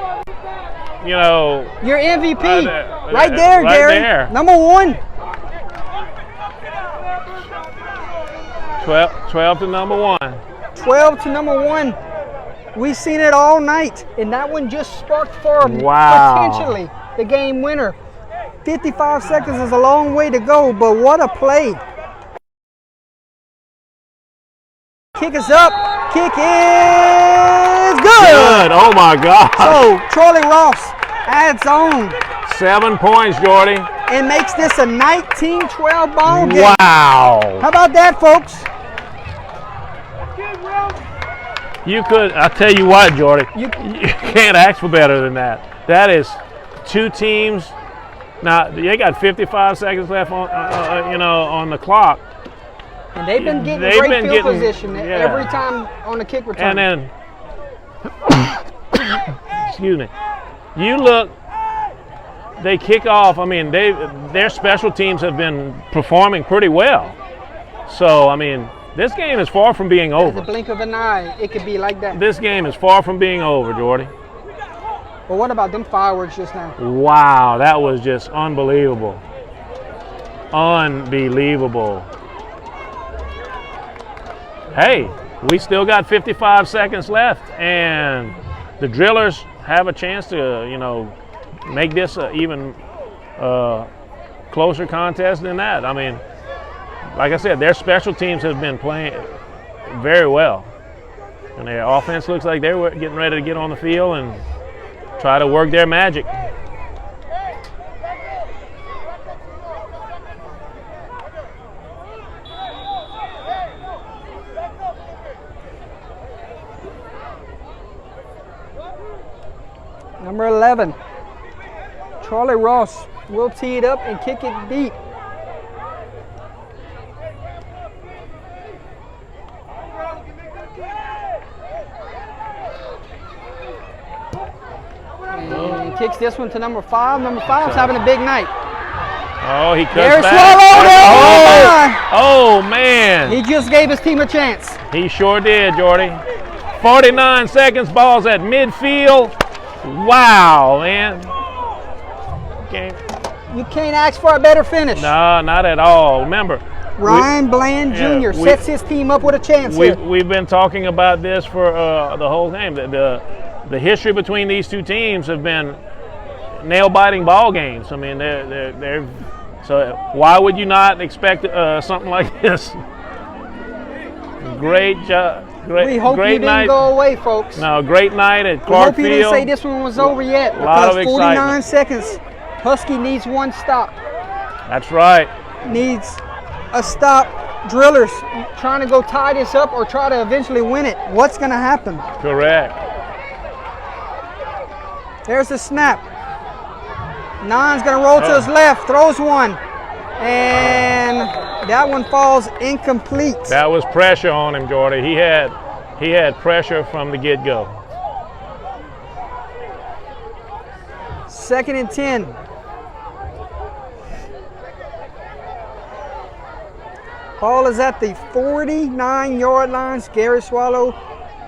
you know, Your MVP. Right Right there, right Gary. there. Number 1. 12 to number 1. 12 to number 1. We've seen it all night, and that one just sparked for Wow. potentially the game winner. 55 seconds is a long way to go, but what a play. Kick is up. Kick is good. Good. Oh my God! So Charlie Ross adds on 7 points, Jordy. and makes this a 19-12 ball game. Wow! How about that, folks? You could. I tell you what, Jordy. You- You can't ask for better than that. That is two teams. Now they got 55 seconds left on, on the clock. And they've been getting They've great been field getting- position yeah. every time on the kick return. And then, excuse me, you look, they kick off. I mean, their special teams have been performing pretty well. So, I mean, this game is far from being the over. blink of an eye, it could be like that. This game is far from being over, Jordy. But what about them fireworks just now? Wow, that was just unbelievable. Unbelievable. Hey, we still got 55 seconds left, and the Drillers have a chance to, you know, make this an even closer contest than that. I mean, like I said, their special teams have been playing very well. And their offense looks like they're getting ready to get on the field and try to work their magic. Number 11, Charlie Ross will tee it up and kick it deep. And kicks this one to number 5. Number 5's having a big night. Oh, he cuts Gary back. Swallow! Oh, man. He just gave his team a chance. He sure did, Jordy. 49 seconds, ball's at midfield. Wow, man. Okay. You can't ask for a better finish. No, not at all. Remember, Ryan Bland Jr. sets his team up with a chance here. we've been talking about this for the whole game. The history between these two teams have been nail-biting ball games. I mean, they're so why would you not expect something like this? Great job. We hope great you didn't night. go away, folks. No, great night at We Clark hope you didn't Field. say this one was over yet. Lot of Because 49 excitement. seconds. Husky needs one stop. That's right. Needs a stop. Drillers trying to go tie this up or try to eventually win it. What's going to happen? Correct. There's the snap. Nine's going to roll to his left. Throws one. And that one falls incomplete. That was pressure on him, Jordy. He had pressure from the get-go. 2nd and 10. Ball is at the 49-yard line. Gary Swallow.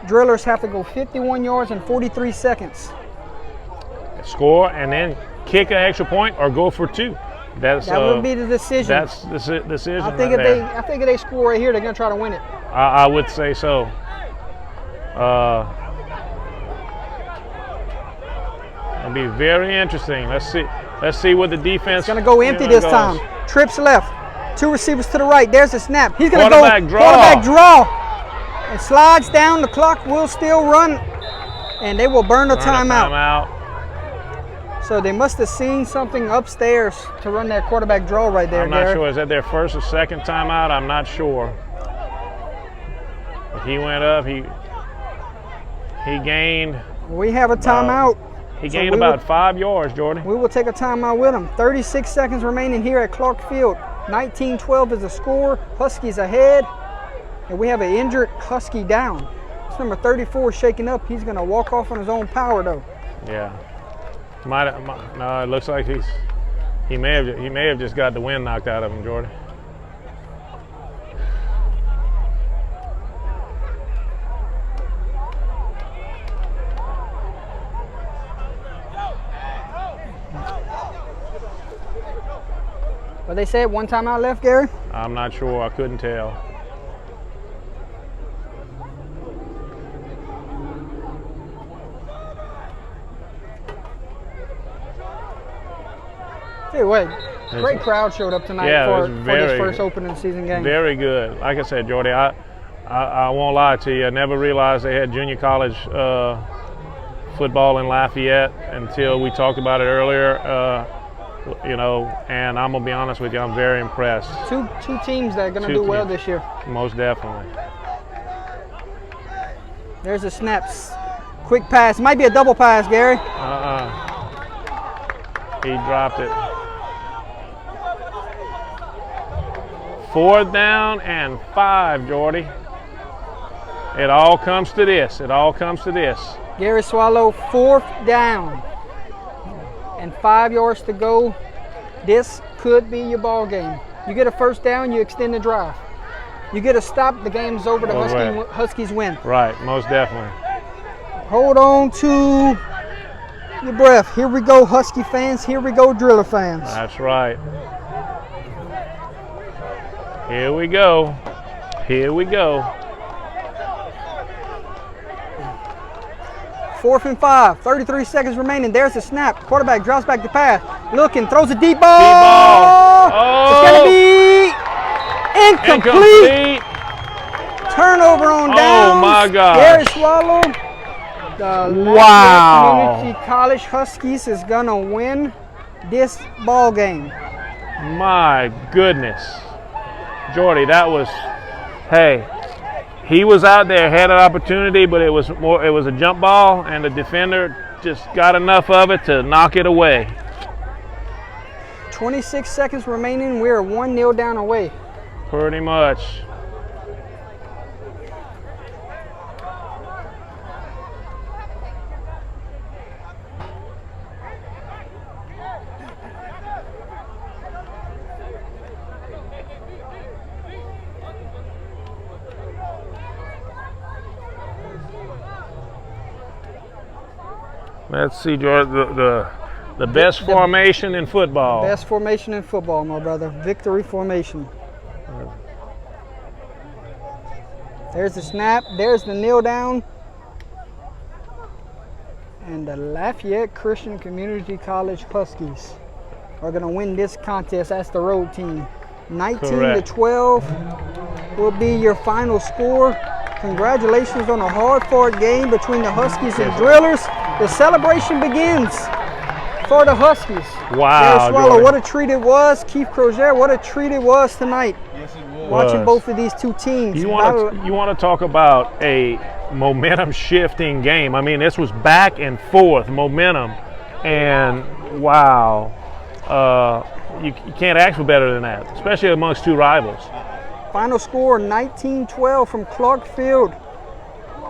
Drillers have to go 51 yards in 43 seconds. Score and then kick an extra point or go for 2. That would be the decision. That's the decision. I think if they score right here, they're going to try to win it. I would say so. It'll be very interesting. Let's see what the defense. It's going to go empty this time. Trips left. 2 receivers to the right. There's the snap. He's going to go quarterback draw. And slides down. The clock will still run. And they will burn the timeout. So they must have seen something upstairs to run that quarterback draw right there. I'm not sure. Is that their first or second timeout? I'm not sure. But he went up. He gained. We have a timeout. He gained about 5 yards, Jordan. We will take a timeout with him. 36 seconds remaining here at Clark Field. 19-12 is the score. Huskies ahead. And we have an injured Husky down. It's number 34 shaking up. He's going to walk off on his own power, though. Yeah. No, it looks like he may have just got the wind knocked out of him, Jordan. But they said one timeout left, Gary? I'm not sure. I couldn't tell. Hey, wait. Great crowd showed up tonight for this first opening season game. Very good. Like I said, Jordy, I won't lie to you. I never realized they had junior college football in Lafayette until we talked about it earlier. And I'm gonna be honest with you, I'm very impressed. Two teams that are gonna do well this year. Most definitely. There's the snaps. Quick pass. Might be a double pass, Gary. He dropped it. 4th down and 5, Jordy. It all comes to this. It all comes to this. Gary Swallow, 4th down and 5 yards to go. This could be your ball game. You get a first down, you extend the drive. You get a stop, the game's over. The Right. Huskies win. Right, most definitely. Hold on to your breath. Here we go, Husky fans. Here we go, Driller fans. That's right. Here we go. Here we go. 4th and 5, 33 seconds remaining. There's the snap. Quarterback drops back to pass. Looking, throws a deep ball. Deep ball. It's going to be incomplete. Incomplete. Turnover on Oh, downs. my gosh. Gary Swallow. The Wow. Lafayette Community College Huskies is going to win this ball game. My goodness. Jordy, that was, hey, he was out there, had an opportunity, but it was a jump ball, and the defender just got enough of it to knock it away. 26 seconds remaining. We're 1-0 down away. Pretty much. Let's see, George, the best formation in football. Best formation in football, my brother. Victory formation. There's the snap. There's the kneel down. And the Lafayette Christian Community College Huskies are going to win this contest as the road team. 19-12 will be your final score. Congratulations on a hard-fought game between the Huskies and Drillers. The celebration begins for the Huskies. Wow, Gary Swallow, Jordan. what a treat it was. Keith Crozier, what a treat it was tonight. Yes, it was. Watching both of these two teams. You want to talk about a momentum shifting game. I mean, this was back and forth momentum, and wow, you can't ask for better than that, especially amongst two rivals. Final score 19-12 from Clark Field.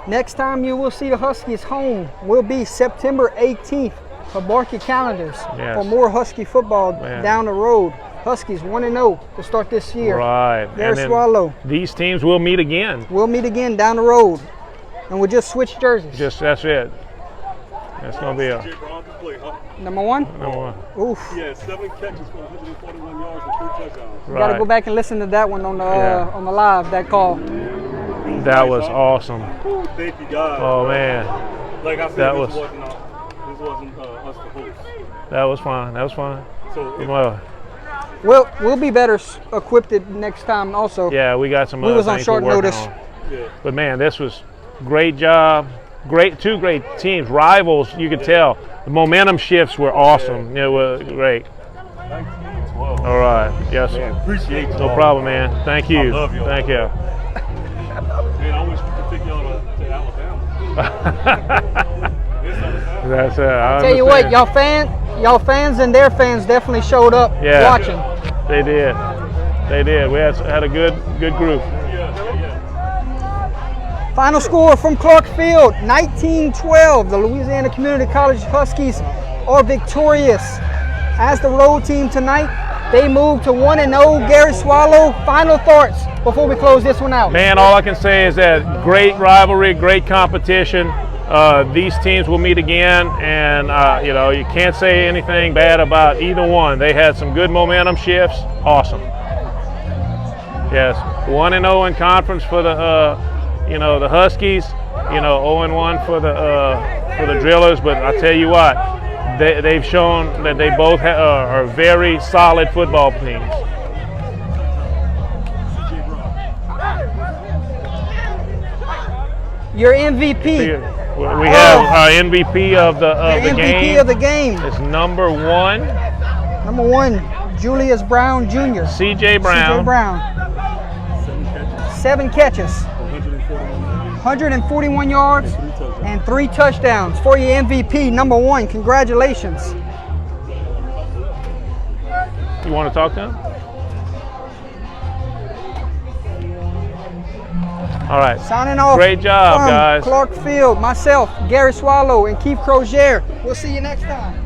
Next time you will see the Huskies home will be September 18th. So mark your calendars Yes. for more Husky football Man. down the road. Huskies 1-0 to start this year. Right. Gary And then Swallow. these teams will meet again. We'll meet again down the road. And we'll just switch jerseys. That's it. That's gonna be a Jay Brown can play, huh? Number one? number one. Oof. He had 7 catches for 141 yards and 3 touchdowns. You gotta Right. go back and listen to that one on the Yeah. on the live, that call. That was awesome. Ooh, thank you, God. Oh man, Like I said, that this was- wasn't us to host. that was fun. That was fun. So if Well, We'll be better equipped next time also. yeah, we got some We other was on things short we're working notice. on. yeah, But man, this was great job. Two great teams, rivals. You could tell the momentum shifts were awesome. It was great. 19-12. All right. Yes. Man, appreciate you. No problem, man. Thank you. I love y'all. Thank you. Man, I wish we could take y'all to Alabama. It's Alabama. That's it. Tell you what, y'all fans and their fans definitely showed up Yeah. watching. They did. They did. We had a good group. Final score from Clark Field, 19-12. The Louisiana Community College Huskies are victorious. As the road team tonight, they move to 1-0. Gary Swallow, final thoughts before we close this one out. Man, all I can say is that great rivalry, great competition. These teams will meet again, and you can't say anything bad about either one. They had some good momentum shifts. Awesome. Yes, 1-0 in conference for the the Huskies. 0-1 for the Drillers. But I tell you what, they've shown that they both are very solid football teams. Your MVP. We have our MVP of the Your MVP game. of the game. It's number 1, Number 1, Julius Brown Jr. C.J. Brown. C.J. Brown. 7 catches, 141 yards, and 3 touchdowns for your MVP. Number 1, congratulations. You want to talk to him? All right. Signing off. Great job, from guys. Clark Field, myself, Gary Swallow, and Keith Crozier. We'll see you next time.